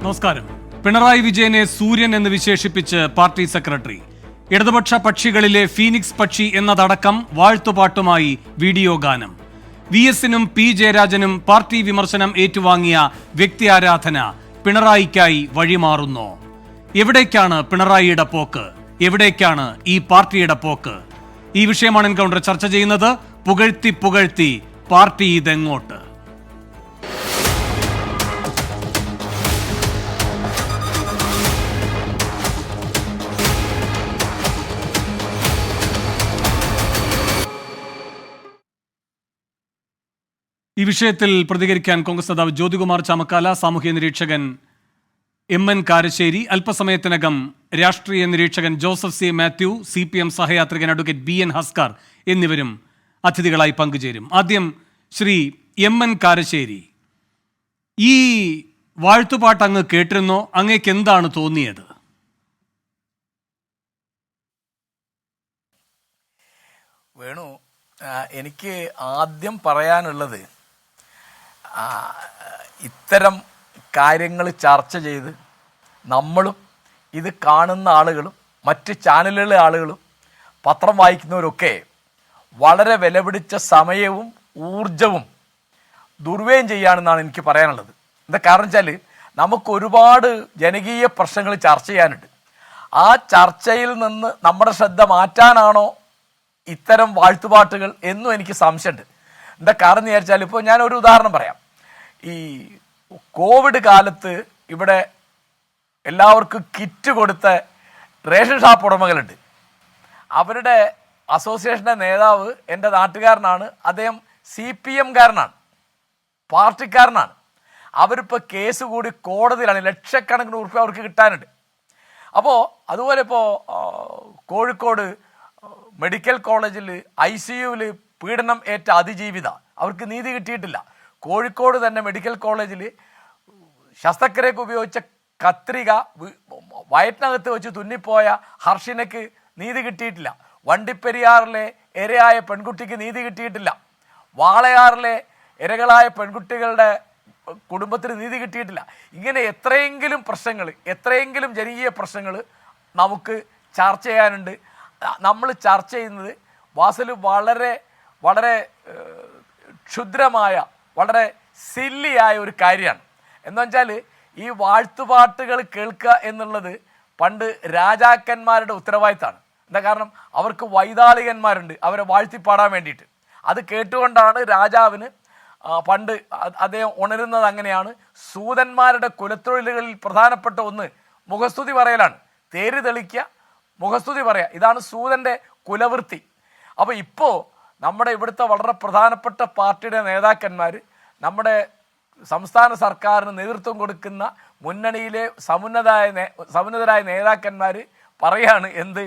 നമസ്കാരം. പിണറായി വിജയനെ സൂര്യൻ എന്ന് വിശേഷിപ്പിച്ച് പാർട്ടി സെക്രട്ടറി. ഇടതുപക്ഷ പക്ഷികളിലെ ഫീനിക്സ് പക്ഷി എന്നതടക്കം വാഴ്ത്തുപാട്ടുമായി വീഡിയോ ഗാനം. VS-നും P ജയരാജനും പാർട്ടി വിമർശനം ഏറ്റുവാങ്ങിയ വ്യക്തി ആരാധന പിണറായിക്കായി വഴിമാറുന്നോ? എവിടേക്കാണ് പിണറായിയുടെ പോക്ക്? എവിടേക്കാണ് ഈ പാർട്ടിയുടെ പോക്ക്? ഈ വിഷയമാണ് എൻകൗണ്ടർ ചർച്ച ചെയ്യുന്നത്. പുകഴ്ത്തി പാർട്ടി ഇതെങ്ങോട്ട്? ഈ വിഷയത്തിൽ പ്രതികരിക്കാൻ കോൺഗ്രസ് നേതാവ് ജ്യോതികുമാർ ചാമക്കാല, സാമൂഹ്യ നിരീക്ഷകൻ MN കാരശ്ശേരി, അല്പസമയത്തിനകം രാഷ്ട്രീയ നിരീക്ഷകൻ ജോസഫ് C. മാത്യു, CPM സഹയാത്രികൻ അഡ്വക്കേറ്റ് BN ഹസ്കർ എന്നിവരും അതിഥികളായി പങ്കുചേരും. ആദ്യം ശ്രീ MN കാരശ്ശേരി, ഈ വാഴ്ത്തുപാട്ട് അങ്ങ് കേട്ടിരുന്നോ? അങ്ങേക്ക് എന്താണ് തോന്നിയത്? വേണു, എനിക്ക് ആദ്യം പറയാനുള്ളത്, ഇത്തരം കാര്യങ്ങൾ ചർച്ച ചെയ്ത് നമ്മളും ഇത് കാണുന്ന ആളുകളും മറ്റ് ചാനലുകളിലെ ആളുകളും പത്രം വായിക്കുന്നവരൊക്കെ വളരെ വിലപിടിച്ച സമയവും ഊർജവും ദുർവ്യയം ചെയ്യുകയാണെന്നാണ് എനിക്ക് പറയാനുള്ളത്. എന്താ കാരണം വെച്ചാൽ നമുക്ക് ഒരുപാട് ജനകീയ പ്രശ്നങ്ങൾ ചർച്ച ചെയ്യാനുണ്ട്. ആ ചർച്ചയിൽ നിന്ന് നമ്മുടെ ശ്രദ്ധ മാറ്റാനാണോ ഇത്തരം വാഴ്ത്തുപാട്ടുകൾ എന്നും എനിക്ക് സംശയമുണ്ട്. എന്താ കാരണം എന്ന് വിചാരിച്ചാൽ, ഇപ്പോൾ ഞാനൊരു ഉദാഹരണം പറയാം. ഈ കോവിഡ് കാലത്ത് ഇവിടെ എല്ലാവർക്കും കിറ്റ് കൊടുത്ത റേഷൻ ഷാപ്പ് ഉടമകളുണ്ട്. അവരുടെ അസോസിയേഷൻ്റെ നേതാവ് എൻ്റെ നാട്ടുകാരനാണ്. അദ്ദേഹം CPM കാരനാണ്, പാർട്ടിക്കാരനാണ്. അവരിപ്പോൾ കേസ് കൂടി കോടതിയിലാണ്. ലക്ഷക്കണക്കിന് ഉറുപ്പിക അവർക്ക് കിട്ടാനുണ്ട്. അപ്പോൾ അതുപോലെ ഇപ്പോൾ കോഴിക്കോട് മെഡിക്കൽ കോളേജിൽ ICUവിൽ പീഡനം ഏറ്റ അതിജീവിത, അവർക്ക് നീതി കിട്ടിയിട്ടില്ല. കോഴിക്കോട് തന്നെ മെഡിക്കൽ കോളേജിൽ ശസ്ത്രക്രിയക്ക് ഉപയോഗിച്ച കത്രിക വയറ്റിനകത്ത് വെച്ച് തുന്നിപ്പോയ ഹർഷിനയ്ക്ക് നീതി കിട്ടിയിട്ടില്ല. വണ്ടിപ്പെരിയാറിലെ ഇരയായ പെൺകുട്ടിക്ക് നീതി കിട്ടിയിട്ടില്ല. വാളയാറിലെ ഇരകളായ പെൺകുട്ടികളുടെ കുടുംബത്തിന് നീതി കിട്ടിയിട്ടില്ല. ഇങ്ങനെ എത്രയെങ്കിലും പ്രശ്നങ്ങൾ, എത്രയെങ്കിലും ജനകീയ പ്രശ്നങ്ങൾ നമുക്ക് ചർച്ച ചെയ്യാനുണ്ട്. നമ്മൾ ചർച്ച ചെയ്യുന്നത് വാസൽ വളരെ വളരെ ക്ഷുദ്രമായ, വളരെ സില്ലിയായ ഒരു കാര്യമാണ്. എന്ന് വെച്ചാൽ ഈ വാഴ്ത്തുപാട്ടുകൾ കേൾക്കുക എന്നുള്ളത് പണ്ട് രാജാക്കന്മാരുടെ ഉത്തരവാദിത്തമാണ്. എന്താ കാരണം, അവർക്ക് വൈതാളികന്മാരുണ്ട് അവരെ വാഴ്ത്തിപ്പാടാൻ വേണ്ടിയിട്ട്. അത് കേട്ടുകൊണ്ടാണ് രാജാവിന് പണ്ട് അദ്ദേഹം ഉണരുന്നത്. അങ്ങനെയാണ് സൂതന്മാരുടെ കുലത്തൊഴിലുകളിൽ പ്രധാനപ്പെട്ട ഒന്ന് മുഖസ്തുതി പറയലാണ്. തേര് തെളിക്കുക, മുഖസ്തുതി പറയുക, ഇതാണ് സൂതൻ്റെ കുലവൃത്തി. അപ്പോൾ ഇപ്പോൾ നമ്മുടെ ഇവിടുത്തെ വളരെ പ്രധാനപ്പെട്ട പാർട്ടിയുടെ നേതാക്കന്മാർ, നമ്മുടെ സംസ്ഥാന സർക്കാരിന് നേതൃത്വം കൊടുക്കുന്ന മുന്നണിയിലെ സമുന്നതരായ നേതാക്കന്മാർ പറയാണ്, എന്ത്,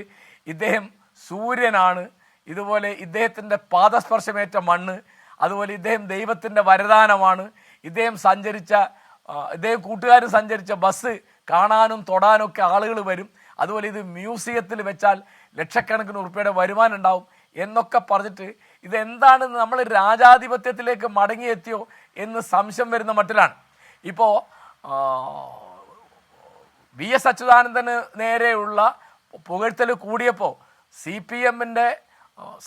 ഇദ്ദേഹം സൂര്യനാണ്, ഇതുപോലെ ഇദ്ദേഹത്തിൻ്റെ പാദസ്പർശമേറ്റ മണ്ണ്, അതുപോലെ ഇദ്ദേഹം ദൈവത്തിൻ്റെ വരദാനമാണ്, ഇദ്ദേഹം കൂട്ടുകാരും സഞ്ചരിച്ച ബസ് കാണാനും തൊടാനും ഒക്കെ ആളുകൾ വരും, അതുപോലെ ഇത് മ്യൂസിയത്തിൽ വെച്ചാൽ ലക്ഷക്കണക്കിന് ഉറുപ്പിയുടെ വരുമാനം ഉണ്ടാവും എന്നൊക്കെ പറഞ്ഞിട്ട് ഇതെന്താണെന്ന് നമ്മൾ രാജാധിപത്യത്തിലേക്ക് മടങ്ങിയെത്തിയോ എന്ന് സംശയം വരുന്ന മട്ടിലാണ്. ഇപ്പോൾ VS അച്യുതാനന്ദന് നേരെയുള്ള പുകഴ്ത്തൽ കൂടിയപ്പോൾ CPM-ൻ്റെ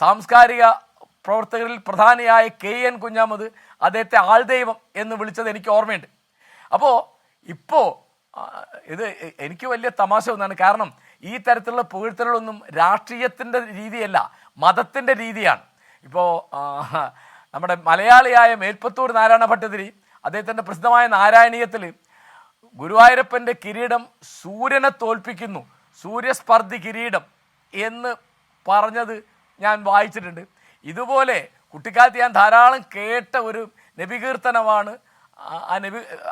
സാംസ്കാരിക പ്രവർത്തകരിൽ പ്രധാനിയായ KN കുഞ്ഞാമത് അദ്ദേഹത്തെ ആൾദൈവം എന്ന് വിളിച്ചത് എനിക്ക് ഓർമ്മയുണ്ട്. അപ്പോൾ ഇപ്പോൾ ഇത് എനിക്ക് വലിയ തമാശ ഒന്നാണ്. കാരണം ഈ തരത്തിലുള്ള പുകഴ്ത്തലുകളൊന്നും രാഷ്ട്രീയത്തിൻ്റെ രീതിയല്ല, മതത്തിൻ്റെ രീതിയാണ്. ഇപ്പോൾ നമ്മുടെ മലയാളിയായ മേൽപ്പത്തൂർ നാരായണ ഭട്ടതിരി അദ്ദേഹത്തിൻ്റെ പ്രസിദ്ധമായ നാരായണീയത്തിൽ ഗുരുവായൂരപ്പൻ്റെ കിരീടം സൂര്യനെ തോൽപ്പിക്കുന്നു, സൂര്യസ്പർദ്ധി കിരീടം എന്ന് പറഞ്ഞത് ഞാൻ വായിച്ചിട്ടുണ്ട്. ഇതുപോലെ കുട്ടിക്കാലത്ത് ഞാൻ ധാരാളം കേട്ട ഒരു നബികീർത്തനമാണ്. ആ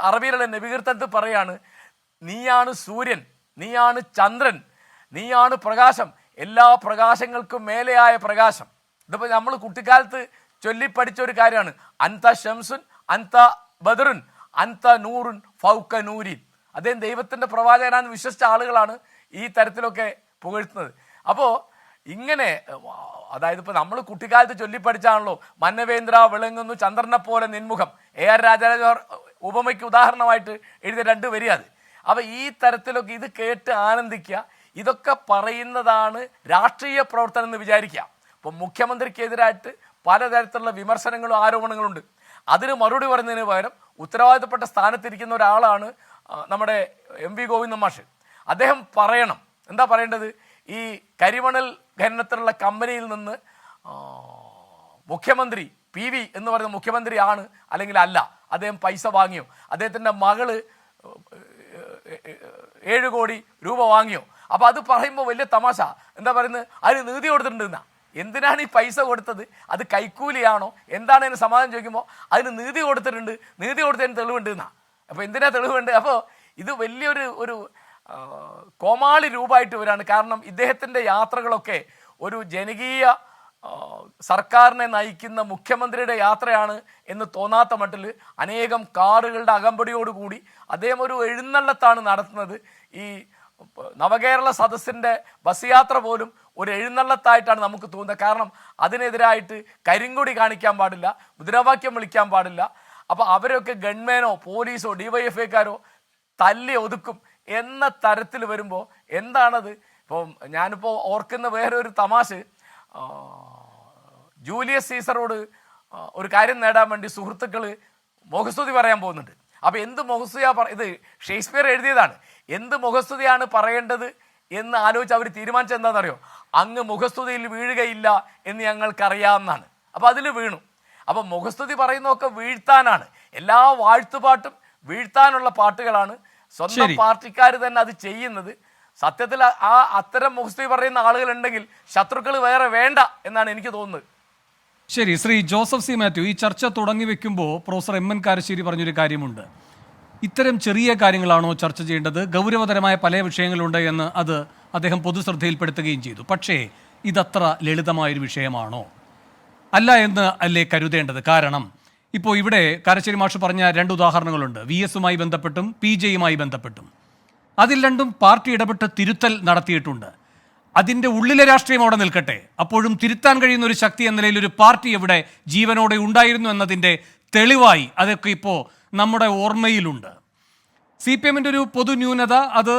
അറബിയിലുള്ള നബികീർത്തനത്തിൽ പറയാണ്, നീയാണ് സൂര്യൻ, നീയാണ് ചന്ദ്രൻ, നീയാണ് പ്രകാശം, എല്ലാ പ്രകാശങ്ങൾക്കും മേലെയായ പ്രകാശം. ഇതിപ്പോൾ നമ്മൾ കുട്ടിക്കാലത്ത് ചൊല്ലിപ്പഠിച്ച ഒരു കാര്യമാണ്. അൻത ഷംസുൻ അൻത ബദറുൻ അൻത നൂറുൻ ഫൗക നൂരിൻ. അദ്ദേഹം ദൈവത്തിൻ്റെ പ്രവാചകനാണെന്ന് വിശ്വസിച്ച ആളുകളാണ് ഈ തരത്തിലൊക്കെ പുകഴ്ത്തുന്നത്. അപ്പോൾ ഇങ്ങനെ, അതായത് ഇപ്പോൾ നമ്മൾ കുട്ടിക്കാലത്ത് ചൊല്ലിപ്പഠിച്ചാണല്ലോ മന്നവേന്ദ്ര വിളങ്ങുന്നു ചന്ദ്രനെ പോലെ നിൻമുഖം. AR രാജരാജ ഉപമയ്ക്ക് ഉദാഹരണമായിട്ട് എഴുതിയ 2 വരി അത്. അപ്പോൾ ഈ തരത്തിലൊക്കെ ഇത് കേട്ട് ആനന്ദിക്കുക, ഇതൊക്കെ പറയുന്നതാണ് രാഷ്ട്രീയ പ്രവർത്തനം എന്ന് വിചാരിക്കുക. ഇപ്പം മുഖ്യമന്ത്രിക്കെതിരായിട്ട് പലതരത്തിലുള്ള വിമർശനങ്ങളും ആരോപണങ്ങളും ഉണ്ട്. അതിന് മറുപടി പറയുന്നതിന് പകരം ഉത്തരവാദിത്തപ്പെട്ട സ്ഥാനത്തിരിക്കുന്ന ഒരാളാണ് നമ്മുടെ MV ഗോവിന്ദൻ മാഷ്. അദ്ദേഹം പറയണം, എന്താ പറയേണ്ടത്, ഈ കരിമണൽ ഖനനത്തിലുള്ള കമ്പനിയിൽ നിന്ന് മുഖ്യമന്ത്രി PV എന്ന് പറയുന്ന മുഖ്യമന്ത്രിയാണ് അല്ലെങ്കിൽ അല്ല, അദ്ദേഹം പൈസ വാങ്ങിയോ, അദ്ദേഹത്തിൻ്റെ മകള് 7 കോടി രൂപ വാങ്ങിയോ. അപ്പോൾ അത് പറയുമ്പോൾ വലിയ തമാശ, എന്താ പറയുന്നത്, അതിന് നീതി കൊടുത്തിട്ടുണ്ടെന്നാ. എന്തിനാണ് ഈ പൈസ കൊടുത്തത്, അത് കൈക്കൂലിയാണോ, എന്താണ് അതിന് സമാധാനം ചോദിക്കുമ്പോൾ അതിന് നീതി കൊടുത്തിട്ടുണ്ട്, നീതി കൊടുത്തതിന് തെളിവുണ്ട് എന്നാ. അപ്പോൾ എന്തിനാ തെളിവുണ്ട്? അപ്പോൾ ഇത് വലിയൊരു കോമാളി രൂപമായിട്ട് വരികയാണ്. കാരണം ഇദ്ദേഹത്തിൻ്റെ യാത്രകളൊക്കെ ഒരു ജനകീയ സർക്കാരിനെ നയിക്കുന്ന മുഖ്യമന്ത്രിയുടെ യാത്രയാണ് എന്ന് തോന്നാത്ത മട്ടിൽ അനേകം കാറുകളുടെ അകമ്പടിയോടുകൂടി അദ്ദേഹം ഒരു എഴുന്നള്ളത്താണ് നടത്തുന്നത്. ഈ നവകേരള സദസ്സിൻ്റെ ബസ് യാത്ര പോലും ഒരു എഴുന്നള്ളത്തായിട്ടാണ് നമുക്ക് തോന്നുന്നത്. കാരണം അതിനെതിരായിട്ട് കരിങ്കൊടി കാണിക്കാൻ പാടില്ല, മുദ്രാവാക്യം വിളിക്കാൻ പാടില്ല. അപ്പോൾ അവരൊക്കെ ഗവൺമെൻറ്റോ പോലീസോ DYFIക്കാരോ തല്ലി ഒതുക്കും എന്ന തരത്തിൽ വരുമ്പോൾ എന്താണത്? ഇപ്പം ഞാനിപ്പോൾ ഓർക്കുന്ന വേറൊരു തമാശ, ജൂലിയസ് സീസറോട് ഒരു കാര്യം നേടാൻ വേണ്ടി സുഹൃത്തുക്കൾ മുഖസ്തുതി പറയാൻ പോകുന്നുണ്ട്. അപ്പോൾ എന്ത് മുഖസ്തുതിയാണ് ഇത് ഷേക്സ്പിയർ എഴുതിയതാണ്, എന്ത് മുഖസ്തുതിയാണ് പറയേണ്ടത് എന്ന് ആലോചിച്ച് അവർ തീരുമാനിച്ചത് എന്താണെന്നറിയോ? അങ്ങ് മുഖസ്തുതിയിൽ വീഴുകയില്ല എന്ന് ഞങ്ങൾക്കറിയാമെന്നാണ്. അപ്പോൾ അതിൽ വീണു. അപ്പോൾ മുഖസ്തുതി പറയുന്നതൊക്കെ വീഴ്ത്താനാണ്, എല്ലാ വാഴ്ത്തുപാട്ടും വീഴ്ത്താനുള്ള പാട്ടുകളാണ്. സ്വന്തം പാർട്ടിക്കാർ തന്നെ അത് ചെയ്യുന്നത്. സത്യത്തിൽ അത്തരം മുഖസ്തുതി പറയുന്ന ആളുകളുണ്ടെങ്കിൽ ശത്രുക്കൾ വേറെ വേണ്ട എന്നാണ് എനിക്ക് തോന്നുന്നത്. ശരി, ശ്രീ ജോസഫ് സി മാത്യു, ഈ ചർച്ച തുടങ്ങി വെക്കുമ്പോൾ പ്രൊഫസർ MN കാരശ്ശേരി പറഞ്ഞൊരു കാര്യമുണ്ട്. ഇത്തരം ചെറിയ കാര്യങ്ങളാണോ ചർച്ച ചെയ്യേണ്ടത്? ഗൗരവതരമായ പല വിഷയങ്ങളുണ്ട് എന്ന് അത് അദ്ദേഹം പൊതുശ്രദ്ധയിൽപ്പെടുത്തുകയും ചെയ്തു. പക്ഷേ ഇതത്ര ലളിതമായൊരു വിഷയമാണോ? അല്ല എന്ന് അല്ലേ കരുതേണ്ടത്? കാരണം ഇപ്പോൾ ഇവിടെ കാരശ്ശേരി മാഷ് പറഞ്ഞ 2 ഉദാഹരണങ്ങളുണ്ട്, VS-യുമായി ബന്ധപ്പെട്ടും PJ-യുമായി ബന്ധപ്പെട്ടും. അതിൽ രണ്ടും പാർട്ടി ഇടപെട്ട് തിരുത്തൽ നടത്തിയിട്ടുണ്ട്. അതിൻ്റെ ഉള്ളിലെ രാഷ്ട്രീയം അവിടെ നിൽക്കട്ടെ, അപ്പോഴും തിരുത്താൻ കഴിയുന്ന ഒരു ശക്തി എന്ന നിലയിൽ ഒരു പാർട്ടി എവിടെ ജീവനോടെ ഉണ്ടായിരുന്നു എന്നതിൻ്റെ തെളിവായി അതൊക്കെ ഇപ്പോൾ നമ്മുടെ ഓർമ്മയിലുണ്ട്. CPM-ൻ്റെ ഒരു പൊതു ന്യൂനത അത്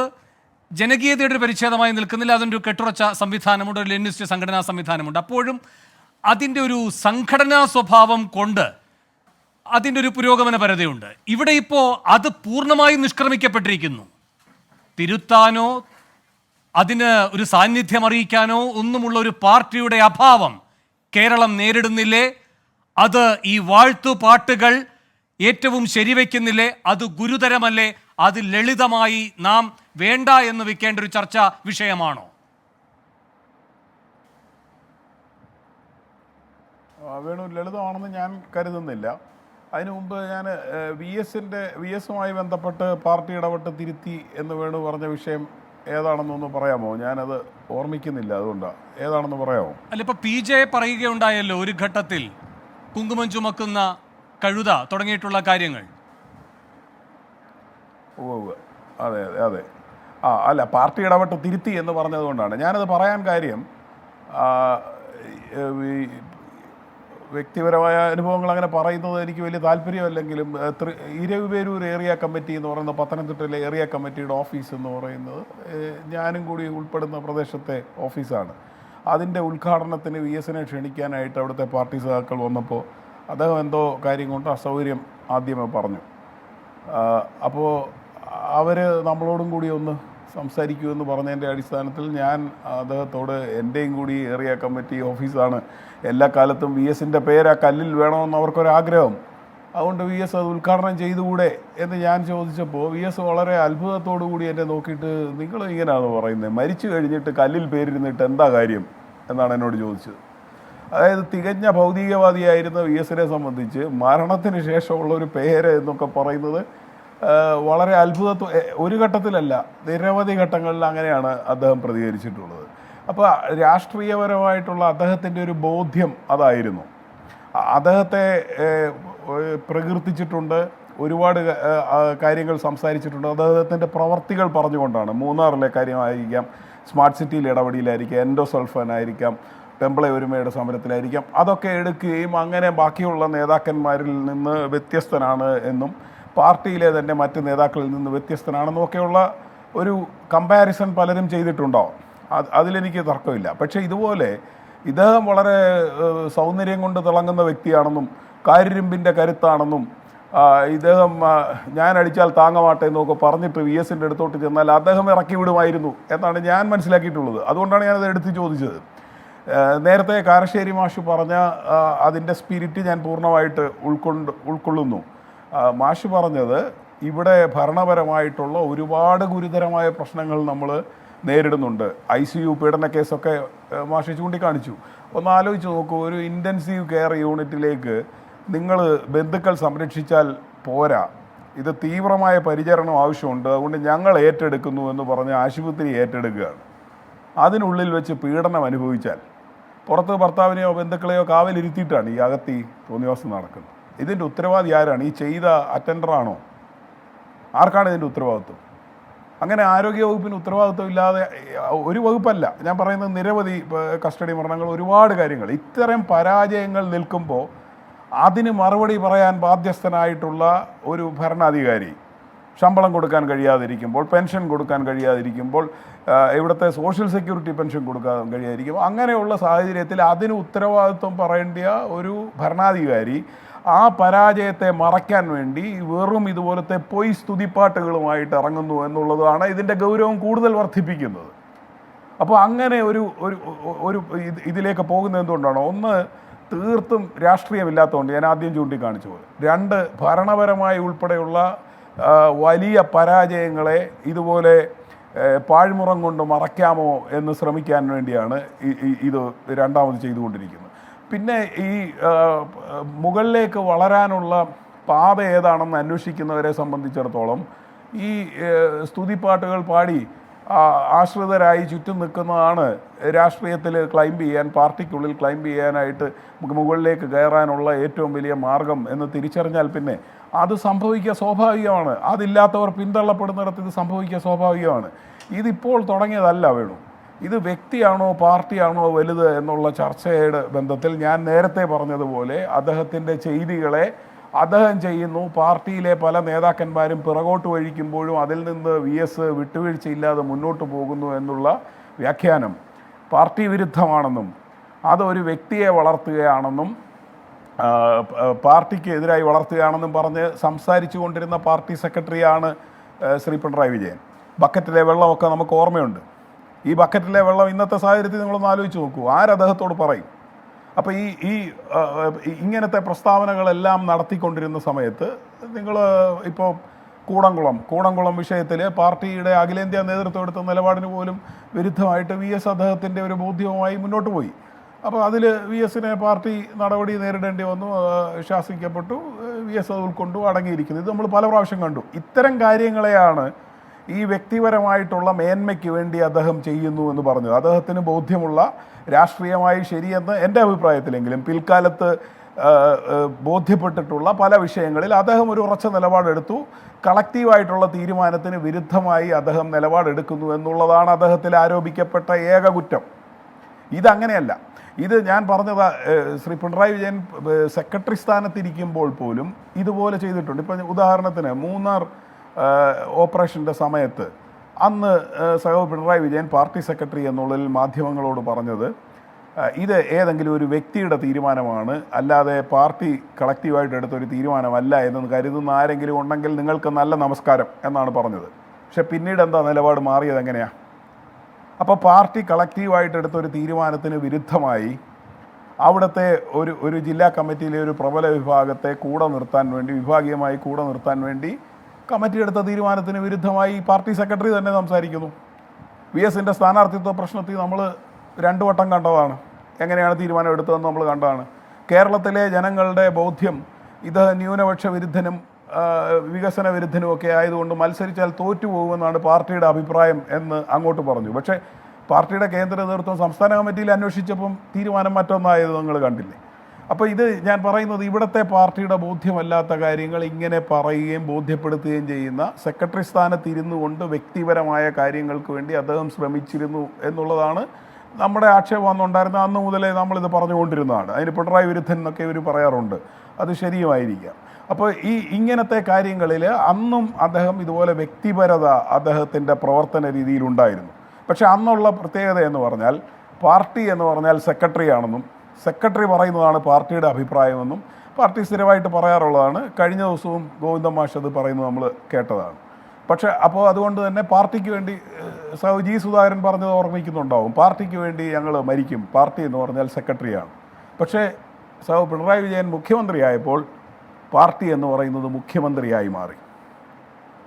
ജനകീയതയുടെ ഒരു പരിച്ഛേദമായി നിൽക്കുന്നില്ല. അതിൻ്റെ ഒരു കെട്ടുറച്ച സംവിധാനമുണ്ട്, ഒരു ലെനിനിസ്റ്റ് സംഘടനാ സംവിധാനമുണ്ട്. അപ്പോഴും അതിൻ്റെ ഒരു സംഘടനാ സ്വഭാവം കൊണ്ട് അതിൻ്റെ ഒരു പുരോഗമനപരതയുണ്ട്. ഇവിടെ ഇപ്പോൾ അത് പൂർണ്ണമായും നിഷ്ക്രമിക്കപ്പെട്ടിരിക്കുന്നു. തിരുത്താനോ അതിന് ഒരു സാന്നിധ്യം അറിയിക്കാനോ ഒന്നുമുള്ള ഒരു പാർട്ടിയുടെ അഭാവം കേരളം നേരിടുന്നില്ലേ? അത് ഈ വാഴ്ത്തുപാട്ടുകൾ ഏറ്റവും ശരിവെക്കുന്നില്ലേ? അത് ഗുരുതരമല്ലേ? അത് ലളിതമായി നാം വേണ്ട എന്ന് വെക്കേണ്ട ഒരു ചർച്ചാ വിഷയമാണോ? വേണു, ലളിതമാണെന്ന് ഞാൻ കരുതുന്നില്ല. അതിനു മുമ്പ് ഞാൻ VS-യുമായി ബന്ധപ്പെട്ട് പാർട്ടി ഇടപെട്ട് തിരുത്തി എന്ന് വേണു പറഞ്ഞ വിഷയം ഏതാണെന്നൊന്ന് പറയാമോ? ഞാനത് ഓർമ്മിക്കുന്നില്ല, അതുകൊണ്ടാണ്. ഏതാണെന്ന് പറയാമോ? അല്ല, ഇപ്പോൾ PJ പറയുകയുണ്ടായല്ലോ ഒരു ഘട്ടത്തിൽ, കുങ്കുമം ചുമക്കുന്ന കഴുത തുടങ്ങിയിട്ടുള്ള കാര്യങ്ങൾ. അതെ അതെ അതെ അല്ല, പാർട്ടി ഇടപെട്ട് തിരുത്തി എന്ന് പറഞ്ഞതുകൊണ്ടാണ് ഞാനത് പറയാൻ കാര്യം. വ്യക്തിപരമായ അനുഭവങ്ങൾ അങ്ങനെ പറയുന്നത് എനിക്ക് വലിയ താല്പര്യമല്ലെങ്കിലും ഇരവിപേരൂർ ഏരിയ കമ്മിറ്റി എന്ന് പറയുന്ന പത്തനംതിട്ടയിലെ ഏരിയ കമ്മിറ്റിയുടെ ഓഫീസ് എന്ന് പറയുന്നത് ഞാനും കൂടി ഉൾപ്പെടുന്ന പ്രദേശത്തെ ഓഫീസാണ്. അതിൻ്റെ ഉദ്ഘാടനത്തിന് VS-നെ ക്ഷണിക്കാനായിട്ട് അവിടുത്തെ പാർട്ടി സഖാക്കൾ വന്നപ്പോൾ അദ്ദേഹം എന്തോ കാര്യം കൊണ്ട് അസൗകര്യം ആദ്യമേ പറഞ്ഞു. അപ്പോൾ അവർ നമ്മളോടും കൂടി ഒന്ന് സംസാരിക്കുമെന്ന് പറഞ്ഞതിൻ്റെ അടിസ്ഥാനത്തിൽ ഞാൻ അദ്ദേഹത്തോട് എൻ്റെയും കൂടി ഏരിയ കമ്മിറ്റി ഓഫീസാണ്, എല്ലാ കാലത്തും VS-ൻ്റെ പേര് ആ കല്ലിൽ വേണമെന്ന് അവർക്കൊരാഗ്രഹം, അതുകൊണ്ട് VS അത് ഉദ്ഘാടനം ചെയ്തുകൂടെ എന്ന് ഞാൻ ചോദിച്ചപ്പോൾ VS വളരെ അത്ഭുതത്തോടു കൂടി എന്നെ നോക്കിയിട്ട്, നിങ്ങൾ ഇങ്ങനെയാണോ പറയുന്നത്, മരിച്ചു കഴിഞ്ഞിട്ട് കല്ലിൽ പേരിരുന്നിട്ട് എന്താ കാര്യം എന്നാണ് എന്നോട് ചോദിച്ചത്. അതായത് തികഞ്ഞ ഭൗതികവാദിയായിരുന്ന VS-നെ സംബന്ധിച്ച് മരണത്തിന് ശേഷമുള്ള ഒരു പേര് എന്നൊക്കെ പറയുന്നത് വളരെ ഒരു ഘട്ടത്തിലല്ല, നിരവധി ഘട്ടങ്ങളിൽ അങ്ങനെയാണ് അദ്ദേഹം പ്രതികരിച്ചിട്ടുള്ളത്. അപ്പോൾ രാഷ്ട്രീയപരമായിട്ടുള്ള അദ്ദേഹത്തിൻ്റെ ഒരു ബോധ്യം അതായിരുന്നു. അദ്ദേഹത്തെ പ്രകീർത്തിച്ചിട്ടുണ്ട്, ഒരുപാട് കാര്യങ്ങൾ സംസാരിച്ചിട്ടുണ്ട്. അദ്ദേഹത്തിൻ്റെ പ്രവർത്തികൾ പറഞ്ഞുകൊണ്ടാണ്. മൂന്നാറിലെ കാര്യമായിരിക്കാം, സ്മാർട്ട് സിറ്റിയിൽ ഇടപെടലായിരിക്കാം, എൻഡോസൾഫാനായിരിക്കാം, പെമ്പിള ഒരുമയുടെ സമരത്തിലായിരിക്കാം, അതൊക്കെ എടുക്കുകയും അങ്ങനെ ബാക്കിയുള്ള നേതാക്കന്മാരിൽ നിന്ന് വ്യത്യസ്തനാണ് എന്നും പാർട്ടിയിലെ തന്നെ മറ്റ് നേതാക്കളിൽ നിന്ന് വ്യത്യസ്തനാണെന്നൊക്കെയുള്ള ഒരു കമ്പാരിസൺ പലരും ചെയ്തിട്ടുണ്ടാവും. അതിലെനിക്ക് തർക്കമില്ല. പക്ഷേ ഇതുപോലെ ഇദ്ദേഹം വളരെ സൗന്ദര്യം കൊണ്ട് തിളങ്ങുന്ന വ്യക്തിയാണെന്നും കാര്യരുമ്പിൻ്റെ കരുത്താണെന്നും ഇദ്ദേഹം ഞാൻ അടിച്ചാൽ താങ്ങമാട്ടെ എന്നൊക്കെ പറഞ്ഞിട്ട് VSൻ്റെ അടുത്തോട്ട് ചെന്നാൽ അദ്ദേഹം ഇറക്കി വിടുമായിരുന്നു എന്നാണ് ഞാൻ മനസ്സിലാക്കിയിട്ടുള്ളത്. അതുകൊണ്ടാണ് ഞാനത് എടുത്ത് ചോദിച്ചത്. നേരത്തെ കാരശ്ശേരി മാഷ് പറഞ്ഞ അതിൻ്റെ സ്പിരിറ്റ് ഞാൻ പൂർണ്ണമായിട്ട് ഉൾക്കൊള്ളുന്നു. മാഷ് പറഞ്ഞത് ഇവിടെ ഭരണപരമായിട്ടുള്ള ഒരുപാട് ഗുരുതരമായ പ്രശ്നങ്ങൾ നമ്മൾ നേരിടുന്നുണ്ട്. ICU പീഡന കേസൊക്കെ മാഷ് ചൂണ്ടിക്കാണിച്ചു. ഒന്ന് ആലോചിച്ച് നോക്കൂ, ഒരു ഇൻറ്റൻസീവ് കെയർ യൂണിറ്റിലേക്ക് നിങ്ങൾ ബന്ധുക്കൾ സംരക്ഷിച്ചാൽ പോരാ, ഇത് തീവ്രമായ പരിചരണം ആവശ്യമുണ്ട്, അതുകൊണ്ട് ഞങ്ങൾ ഏറ്റെടുക്കുന്നു എന്ന് പറഞ്ഞ് ആശുപത്രി ഏറ്റെടുക്കുകയാണ്. അതിനുള്ളിൽ വെച്ച് പീഡനം അനുഭവിച്ചാൽ പുറത്ത് ഭർത്താവിനെയോ ബന്ധുക്കളെയോ കാവലിരുത്തിയിട്ടാണ് ഈ അകത്തി തോന്നിവാസം നടക്കുന്നത്. ഇതിൻ്റെ ഉത്തരവാദി ആരാണ്? ഈ ചെയ്ത അറ്റൻഡറാണോ? ആർക്കാണ് ഇതിൻ്റെ ഉത്തരവാദിത്വം? അങ്ങനെ ആരോഗ്യവകുപ്പിന് ഉത്തരവാദിത്വം ഇല്ലാതെ ഒരു വകുപ്പല്ല ഞാൻ പറയുന്നത്, നിരവധി കസ്റ്റഡി മരണങ്ങൾ, ഒരുപാട് കാര്യങ്ങൾ. ഇത്തരം പരാജയങ്ങൾ നിൽക്കുമ്പോൾ അതിന് മറുപടി പറയാൻ ബാധ്യസ്ഥനായിട്ടുള്ള ഒരു ഭരണാധികാരി ശമ്പളം കൊടുക്കാൻ കഴിയാതിരിക്കുമ്പോൾ, പെൻഷൻ കൊടുക്കാൻ കഴിയാതിരിക്കുമ്പോൾ, ഇവിടുത്തെ സോഷ്യൽ സെക്യൂരിറ്റി പെൻഷൻ കൊടുക്കാൻ കഴിയാതിരിക്കുമ്പോൾ, അങ്ങനെയുള്ള സാഹചര്യത്തിൽ അതിന് ഉത്തരവാദിത്വം പറയേണ്ട ഒരു ഭരണാധികാരി ആ പരാജയത്തെ മറയ്ക്കാൻ വേണ്ടി വെറും ഇതുപോലത്തെ പൊയ് സ്തുതിപ്പാട്ടുകളുമായിട്ട് ഇറങ്ങുന്നു എന്നുള്ളതാണ് ഇതിൻ്റെ ഗൗരവം കൂടുതൽ വർദ്ധിപ്പിക്കുന്നത്. അപ്പോൾ അങ്ങനെ ഒരു ഇതിലേക്ക് പോകുന്നത് എന്തുകൊണ്ടാണ്? ഒന്ന്, തീർത്തും രാഷ്ട്രീയമില്ലാത്തതുകൊണ്ട് ഞാൻ ആദ്യം ചൂണ്ടിക്കാണിച്ചു പോലെ. രണ്ട്, ഭരണപരമായി ഉൾപ്പെടെയുള്ള വലിയ പരാജയങ്ങളെ ഇതുപോലെ പാഴ്മുറം കൊണ്ട് മറയ്ക്കാമോ എന്ന് ശ്രമിക്കാൻ വേണ്ടിയാണ് ഇത് രണ്ടാമത് ചെയ്തുകൊണ്ടിരിക്കുന്നത്. പിന്നെ ഈ മുകളിലേക്ക് വളരാനുള്ള പാത ഏതാണെന്ന് അന്വേഷിക്കുന്നവരെ സംബന്ധിച്ചിടത്തോളം ഈ സ്തുതിപ്പാട്ടുകൾ പാടി ആശ്രിതരായി ചുറ്റും നിൽക്കുന്നതാണ് രാഷ്ട്രീയത്തിൽ ക്ലൈംബ് ചെയ്യാൻ, പാർട്ടിക്കുള്ളിൽ ക്ലൈംബ് ചെയ്യാനായിട്ട് മുകളിലേക്ക് കയറാനുള്ള ഏറ്റവും വലിയ മാർഗം എന്ന് തിരിച്ചറിഞ്ഞാൽ പിന്നെ അത് സംഭവിക്കുക സ്വാഭാവികമാണ്. അതില്ലാത്തവർ പിന്തള്ളപ്പെടുന്നിടത്ത് ഇത് സംഭവിക്കുക സ്വാഭാവികമാണ്. ഇതിപ്പോൾ തുടങ്ങിയതല്ല വേണു. ഇത് വ്യക്തിയാണോ പാർട്ടിയാണോ വലുത് എന്നുള്ള ചർച്ചയുടെ ബന്ധത്തിൽ ഞാൻ നേരത്തെ പറഞ്ഞതുപോലെ അദ്ദേഹത്തിൻ്റെ ചെയ്തികളെ അദ്ദേഹം ചെയ്യുന്നു, പാർട്ടിയിലെ പല നേതാക്കന്മാരും പിറകോട്ട് വഴിക്കുമ്പോഴും അതിൽ നിന്ന് VS വിട്ടുവീഴ്ചയില്ലാതെ മുന്നോട്ട് പോകുന്നു എന്നുള്ള വ്യാഖ്യാനം പാർട്ടി വിരുദ്ധമാണെന്നും അതൊരു വ്യക്തിയെ വളർത്തുകയാണെന്നും പാർട്ടിക്ക് എതിരായി വളർത്തുകയാണെന്നും പറഞ്ഞ് സംസാരിച്ചു കൊണ്ടിരുന്ന പാർട്ടി സെക്രട്ടറിയാണ് ശ്രീ പിണറായി വിജയൻ. ബക്കറ്റിലെ വെള്ളമൊക്കെ നമുക്ക് ഓർമ്മയുണ്ട്. ഈ ബക്കറ്റിലെ വെള്ളം ഇന്നത്തെ സാഹചര്യത്തിൽ നിങ്ങളൊന്ന് ആലോചിച്ച് നോക്കൂ, ആരദ്ദേഹത്തോട് പറയും? അപ്പോൾ ഈ ഇങ്ങനത്തെ പ്രസ്താവനകളെല്ലാം നടത്തിക്കൊണ്ടിരുന്ന സമയത്ത് നിങ്ങൾ ഇപ്പോൾ കൂടംകുളം വിഷയത്തിൽ പാർട്ടിയുടെ അഖിലേന്ത്യാ നേതൃത്വം എടുത്ത നിലപാടിന് പോലും വിരുദ്ധമായിട്ട് VS അദ്ദേഹത്തിൻ്റെ ഒരു ബോധ്യവുമായി മുന്നോട്ട് പോയി. അപ്പോൾ അതിൽ VSനെ പാർട്ടി നടപടി നേരിടേണ്ടി വന്നു, ശാസിക്കപ്പെട്ടു. VS അത് ഉൾക്കൊണ്ടു, അടങ്ങിയിരിക്കുന്നു. ഇത് നമ്മൾ പല പ്രാവശ്യം കണ്ടു. ഇത്തരം കാര്യങ്ങളെയാണ് ഈ വ്യക്തിപരമായിട്ടുള്ള മേന്മയ്ക്ക് വേണ്ടി അദ്ദേഹം ചെയ്യുന്നു എന്ന് പറഞ്ഞു. അദ്ദേഹത്തിന് ബോധ്യമുള്ള, രാഷ്ട്രീയമായി ശരിയെന്ന് എൻ്റെ അഭിപ്രായത്തിലെങ്കിലും പിൽക്കാലത്ത് ബോധ്യപ്പെട്ടിട്ടുള്ള പല വിഷയങ്ങളിൽ അദ്ദേഹം ഒരു ഉറച്ച നിലപാടെടുത്തു. കളക്റ്റീവായിട്ടുള്ള തീരുമാനത്തിന് വിരുദ്ധമായി അദ്ദേഹം നിലപാടെടുക്കുന്നു എന്നുള്ളതാണ് അദ്ദേഹത്തിൽ ആരോപിക്കപ്പെട്ട ഏക കുറ്റം. ഇതങ്ങനെയല്ല. ഇത് ഞാൻ പറഞ്ഞത് ശ്രീ പിണറായി വിജയൻ സെക്രട്ടറി സ്ഥാനത്തിരിക്കുമ്പോൾ പോലും ഇതുപോലെ ചെയ്തിട്ടുണ്ട്. ഇപ്പം ഉദാഹരണത്തിന് മൂന്നാർ ഓപ്പറേഷൻ്റെ സമയത്ത് അന്ന് സഹോ പിണറായി വിജയൻ പാർട്ടി സെക്രട്ടറി എന്നുള്ളതിൽ മാധ്യമങ്ങളോട് പറഞ്ഞത് ഇത് ഏതെങ്കിലും ഒരു വ്യക്തിയുടെ തീരുമാനമാണ്, അല്ലാതെ പാർട്ടി കളക്റ്റീവായിട്ട് എടുത്തൊരു തീരുമാനമല്ല എന്ന് കരുതുന്ന ആരെങ്കിലും ഉണ്ടെങ്കിൽ നിങ്ങൾക്ക് നല്ല നമസ്കാരം എന്നാണ് പറഞ്ഞത്. പക്ഷെ പിന്നീട് എന്താ നിലപാട് മാറിയത് എങ്ങനെയാണ്? അപ്പോൾ പാർട്ടി കളക്റ്റീവായിട്ട് എടുത്തൊരു തീരുമാനത്തിന് വിരുദ്ധമായി അവിടുത്തെ ഒരു ജില്ലാ കമ്മിറ്റിയിലെ ഒരു പ്രബല വിഭാഗത്തെ വിഭാഗീയമായി കൂടെ നിർത്താൻ വേണ്ടി കമ്മിറ്റി എടുത്ത തീരുമാനത്തിന് വിരുദ്ധമായി പാർട്ടി സെക്രട്ടറി തന്നെ സംസാരിക്കുന്നു. VSൻ്റെ സ്ഥാനാർത്ഥിത്വ പ്രശ്നത്തിൽ നമ്മൾ 2 വട്ടം കണ്ടതാണ്. എങ്ങനെയാണ് തീരുമാനം എടുത്തതെന്ന് നമ്മൾ കണ്ടതാണ്. കേരളത്തിലെ ജനങ്ങളുടെ ബോധ്യം ഇത് ന്യൂനപക്ഷ വിരുദ്ധനും വികസന വിരുദ്ധനും ഒക്കെ ആയതുകൊണ്ട് മത്സരിച്ചാൽ തോറ്റുപോകുമെന്നാണ് പാർട്ടിയുടെ അഭിപ്രായം എന്ന് അങ്ങോട്ട് പറഞ്ഞു. പക്ഷേ പാർട്ടിയുടെ കേന്ദ്ര നേതൃത്വം സംസ്ഥാന കമ്മിറ്റിയിൽ അന്വേഷിച്ചപ്പം തീരുമാനം മറ്റൊന്നായത് നിങ്ങൾ കണ്ടില്ലേ? അപ്പോൾ ഇത് ഞാൻ പറയുന്നത് ഇവിടുത്തെ പാർട്ടിയുടെ ബോധ്യമല്ലാത്ത കാര്യങ്ങൾ ഇങ്ങനെ പറയുകയും ബോധ്യപ്പെടുത്തുകയും ചെയ്യുന്ന സെക്രട്ടറി സ്ഥാനത്തിരുന്നു കൊണ്ട് വ്യക്തിപരമായ കാര്യങ്ങൾക്ക് വേണ്ടി അദ്ദേഹം ശ്രമിച്ചിരുന്നു എന്നുള്ളതാണ് നമ്മുടെ ആക്ഷേപം അന്നുണ്ടായിരുന്ന അന്ന് മുതലേ നമ്മളിത് പറഞ്ഞുകൊണ്ടിരുന്നതാണ്. അതിന് പിണറായി വിരുദ്ധൻ എന്നൊക്കെ ഇവർ പറയാറുണ്ട്. അത് ശരിയുമായിരിക്കാം. അപ്പോൾ ഇങ്ങനത്തെ കാര്യങ്ങളിൽ അന്നും അദ്ദേഹം ഇതുപോലെ വ്യക്തിപരത അദ്ദേഹത്തിൻ്റെ പ്രവർത്തന രീതിയിലുണ്ടായിരുന്നു. പക്ഷേ അന്നുള്ള പ്രത്യേകത എന്ന് പറഞ്ഞാൽ പാർട്ടി എന്ന് പറഞ്ഞാൽ സെക്രട്ടറി ആണെന്നും സെക്രട്ടറി പറയുന്നതാണ് പാർട്ടിയുടെ അഭിപ്രായമെന്നും പാർട്ടി സ്ഥിരമായിട്ട് പറയാറുള്ളതാണ്. കഴിഞ്ഞ ദിവസവും ഗോവിന്ദൻ മാഷ് അത് പറയുന്നത് നമ്മൾ കേട്ടതാണ്. പക്ഷേ അപ്പോൾ അതുകൊണ്ട് തന്നെ പാർട്ടിക്ക് വേണ്ടി ജി സുധാകരൻ പറഞ്ഞത് ഓർമ്മിക്കുന്നുണ്ടാവും, പാർട്ടിക്ക് വേണ്ടി ഞങ്ങൾ മരിക്കും, പാർട്ടി എന്ന് പറഞ്ഞാൽ സെക്രട്ടറിയാണ്. പക്ഷേ പിണറായി വിജയൻ മുഖ്യമന്ത്രിയായപ്പോൾ പാർട്ടി എന്ന് പറയുന്നത് മുഖ്യമന്ത്രിയായി മാറി.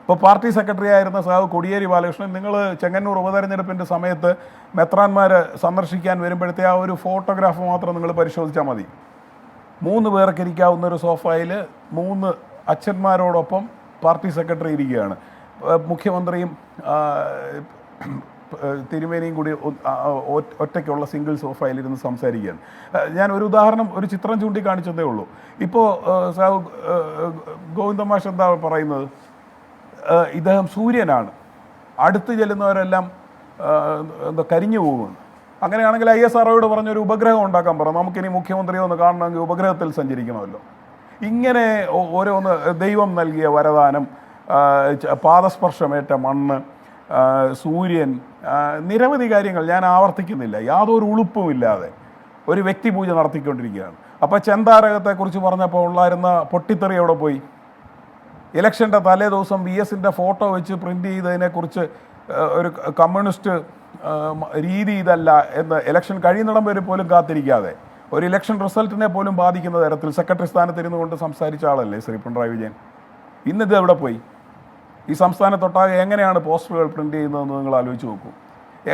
ഇപ്പോൾ പാർട്ടി സെക്രട്ടറി ആയിരുന്ന കോടിയേരി ബാലകൃഷ്ണൻ, നിങ്ങൾ ചെങ്ങന്നൂർ ഉപതെരഞ്ഞെടുപ്പിൻ്റെ സമയത്ത് മെത്രാന്മാരെ സന്ദർശിക്കാൻ വരുമ്പോഴത്തെ ആ ഒരു ഫോട്ടോഗ്രാഫ് മാത്രം നിങ്ങൾ പരിശോധിച്ചാൽ മതി. 3 പേർക്ക് ഇരിക്കാവുന്ന ഒരു സോഫയിൽ 3 അച്ഛന്മാരോടൊപ്പം പാർട്ടി സെക്രട്ടറി ഇരിക്കുകയാണ്. മുഖ്യമന്ത്രിയും തിരുമേനിയും കൂടി ഒറ്റയ്ക്കുള്ള സിംഗിൾ സോഫയിലിരുന്ന് സംസാരിക്കുകയാണ്. ഞാൻ ഒരു ഉദാഹരണം, ഒരു ചിത്രം ചൂണ്ടിക്കാണിച്ചതേ ഉള്ളൂ. ഇപ്പോൾ ഗോവിന്ദൻ മാഷ് എന്താ പറയുന്നത്, ഇദ്ദേഹം സൂര്യനാണ്, അടുത്ത് ചെല്ലുന്നവരെല്ലാം എന്താ കരിഞ്ഞു പോകുമെന്ന്. അങ്ങനെയാണെങ്കിൽ ISROയോട് പറഞ്ഞൊരു ഉപഗ്രഹം ഉണ്ടാക്കാൻ പറ, നമുക്കിനി മുഖ്യമന്ത്രിയെ ഒന്ന് കാണണമെങ്കിൽ ഉപഗ്രഹത്തിൽ സഞ്ചരിക്കണമല്ലോ. ഇങ്ങനെ ഓരോന്ന്, ദൈവം നൽകിയ വരദാനം, പാദസ്പർശമേറ്റ മണ്ണ്, സൂര്യൻ, നിരവധി കാര്യങ്ങൾ ഞാൻ ആവർത്തിക്കുന്നില്ല. യാതൊരു ഉളുപ്പുമില്ലാതെ ഒരു വ്യക്തിപൂജ നടത്തിക്കൊണ്ടിരിക്കുകയാണ്. അപ്പോൾ ചെന്താരകത്തെക്കുറിച്ച് പറഞ്ഞപ്പോൾ ഉള്ളായിരുന്ന പൊട്ടിത്തെറി എവിടെ പോയി? ഇലക്ഷൻ്റെ തലേ ദിവസം VSൻ്റെ ഫോട്ടോ വെച്ച് പ്രിൻ്റ് ചെയ്തതിനെക്കുറിച്ച് ഒരു കമ്മ്യൂണിസ്റ്റ് രീതി ഇതല്ല എന്ന് ഇലക്ഷൻ കഴിയുന്നിടം വരെ പോലും കാത്തിരിക്കാതെ ഒരു ഇലക്ഷൻ റിസൾട്ടിനെ പോലും ബാധിക്കുന്ന തരത്തിൽ സെക്രട്ടറി സ്ഥാനത്തിരുന്നു കൊണ്ട് സംസാരിച്ച ആളല്ലേ ശ്രീ പിണറായി വിജയൻ. ഇന്നിത് എവിടെ പോയി? ഈ സംസ്ഥാനത്തൊട്ടാകെ എങ്ങനെയാണ് പോസ്റ്ററുകൾ പ്രിൻ്റ് ചെയ്യുന്നതെന്ന് നിങ്ങൾ ആലോചിച്ച് നോക്കൂ.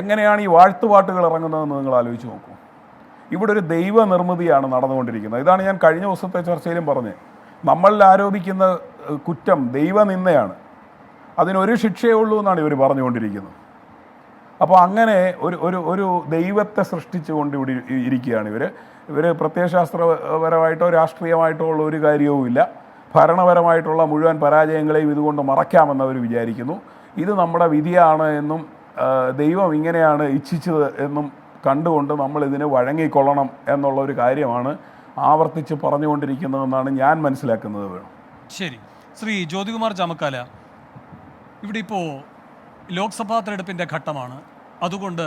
എങ്ങനെയാണ് ഈ വാഴ്ത്തുപാട്ടുകൾ ഇറങ്ങുന്നതെന്ന് നിങ്ങൾ ആലോചിച്ച് നോക്കൂ. ഇവിടെ ഒരു ദൈവ നിർമ്മിതിയാണ് നടന്നുകൊണ്ടിരിക്കുന്നത്. ഇതാണ് ഞാൻ കഴിഞ്ഞ ദിവസത്തെ ചർച്ചയിലും പറഞ്ഞത്. നമ്മളിൽ ആരോപിക്കുന്ന കുറ്റം ദൈവനിന്ദയാണ്. അതിനൊരു ശിക്ഷയേ ഉള്ളൂ എന്നാണ് ഇവർ പറഞ്ഞുകൊണ്ടിരിക്കുന്നത്. അപ്പോൾ അങ്ങനെ ഒരു ദൈവത്തെ സൃഷ്ടിച്ചുകൊണ്ട് ഇവിടെ ഇരിക്കുകയാണ് ഇവർ പ്രത്യയശാസ്ത്രപരമായിട്ടോ രാഷ്ട്രീയമായിട്ടോ ഉള്ള ഒരു കാര്യവുമില്ല. ഭരണപരമായിട്ടുള്ള മുഴുവൻ പരാജയങ്ങളെയും ഇതുകൊണ്ട് മറയ്ക്കാമെന്ന് അവർ വിചാരിക്കുന്നു. ഇത് നമ്മുടെ വിധിയാണ് എന്നും ദൈവം ഇങ്ങനെയാണ് ഇച്ഛിച്ചത് എന്നും കണ്ടുകൊണ്ട് നമ്മൾ ഇതിന് വഴങ്ങിക്കൊള്ളണം എന്നുള്ള ഒരു കാര്യമാണ് ആവർത്തിച്ച് പറഞ്ഞുകൊണ്ടിരിക്കുന്നതെന്നാണ് ഞാൻ മനസ്സിലാക്കുന്നത്. വേണം. ശരി, ശ്രീ ജ്യോതികുമാർ ചാമക്കാല, ഇവിടെ ഇപ്പോൾ ലോക്സഭാ തെരഞ്ഞെടുപ്പിൻ്റെ ഘട്ടമാണ്. അതുകൊണ്ട്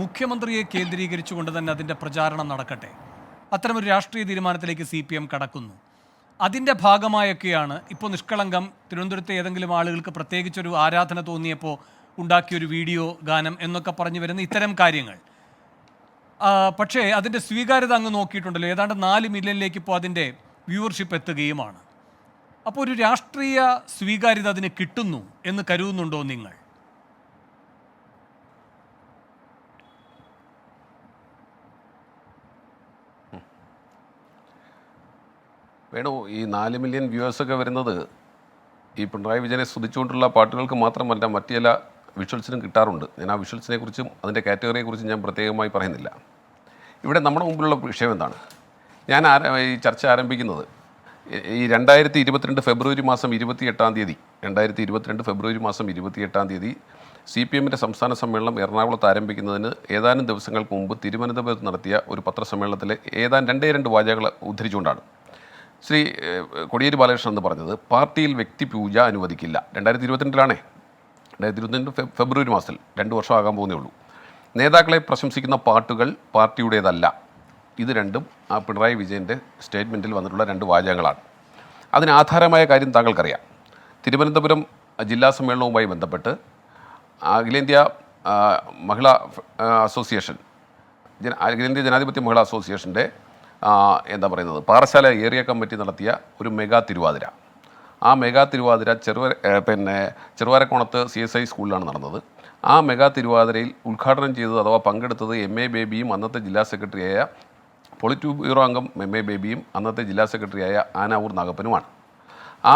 മുഖ്യമന്ത്രിയെ കേന്ദ്രീകരിച്ചുകൊണ്ട് തന്നെ അതിൻ്റെ പ്രചാരണം നടക്കട്ടെ, അത്തരമൊരു രാഷ്ട്രീയ തീരുമാനത്തിലേക്ക് CPM കടക്കുന്നു. അതിൻ്റെ ഭാഗമായൊക്കെയാണ് ഇപ്പോൾ നിഷ്കളങ്കം തിരുവനന്തപുരത്തെ ഏതെങ്കിലും ആളുകൾക്ക് പ്രത്യേകിച്ചൊരു ആരാധന തോന്നിയപ്പോൾ ഉണ്ടാക്കിയൊരു വീഡിയോ ഗാനം എന്നൊക്കെ പറഞ്ഞു വരുന്ന ഇത്തരം കാര്യങ്ങൾ. പക്ഷേ അതിൻ്റെ സ്വീകാര്യത അങ്ങ് നോക്കിയിട്ടുണ്ടല്ലോ, ഏതാണ്ട് 4 മില്യണിലേക്ക് ഇപ്പോൾ അതിൻ്റെ വ്യൂവർഷിപ്പ് എത്തുകയുമാണ്. അപ്പോൾ ഒരു രാഷ്ട്രീയ സ്വീകാര്യത അതിന് കിട്ടുന്നു എന്ന് കരുതുന്നുണ്ടോ നിങ്ങൾ? വേണു, ഈ 4 മില്യൺ വ്യൂവേഴ്സൊക്കെ വരുന്നത് ഈ പിണറായി വിജയനെ സ്തുതിച്ചുകൊണ്ടുള്ള പാട്ടുകൾക്ക് മാത്രമല്ല, മറ്റു ചില വിഷ്വൽസിനും കിട്ടാറുണ്ട്. ഞാൻ ആ വിഷ്വൽസിനെ കുറിച്ചും അതിൻ്റെ കാറ്റഗറിയെക്കുറിച്ചും ഞാൻ പ്രത്യേകമായി പറയുന്നില്ല. ഇവിടെ നമ്മുടെ മുമ്പിലുള്ള വിഷയം എന്താണ്? ഞാൻ ഈ ചർച്ച ആരംഭിക്കുന്നത് ഈ 2022 ഫെബ്രുവരി മാസം 28-ാം തീയതി 2022 ഫെബ്രുവരി മാസം 28-ാം തീയതി CPMൻ്റെ സംസ്ഥാന സമ്മേളനം എറണാകുളത്ത് ആരംഭിക്കുന്നതിന് ഏതാനും ദിവസങ്ങൾക്ക് മുമ്പ് തിരുവനന്തപുരത്ത് നടത്തിയ ഒരു പത്രസമ്മേളനത്തിലെ ഏതാണ്ട് 2 വാചകങ്ങൾ ഉദ്ധരിച്ചുകൊണ്ടാണ് ശ്രീ കോടിയേരി ബാലകൃഷ്ണൻ എന്ന് പറഞ്ഞത്. പാർട്ടിയിൽ വ്യക്തിപൂജ അനുവദിക്കില്ല. 2022 2022 ഫെബ്രുവരി മാസത്തിൽ 2 വർഷം ആകാൻ പോകുന്നേ ഉള്ളൂ. നേതാക്കളെ പ്രശംസിക്കുന്ന പാട്ടുകൾ പാർട്ടിയുടേതല്ല. ഇത് രണ്ടും ആ പിണറായി വിജയൻ്റെ സ്റ്റേറ്റ്മെൻറ്റിൽ വന്നിട്ടുള്ള 2 വാചകങ്ങളാണ്. അതിനാധാരമായ കാര്യം താങ്കൾക്കറിയാം. തിരുവനന്തപുരം ജില്ലാ സമ്മേളനവുമായി ബന്ധപ്പെട്ട് അഖിലേന്ത്യാ മഹിളാ അസോസിയേഷൻ, അഖിലേന്ത്യാ ജനാധിപത്യ മഹിളാ അസോസിയേഷൻ്റെ പറയുന്നത് പാറശാല ഏരിയ കമ്മിറ്റി നടത്തിയ ഒരു മെഗാ തിരുവാതിര. ആ മെഗാ തിരുവാതിര ചെറുവാരക്കോണത്ത് CSI സ്കൂളിലാണ് നടന്നത്. ആ മെഗാ തിരുവാതിരയിൽ ഉദ്ഘാടനം ചെയ്തത് അഥവാ പങ്കെടുത്തത് MA ബേബിയും അന്നത്തെ ജില്ലാ സെക്രട്ടറിയായ പൊളിറ്റ് ബ്യൂറോ അംഗം MA ബേബിയും അന്നത്തെ ജില്ലാ സെക്രട്ടറിയായ ആനാവൂർ നാഗപ്പനുമാണ്. ആ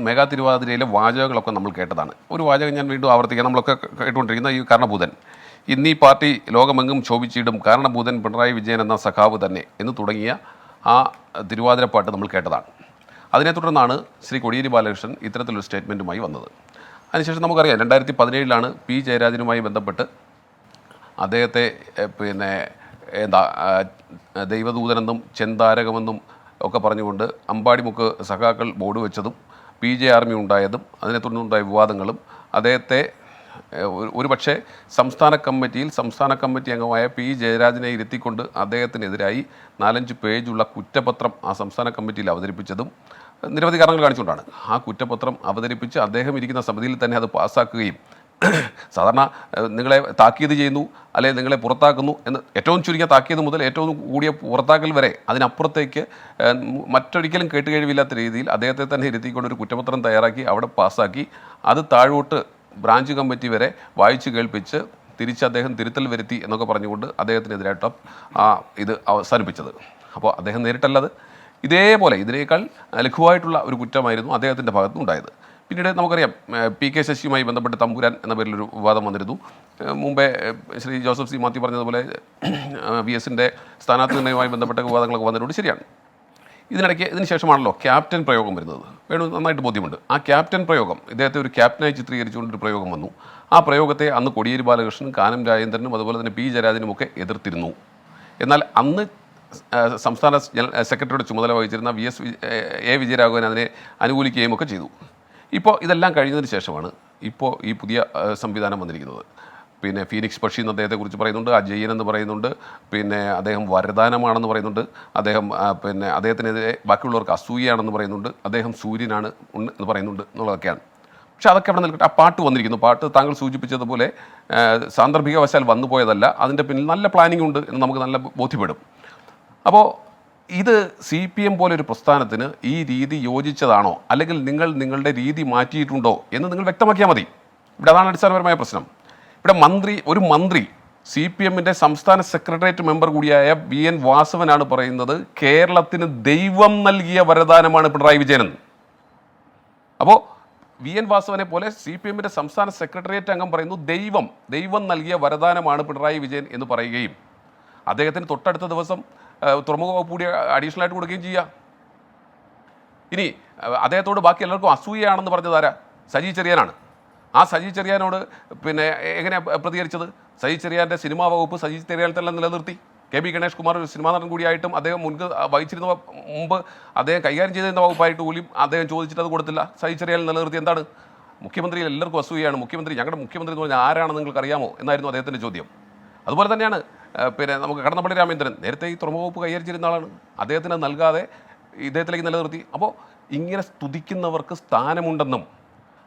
മെഗാ തിരുവാതിരയിലെ വാചകങ്ങളൊക്കെ നമ്മൾ കേട്ടതാണ്. ഒരു വാചകം ഞാൻ വീണ്ടും ആവർത്തിക്കാം. നമ്മളൊക്കെ കേട്ടുകൊണ്ടിരിക്കുന്ന ഈ കാരണഭൂതൻ, ഇന്നീ പാർട്ടി ലോകമെങ്ങും ശോഭിച്ചിടും, കാരണഭൂതൻ പിണറായി വിജയൻ എന്ന സഖാവ് തന്നെ എന്ന് തുടങ്ങിയ ആ തിരുവാതിരപ്പാട്ട് നമ്മൾ കേട്ടതാണ്. അതിനെ തുടർന്നാണ് ശ്രീ കോടിയേരി ബാലകൃഷ്ണൻ ഇത്തരത്തിലൊരു സ്റ്റേറ്റ്മെൻറ്റുമായി വന്നത്. അതിനുശേഷം നമുക്കറിയാം 2017 P ജയരാജനുമായി ബന്ധപ്പെട്ട് അദ്ദേഹത്തെ ദൈവദൂതനെന്നും ചെന്താരകമെന്നും ഒക്കെ പറഞ്ഞുകൊണ്ട് അമ്പാടിമുക്ക് സഖാക്കൾ ബോർഡ് വെച്ചതും PJ ആർമി ഉണ്ടായതും അതിനെ തുടർന്നുണ്ടായ വിവാദങ്ങളും അദ്ദേഹത്തെ ഒരു പക്ഷേ സംസ്ഥാന കമ്മിറ്റി അംഗമായ P. ജയരാജനെ ഇരുത്തിക്കൊണ്ട് അദ്ദേഹത്തിനെതിരായി 4-5 പേജുള്ള കുറ്റപത്രം ആ സംസ്ഥാന കമ്മിറ്റിയിൽ അവതരിപ്പിച്ചതും നിരവധി കാരണങ്ങൾ കാണിച്ചുകൊണ്ടാണ്. ആ കുറ്റപത്രം അവതരിപ്പിച്ച് അദ്ദേഹം ഇരിക്കുന്ന സമിതിയിൽ തന്നെ അത് പാസ്സാക്കുകയും സാധാരണ നിങ്ങളെ താക്കീത് ചെയ്യുന്നു അല്ലെങ്കിൽ നിങ്ങളെ പുറത്താക്കുന്നു എന്ന് ഏറ്റവും ചുരുങ്ങിയ താക്കീത് മുതൽ ഏറ്റവും കൂടിയ പുറത്താക്കൽ വരെ അതിനപ്പുറത്തേക്ക് മറ്റൊരിക്കലും കേട്ടുകഴിവില്ലാത്ത രീതിയിൽ അദ്ദേഹത്തെ തന്നെ ഇരുത്തിക്കൊണ്ട് ഒരു കുറ്റപത്രം തയ്യാറാക്കി അവിടെ പാസ്സാക്കി അത് താഴോട്ട് ബ്രാഞ്ച് കമ്മിറ്റി വരെ വായിച്ചു കേൾപ്പിച്ച് തിരിച്ച് അദ്ദേഹം തിരുത്തൽ വരുത്തി എന്നൊക്കെ പറഞ്ഞുകൊണ്ട് അദ്ദേഹത്തിനെതിരായിട്ട് ഇത് അവസാനിപ്പിച്ചത്. അപ്പോൾ അദ്ദേഹം നേരിട്ടല്ലത് ഇതേപോലെ ഇതിനേക്കാൾ ലഘുവായിട്ടുള്ള ഒരു കുറ്റമായിരുന്നു അദ്ദേഹത്തിൻ്റെ ഭാഗത്തുനിന്നുണ്ടായത്. പിന്നീട് നമുക്കറിയാം PK ശശിയുമായി ബന്ധപ്പെട്ട് തമ്പുരാൻ എന്ന പേരിലൊരു വിവാദം വന്നിരുന്നു. മുമ്പേ ശ്രീ ജോസഫ് സി മാത്യു പറഞ്ഞതുപോലെ VSൻ്റെ സ്ഥാനാർത്ഥി നിർണ്ണയവുമായി ബന്ധപ്പെട്ട വിവാദങ്ങളൊക്കെ വന്നിട്ടുണ്ട്. ശരിയാണ്. ഇതിന് ശേഷമാണല്ലോ ക്യാപ്റ്റൻ പ്രയോഗം വരുന്നത്. വേണു നന്നായിട്ട് ബോധ്യമുണ്ട്. ആ ക്യാപ്റ്റൻ പ്രയോഗം ഇദ്ദേഹത്തെ ഒരു ക്യാപ്റ്റനായി ചിത്രീകരിച്ചുകൊണ്ടൊരു പ്രയോഗം വന്നു. ആ പ്രയോഗത്തെ അന്ന് കോടിയേരി ബാലകൃഷ്ണനും കാനം രാജേന്ദ്രനും അതുപോലെ തന്നെ P. ജയരാജനും ഒക്കെ എതിർത്തിരുന്നു. എന്നാൽ അന്ന് സംസ്ഥാന സെക്രട്ടറിയുടെ ചുമതല വഹിച്ചിരുന്ന A. വിജയരാഘവൻ അതിനെ അനുകൂലിക്കുകയും ഒക്കെ ചെയ്തു. ഇപ്പോൾ ഇതെല്ലാം കഴിഞ്ഞതിന് ശേഷമാണ് ഇപ്പോൾ ഈ പുതിയ സംവിധാനം വന്നിരിക്കുന്നത്. പിന്നെ ഫീനിക്സ് പക്ഷി എന്ന് അദ്ദേഹത്തെക്കുറിച്ച് പറയുന്നുണ്ട്, അജയ്യൻ എന്ന് പറയുന്നുണ്ട്, പിന്നെ അദ്ദേഹം വരദാനമാണെന്ന് പറയുന്നുണ്ട്, പിന്നെ അദ്ദേഹത്തിനെതിരെ ബാക്കിയുള്ളവർക്ക് അസൂയയാണെന്ന് പറയുന്നുണ്ട്, അദ്ദേഹം സൂര്യനാണ് എന്ന് പറയുന്നുണ്ട് എന്നുള്ളതൊക്കെയാണ്. പക്ഷെ അതൊക്കെ അവിടെ നിൽക്കട്ടെ. ആ പാട്ട് വന്നിരിക്കുന്നു. പാട്ട് താങ്കൾ സൂചിപ്പിച്ചതുപോലെ സാന്ദർഭികവശാൽ വന്നു പോയതല്ല, അതിൻ്റെ പിന്നിൽ നല്ല പ്ലാനിംഗ് ഉണ്ട് എന്ന് നമുക്ക് നല്ല ബോധ്യപ്പെടും. അപ്പോൾ ഇത് CPM പോലൊരു പ്രസ്ഥാനത്തിന് ഈ രീതി യോജിച്ചതാണോ അല്ലെങ്കിൽ നിങ്ങളുടെ രീതി മാറ്റിയിട്ടുണ്ടോ എന്ന് നിങ്ങൾ വ്യക്തമാക്കിയാൽ മതി. ഇവിടെ അതാണ് അടിസ്ഥാനപരമായ പ്രശ്നം. ഇവിടെ ഒരു മന്ത്രി CPMൻ്റെ സംസ്ഥാന സെക്രട്ടേറിയറ്റ് മെമ്പർ കൂടിയായ VN വാസവനാണ് പറയുന്നത് കേരളത്തിന് ദൈവം നൽകിയ വരദാനമാണ് പിണറായി വിജയൻ. അപ്പോൾ VN വാസവനെ പോലെ CPMൻ്റെ സംസ്ഥാന സെക്രട്ടേറിയറ്റ് അംഗം പറയുന്നു ദൈവം നൽകിയ വരദാനമാണ് പിണറായി വിജയൻ എന്ന് പറയുകയും അദ്ദേഹത്തിന് തൊട്ടടുത്ത ദിവസം തുറമുഖ വകുപ്പ് കൂടി അഡീഷണൽ ആയിട്ട് കൊടുക്കുകയും ചെയ്യുക. ഇനി അദ്ദേഹത്തോട് ബാക്കി എല്ലാവർക്കും അസൂയയാണെന്ന് പറഞ്ഞതാരാ? സജി ചെറിയാനാണ്. ആ സജി ചെറിയാനോട് പിന്നെ എങ്ങനെയാണ് പ്രതികരിച്ചത്? സജി ചെറിയാൻ്റെ സിനിമാ വകുപ്പ് സജി ചെറിയാൻ തന്നെ നിലനിർത്തി. KB ഗണേഷ് കുമാർ ഒരു സിനിമാ നടൻ കൂടിയായിട്ടും അദ്ദേഹം മുമ്പ് അദ്ദേഹം കൈകാര്യം ചെയ്തിരുന്ന വകുപ്പായിട്ട് പോലും അദ്ദേഹം ചോദിച്ചിട്ട് അത് കൊടുത്തില്ല. സജി ചെറിയാൻ നിലനിർത്തി. എന്താണ്? മുഖ്യമന്ത്രിയിൽ എല്ലാവർക്കും അസൂയയാണ്. ഞങ്ങളുടെ മുഖ്യമന്ത്രി എന്ന് പറഞ്ഞാൽ ആരാണെന്ന് നിങ്ങൾക്ക് അറിയാമോ എന്നായിരുന്നു അദ്ദേഹത്തിൻ്റെ ചോദ്യം. അതുപോലെ തന്നെയാണ് പിന്നെ നമുക്ക് കടന്നപ്പള്ളി രാമേന്ദ്രൻ നേരത്തെ ഈ തുറമുഖ വകുപ്പ് കൈകാര്യം ചെയ്യുന്ന ആളാണ്. അദ്ദേഹത്തിന് നൽകാതെ ഇദ്ദേഹത്തിലേക്ക് നിലനിർത്തി. അപ്പോൾ ഇങ്ങനെ സ്തുതിക്കുന്നവർക്ക് സ്ഥാനമുണ്ടെന്നും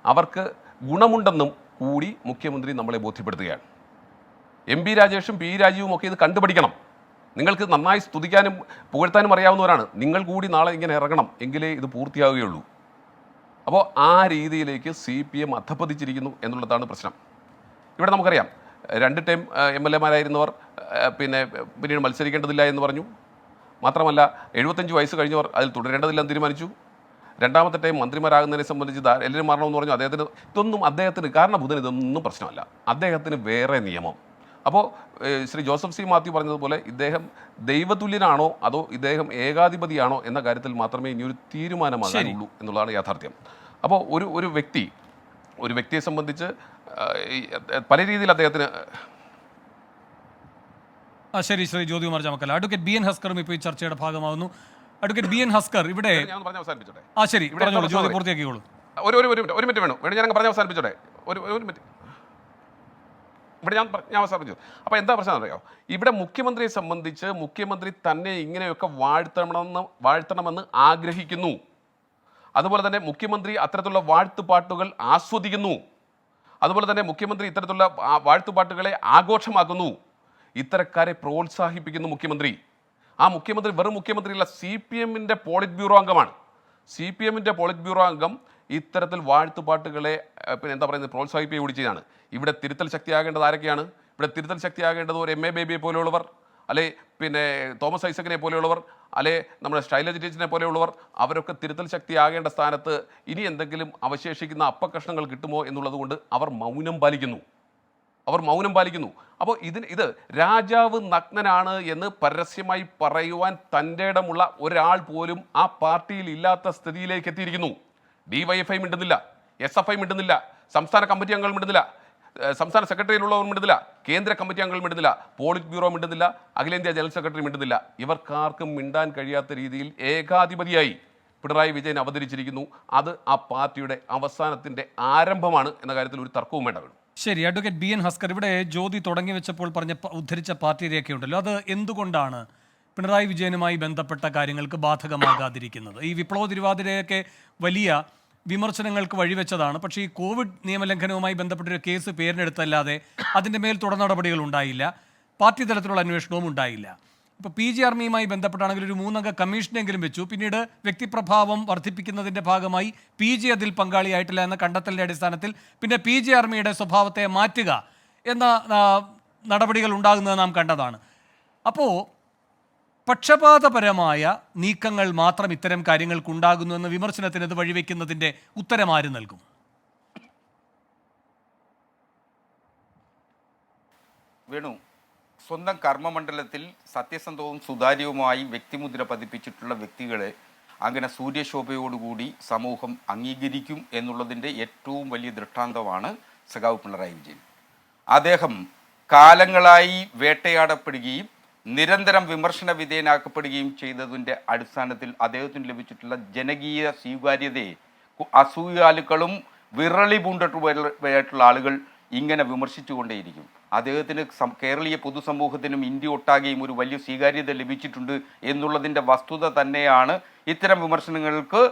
അവർക്ക് ഗുണമുണ്ടെന്നും കൂടി മുഖ്യമന്ത്രി നമ്മളെ ബോധ്യപ്പെടുത്തുകയാണ്. MP രാജേഷും P. രാജീവും ഒക്കെ ഇത് കണ്ടുപിടിക്കണം. നിങ്ങൾക്ക് നന്നായി സ്തുതിക്കാനും പുകഴ്ത്താനും അറിയാവുന്നവരാണ്. നിങ്ങൾ കൂടി നാളെ ഇങ്ങനെ ഇറങ്ങണം, എങ്കിലേ ഇത് പൂർത്തിയാവുകയുള്ളൂ. അപ്പോൾ ആ രീതിയിലേക്ക് CPM അധപ്പതിച്ചിരിക്കുന്നു എന്നുള്ളതാണ് പ്രശ്നം. ഇവിടെ നമുക്കറിയാം 2 ടൈം MLA-മാരായിരുന്നവർ പിന്നീട് മത്സരിക്കേണ്ടതില്ല എന്ന് പറഞ്ഞു. മാത്രമല്ല 75 വയസ്സ് കഴിഞ്ഞവർ അതിൽ തുടരേണ്ടതില്ലെന്ന് തീരുമാനിച്ചു. രണ്ടാമത്തെ ടൈം മന്ത്രിമാരാകുന്നതിനെ സംബന്ധിച്ച് എല്ലാവരും മാറണമെന്ന് പറഞ്ഞു. അദ്ദേഹത്തിന് കാരണഭൂതന് ഇതൊന്നും പ്രശ്നമല്ല. അദ്ദേഹത്തിന് വേറെ നിയമം. അപ്പോൾ ശ്രീ ജോസഫ് സി മാത്യു പറഞ്ഞതുപോലെ ഇദ്ദേഹം ദൈവതുല്യനാണോ അതോ ഇദ്ദേഹം ഏകാധിപതിയാണോ എന്ന കാര്യത്തിൽ മാത്രമേ ഇനിയൊരു തീരുമാനമാകാനുള്ളൂ എന്നുള്ളതാണ് യാഥാർത്ഥ്യം. അപ്പോൾ ഒരു വ്യക്തിയെ സംബന്ധിച്ച് പല രീതിയിൽ അദ്ദേഹത്തിന് ശരി. ശ്രീ ജ്യോതികുമാർ ചാമക്കല, അഡ്വക്കേറ്റ് BN ഹസ്കറും ഇപ്പോൾ ഈ ചർച്ചയുടെ ഭാഗമാകുന്നു. അഡ്വക്കേറ്റ് BN ഹസ്കർ, ഇവിടെ അവസാനിപ്പിച്ചോട്ടെ. ശരി, ജ്യോതി പൂർത്തിയാക്കിക്കോളൂ. ഒരു മിനിറ്റ് വേണം. ഞാൻ പറഞ്ഞ അവസാനിപ്പിച്ചോട്ടെ. ഒരു മിനിറ്റ് ഇവിടെ ഞാൻ അവസാനിപ്പിച്ചു. അപ്പോൾ എന്താ പ്രശ്നം അറിയാമോ? ഇവിടെ മുഖ്യമന്ത്രിയെ സംബന്ധിച്ച് മുഖ്യമന്ത്രി തന്നെ ഇങ്ങനെയൊക്കെ വാഴ്ത്തണമെന്ന് ആഗ്രഹിക്കുന്നു. അതുപോലെ തന്നെ മുഖ്യമന്ത്രി അത്തരത്തിലുള്ള വാഴ്ത്തുപാട്ടുകൾ ആസ്വദിക്കുന്നു. അതുപോലെ തന്നെ മുഖ്യമന്ത്രി ഇത്തരത്തിലുള്ള വാഴ്ത്തുപാട്ടുകളെ ആഘോഷമാക്കുന്നു. ഇത്തരക്കാരെ പ്രോത്സാഹിപ്പിക്കുന്നു മുഖ്യമന്ത്രി. ആ മുഖ്യമന്ത്രി വെറും മുഖ്യമന്ത്രിയല്ല, CPMൻ്റെ പോളിറ്റ് ബ്യൂറോ അംഗമാണ്. CPMൻ്റെ പോളിറ്റ് ബ്യൂറോ അംഗം ഇത്തരത്തിൽ വാഴ്ത്തുപാട്ടുകളെ പ്രോത്സാഹിപ്പിക്കുക കൂടി ചെയ്യാണ്. ഇവിടെ തിരുത്തൽ ശക്തിയാകേണ്ടത് ആരൊക്കെയാണ്? ഇവിടെ തിരുത്തൽ ശക്തിയാകേണ്ടത് ഒരു MA ബേബിയെ പോലെയുള്ളവർ, അല്ലെ തോമസ് ഐസക്കിനെ പോലെയുള്ളവർ, അല്ലെ നമ്മുടെ സ്റ്റൈലജ് ടീച്ചറിനെ പോലെയുള്ളവർ. അവരൊക്കെ തിരുത്തൽ ശക്തിയാകേണ്ട സ്ഥാനത്ത് ഇനി എന്തെങ്കിലും അവശേഷിക്കുന്ന അപ്പക്കഷ്ണങ്ങൾ കിട്ടുമോ എന്നുള്ളത് കൊണ്ട് അവർ മൗനം പാലിക്കുന്നു. അപ്പോൾ ഇത് രാജാവ് നഗ്നനാണ് എന്ന് പരസ്യമായി പറയുവാൻ തൻ്റെ ഇടമുള്ള ഒരാൾ പോലും ആ പാർട്ടിയിൽ ഇല്ലാത്ത സ്ഥിതിയിലേക്ക് എത്തിയിരിക്കുന്നു. DYFI മിണ്ടുന്നില്ല, SFI മിണ്ടുന്നില്ല, സംസ്ഥാന കമ്മിറ്റി അംഗങ്ങൾ മിണ്ടുന്നില്ല. സംസ്ഥാന സെക്രട്ടറിയിലുള്ളവർ മിണ്ടുന്നില്ല, കേന്ദ്ര കമ്മിറ്റി അംഗങ്ങൾ മിണ്ടുന്നില്ല, പോളിറ്റ് ബ്യൂറോ മിണ്ടുന്നില്ല, അഖിലേന്ത്യാ ജനറൽ സെക്രട്ടറി മിണ്ടുന്നില്ല. ഇവർക്കാർക്കും മിണ്ടാൻ കഴിയാത്ത രീതിയിൽ ഏകാധിപതിയായി പിണറായി വിജയൻ അവതരിച്ചിരിക്കുന്നു. അത് ആ പാർട്ടിയുടെ അവസാനത്തിൻ്റെ ആരംഭമാണ് എന്ന കാര്യത്തിൽ ഒരു തർക്കവും വേണ്ട. ശരി, അഡ്വക്കേറ്റ് ബി എൻ ഹസ്കർ, ഇവിടെ ജ്യോതി തുടങ്ങി വെച്ചപ്പോൾ ഉദ്ധരിച്ച പാർട്ടി രേഖയുണ്ടല്ലോ, അത് എന്തുകൊണ്ടാണ് പിണറായി വിജയനുമായി ബന്ധപ്പെട്ട കാര്യങ്ങൾക്ക് ബാധകമാകാതിരിക്കുന്നത്? ഈ വിപ്ലവ തിരുവാതിരയൊക്കെ വലിയ വിമർശനങ്ങൾക്ക് വഴിവെച്ചതാണ്. പക്ഷേ ഈ കോവിഡ് നിയമലംഘനവുമായി ബന്ധപ്പെട്ടൊരു കേസ് പേരിനെടുത്തല്ലാതെ അതിൻ്റെ മേൽ തുടർ നടപടികൾ ഉണ്ടായില്ല, പാർട്ടി തലത്തിലുള്ള അന്വേഷണവും ഉണ്ടായില്ല. ഇപ്പോൾ PG ആർമിയുമായി ബന്ധപ്പെട്ടാണെങ്കിൽ ഒരു 3 അംഗ കമ്മീഷനെങ്കിലും വെച്ചു. പിന്നീട് വ്യക്തിപ്രഭാവം വർദ്ധിപ്പിക്കുന്നതിൻ്റെ ഭാഗമായി PG അതിൽ പങ്കാളിയായിട്ടില്ല എന്ന കണ്ടെത്തലിൻ്റെ അടിസ്ഥാനത്തിൽ പിന്നെ PG ആർമിയുടെ സ്വഭാവത്തെ മാറ്റുക എന്ന നടപടികൾ ഉണ്ടാകുന്നത് നാം കണ്ടതാണ്. അപ്പോൾ പക്ഷപാതപരമായ നീക്കങ്ങൾ മാത്രം ഇത്തരം കാര്യങ്ങൾക്കുണ്ടാകുന്നു എന്ന വിമർശനത്തിന് ഇത് വഴിവെക്കുന്നതിൻ്റെ ഉത്തരം ആര് നൽകും? വേണു, സ്വന്തം കർമ്മമണ്ഡലത്തിൽ സത്യസന്ധവും സുതാര്യവുമായി വ്യക്തിമുദ്ര പതിപ്പിച്ചിട്ടുള്ള വ്യക്തികളെ അങ്ങനെ സൂര്യശോഭയോടുകൂടി സമൂഹം അംഗീകരിക്കും എന്നുള്ളതിൻ്റെ ഏറ്റവും വലിയ ദൃഷ്ടാന്തമാണ് സഖാവ് പിണറായി വിജയൻ. അദ്ദേഹം കാലങ്ങളായി വേട്ടയാടപ്പെടുകയും നിരന്തരം വിമർശന വിധേയനാക്കപ്പെടുകയും ചെയ്തതിൻ്റെ അടിസ്ഥാനത്തിൽ അദ്ദേഹത്തിന് ലഭിച്ചിട്ടുള്ള ജനകീയ സ്വീകാര്യതയെ അസൂയാലുക്കളും വിറളി പൂണ്ടിട്ടുള്ള ആളുകൾ ഇങ്ങനെ വിമർശിച്ചുകൊണ്ടേയിരിക്കും. അദ്ദേഹത്തിന് കേരളീയ പൊതുസമൂഹത്തിനും ഇന്ത്യ ഒട്ടാകെയും ഒരു വലിയ സ്വീകാര്യത ലഭിച്ചിട്ടുണ്ട് എന്നുള്ളതിൻ്റെ വസ്തുത തന്നെയാണ് ഇത്തരം വിമർശനങ്ങൾക്ക്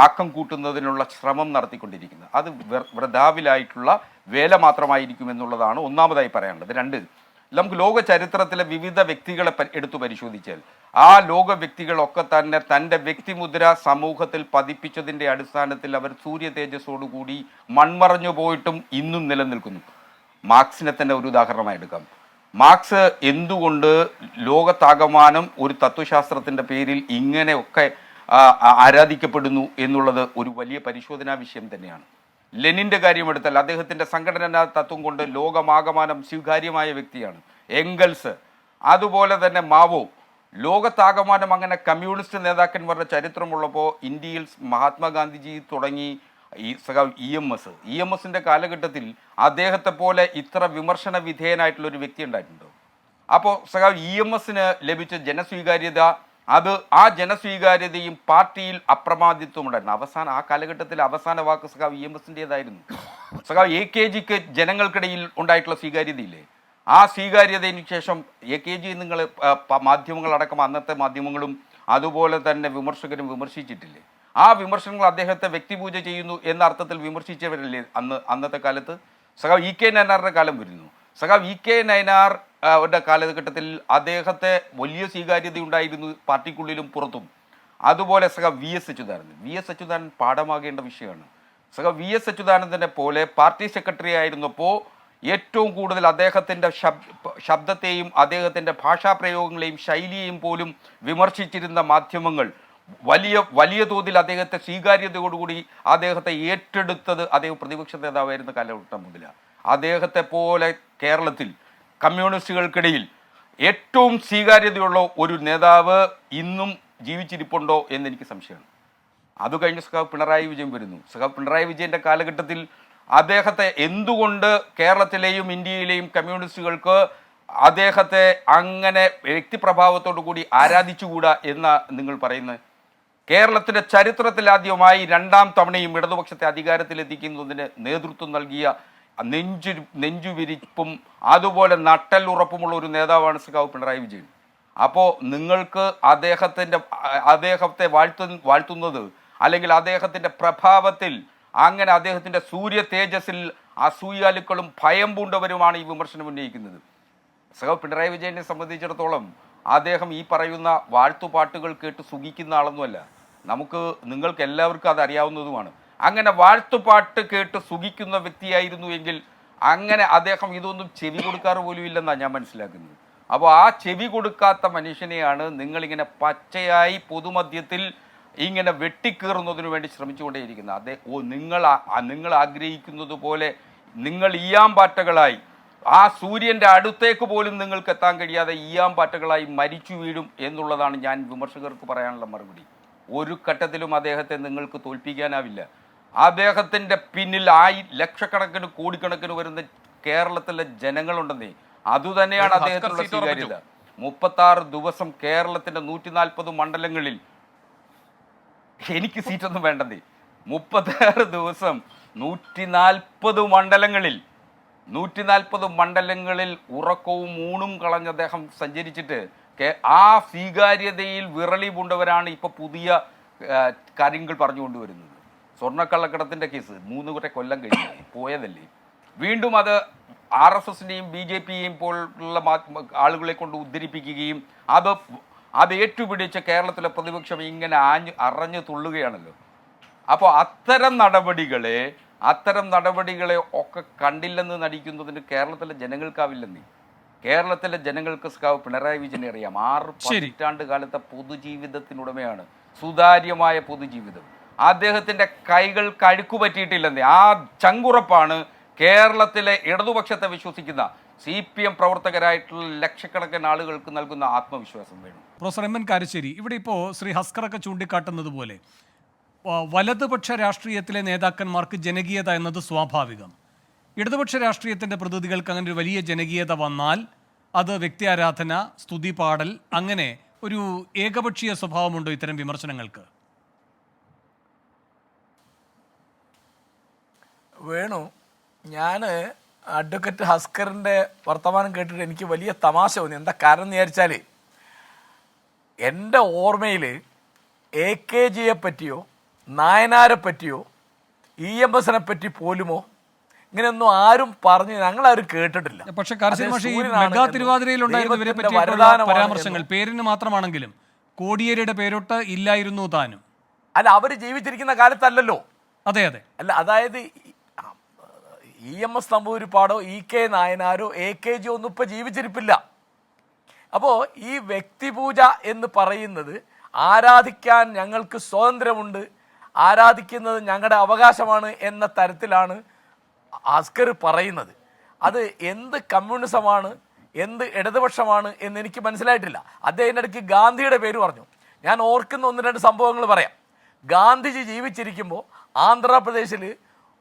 ആക്കം കൂട്ടുന്നതിനുള്ള ശ്രമം നടത്തിക്കൊണ്ടിരിക്കുന്നത്. അത് വൃഥാവിലായിട്ടുള്ള വേല മാത്രമായിരിക്കും എന്നുള്ളതാണ് ഒന്നാമതായി പറയാനുള്ളത്. 2, നമുക്ക് ലോക ചരിത്രത്തിലെ വിവിധ വ്യക്തികളെ എടുത്തു പരിശോധിച്ചാൽ ആ ലോക വ്യക്തികളൊക്കെ തന്നെ തൻ്റെ വ്യക്തിമുദ്ര സമൂഹത്തിൽ പതിപ്പിച്ചതിൻ്റെ അടിസ്ഥാനത്തിൽ അവർ സൂര്യ തേജസ്സോടുകൂടി മൺമറഞ്ഞു പോയിട്ടും ഇന്നും നിലനിൽക്കുന്നു. മാർക്സിനെ തന്നെ ഒരു ഉദാഹരണമായി എടുക്കാം. മാർക്സ് എന്തുകൊണ്ട് ലോകത്താകമാനം ഒരു തത്വശാസ്ത്രത്തിൻ്റെ പേരിൽ ഇങ്ങനെയൊക്കെ ആരാധിക്കപ്പെടുന്നു എന്നുള്ളത് ഒരു വലിയ പരിശോധനാ വിഷയം തന്നെയാണ്. ലെനിൻ്റെ കാര്യമെടുത്താൽ അദ്ദേഹത്തിൻ്റെ സംഘടനാ തത്വം കൊണ്ട് ലോകമാകമാനം സ്വീകാര്യമായ വ്യക്തിയാണ്. എംഗൽസ്, അതുപോലെ തന്നെ മാവോ, ലോകത്താകമാനം അങ്ങനെ കമ്മ്യൂണിസ്റ്റ് നേതാക്കന്മാരുടെ ചരിത്രമുള്ളപ്പോൾ ഇന്ത്യയിൽ മഹാത്മാഗാന്ധിജി തുടങ്ങി ഈ സഖാവ് EMSൻ്റെ കാലഘട്ടത്തിൽ അദ്ദേഹത്തെ പോലെ ഇത്ര വിമർശന വിധേയനായിട്ടുള്ളൊരു വ്യക്തി ഉണ്ടായിട്ടുണ്ടോ? അപ്പോൾ സഖാവ് EMSന് ലഭിച്ച ജനസ്വീകാര്യത, അത് ആ ജനസ്വീകാര്യതയും പാർട്ടിയിൽ അപ്രമാദിത്വം ഉണ്ടായിരുന്നു. ആ കാലഘട്ടത്തിൽ അവസാന വാക്ക് സഖാവ് EMSൻ്റേതായിരുന്നു. സഖാവ് AKGക്ക് ജനങ്ങൾക്കിടയിൽ ഉണ്ടായിട്ടുള്ള സ്വീകാര്യതയില്ലേ, ആ സ്വീകാര്യതയ്ക്ക് ശേഷം AKG നിങ്ങൾ മാധ്യമങ്ങളടക്കം അന്നത്തെ മാധ്യമങ്ങളും അതുപോലെ തന്നെ വിമർശകരും വിമർശിച്ചിട്ടില്ലേ? ആ വിമർശനങ്ങൾ അദ്ദേഹത്തെ വ്യക്തിപൂജ ചെയ്യുന്നു എന്ന അർത്ഥത്തിൽ വിമർശിച്ചവരല്ലേ അന്നത്തെ കാലത്ത്? സഖാവ് EK നയനാറിൻ്റെ കാലം വരുന്നു. സഖാവ് EK നയനാറിൻ്റെ കാലഘട്ടത്തിൽ അദ്ദേഹത്തെ വലിയ സ്വീകാര്യത ഉണ്ടായിരുന്നു പാർട്ടിക്കുള്ളിലും പുറത്തും. അതുപോലെ സഖാവ് VS അച്യുതാനന്ദൻ പാഠമാകേണ്ട വിഷയമാണ്. സഖാവ് VS അച്യുതാനന്ദനെ പോലെ പാർട്ടി സെക്രട്ടറി ആയിരുന്നപ്പോൾ ഏറ്റവും കൂടുതൽ അദ്ദേഹത്തിൻ്റെ ശബ്ദത്തെയും അദ്ദേഹത്തിൻ്റെ ഭാഷാപ്രയോഗങ്ങളെയും ശൈലിയെയും പോലും വിമർശിച്ചിരുന്ന മാധ്യമങ്ങൾ വലിയ തോതിൽ അദ്ദേഹത്തെ സ്വീകാര്യതയോടുകൂടി അദ്ദേഹത്തെ ഏറ്റെടുത്തത് അദ്ദേഹം പ്രതിപക്ഷ നേതാവായിരുന്ന കാലഘട്ടം മുതലാണ്. അദ്ദേഹത്തെ പോലെ കേരളത്തിൽ കമ്മ്യൂണിസ്റ്റുകൾക്കിടയിൽ ഏറ്റവും സ്വീകാര്യതയുള്ള ഒരു നേതാവ് ഇന്നും ജീവിച്ചിരിപ്പുണ്ടോ എന്നെനിക്ക് സംശയമാണ്. അത് കഴിഞ്ഞ് സഖാവ് പിണറായി വിജയൻ വരുന്നു. സഖാവ് പിണറായി വിജയൻ്റെ കാലഘട്ടത്തിൽ അദ്ദേഹത്തെ എന്തുകൊണ്ട് കേരളത്തിലെയും ഇന്ത്യയിലെയും കമ്മ്യൂണിസ്റ്റുകൾക്ക് അദ്ദേഹത്തെ അങ്ങനെ വ്യക്തിപ്രഭാവത്തോടു കൂടി ആരാധിച്ചുകൂടാ എന്നാ നിങ്ങൾ പറയുന്നത്? കേരളത്തിൻ്റെ ചരിത്രത്തിലാദ്യമായി 2ാം തവണയും ഇടതുപക്ഷത്തെ അധികാരത്തിലെത്തിക്കുന്നതിന് നേതൃത്വം നൽകിയ നെഞ്ചുവിരിപ്പും അതുപോലെ നട്ടൽ ഉറപ്പുമുള്ള ഒരു നേതാവാണ് സഖാവ് പിണറായി വിജയൻ. അപ്പോൾ നിങ്ങൾക്ക് അദ്ദേഹത്തെ വാഴ്ത്തുന്നത് അല്ലെങ്കിൽ അദ്ദേഹത്തിൻ്റെ പ്രഭാവത്തിൽ അങ്ങനെ അദ്ദേഹത്തിൻ്റെ സൂര്യ തേജസ്സിൽ അസൂയാലുക്കളും ഭയം പൂണ്ടവരുമാണ് ഈ വിമർശനം ഉന്നയിക്കുന്നത്. സഖാവ് പിണറായി വിജയനെ സംബന്ധിച്ചിടത്തോളം അദ്ദേഹം ഈ പറയുന്ന വാഴ്ത്തുപാട്ടുകൾ കേട്ട് സുഖിക്കുന്ന ആളൊന്നുമല്ല. നിങ്ങൾക്ക് എല്ലാവർക്കും അത് അറിയാവുന്നതുമാണ്. അങ്ങനെ വാഴ്ത്തുപാട്ട് കേട്ട് സുഖിക്കുന്ന വ്യക്തിയായിരുന്നു എങ്കിൽ അങ്ങനെ അദ്ദേഹം ഇതൊന്നും ചെവി കൊടുക്കാറ് പോലും ഇല്ലെന്നാണ് ഞാൻ മനസ്സിലാക്കുന്നത്. അപ്പോൾ ആ ചെവി കൊടുക്കാത്ത മനുഷ്യനെയാണ് നിങ്ങളിങ്ങനെ പച്ചയായി പൊതുമധ്യത്തിൽ ഇങ്ങനെ വെട്ടിക്കീറുന്നതിനു വേണ്ടി ശ്രമിച്ചുകൊണ്ടേയിരിക്കുന്നത്. നിങ്ങൾ ആഗ്രഹിക്കുന്നത് പോലെ നിങ്ങൾ ഈയാമ്പാറ്റകളായി ആ സൂര്യൻ്റെ അടുത്തേക്ക് പോലും നിങ്ങൾക്ക് എത്താൻ കഴിയാതെ ഈയാമ്പാറ്റകളായി മരിച്ചു വീഴും എന്നുള്ളതാണ് ഞാൻ വിമർശകർക്ക് പറയാനുള്ള മറുപടി. ഒരു ഘട്ടത്തിലും അദ്ദേഹത്തെ നിങ്ങൾക്ക് തോൽപ്പിക്കാനാവില്ല. അദ്ദേഹത്തിൻ്റെ പിന്നിൽ ലക്ഷക്കണക്കിന് കോടിക്കണക്കിന് വരുന്ന കേരളത്തിലെ ജനങ്ങളുണ്ടെന്നേ. അതുതന്നെയാണ് അദ്ദേഹത്തിനുള്ള സ്വീകാര്യത. 36 ദിവസം കേരളത്തിൻ്റെ 140 മണ്ഡലങ്ങളിൽ എനിക്ക് സീറ്റൊന്നും വേണ്ടതേ. 36 ദിവസം 140 മണ്ഡലങ്ങളിൽ ഉറക്കവും ഊണും കളഞ്ഞ് അദ്ദേഹം സഞ്ചരിച്ചിട്ട് ആ സ്വീകാര്യതയിൽ വിറളി പൂണ്ടവരാണ് ഇപ്പൊ പുതിയ കാര്യങ്ങൾ പറഞ്ഞുകൊണ്ടുവരുന്നത്. സ്വർണ്ണക്കള്ളക്കടത്തിന്റെ കേസ് 3 കൊല്ലം കഴിഞ്ഞ് പോയതല്ലേ. വീണ്ടും അത് RSSനെയും BJPയെയും പോലുള്ള ആളുകളെ കൊണ്ട് ഉദ്ധരിപ്പിക്കുകയും അത് ഏറ്റുപിടിച്ച കേരളത്തിലെ പ്രതിപക്ഷം ഇങ്ങനെ അറഞ്ഞു തുള്ളുകയാണല്ലോ. അപ്പോൾ അത്തരം നടപടികളെ ഒക്കെ കണ്ടില്ലെന്ന് നടിക്കുന്നതിന് കേരളത്തിലെ ജനങ്ങൾക്കാവില്ലെന്നേ. കേരളത്തിലെ ജനങ്ങൾക്ക് പിണറായി വിജയനെ അറിയാം. 6 പതിറ്റാണ്ട് കാലത്തെ പൊതുജീവിതത്തിനുടമയാണ്, സുതാര്യമായ പൊതുജീവിതം. അദ്ദേഹത്തിൻ്റെ കൈകൾ കഴുക്കു പറ്റിയിട്ടില്ലെന്നേ. ആ ചങ്കുറപ്പാണ് കേരളത്തിലെ ഇടതുപക്ഷത്തെ വിശ്വസിക്കുന്ന CPM പ്രവർത്തകരായിട്ടുള്ള ലക്ഷക്കണക്കിന് ആളുകൾക്ക് നൽകുന്ന ആത്മവിശ്വാസം വേണം. പ്രൊഫസർ MN കാരശ്ശേരി, ഇവിടെ ഇപ്പോൾ ശ്രീ ഹസ്കറൊക്കെ ചൂണ്ടിക്കാട്ടുന്നത് പോലെ വലതുപക്ഷ രാഷ്ട്രീയത്തിലെ നേതാക്കന്മാർക്ക് ജനകീയത എന്നത് സ്വാഭാവികം. ഇടതുപക്ഷ രാഷ്ട്രീയത്തിൻ്റെ പ്രതിനിധികൾക്ക് അങ്ങനെ ഒരു വലിയ ജനകീയത വന്നാൽ അത് വ്യക്തി ആരാധന, സ്തുതി പാടൽ, അങ്ങനെ ഒരു ഏകപക്ഷീയ സ്വഭാവമുണ്ടോ ഇത്തരം വിമർശനങ്ങൾക്ക്? വേണു, ഞാൻ അഡ്വക്കേറ്റ് ഹസ്കറിൻ്റെ വർത്തമാനം കേട്ടിട്ട് എനിക്ക് വലിയ തമാശ തോന്നി. എന്താ കാരണം എന്ന് വിചാരിച്ചാൽ, എൻ്റെ ഓർമ്മയിൽ AKGയെ പറ്റിയോ നായനാരെ പറ്റിയോ EMSനെ പറ്റി പോലുമോ ഇങ്ങനെയൊന്നും ആരും പറഞ്ഞ് ഞങ്ങളാരും കേട്ടിട്ടില്ല. പക്ഷേ മെഗാ തിരുവാതിരയിലുണ്ടായിരുന്നവരെ പറ്റിയിട്ടുള്ള പരാമർശങ്ങൾ പേരിന് മാത്രമാണെങ്കിലും കോടിയേരിയുടെ പേരൊട്ട് ഇല്ലായിരുന്നു താനും. അല്ല, അവർ ജീവിച്ചിരിക്കുന്ന കാലത്തല്ലല്ലോ. അതെ അതെ. അല്ല, അതായത് EMS നമ്പൂതിരിപ്പാടോ EK നായനാരോ AKG ഒന്നും ഇപ്പം ജീവിച്ചിരിപ്പില്ല. അപ്പോൾ ഈ വ്യക്തിപൂജ എന്ന് പറയുന്നത് ആരാധിക്കാൻ ഞങ്ങൾക്ക് സ്വാതന്ത്ര്യമുണ്ട്, ആരാധിക്കുന്നത് ഞങ്ങളുടെ അവകാശമാണ് എന്ന തരത്തിലാണ് ഹസ്കർ പറയുന്നത്. അത് എന്ത് കമ്മ്യൂണിസമാണ്, എന്ത് ഇടതുപക്ഷമാണ് എന്ന് എനിക്ക് മനസ്സിലായിട്ടില്ല. അദ്ദേഹത്തിൻ്റെ ഇടയ്ക്ക് ഗാന്ധിയുടെ പേര് പറഞ്ഞു. ഞാൻ ഓർക്കുന്ന 1-2 സംഭവങ്ങൾ പറയാം. ഗാന്ധിജി ജീവിച്ചിരിക്കുമ്പോൾ ആന്ധ്രാപ്രദേശിൽ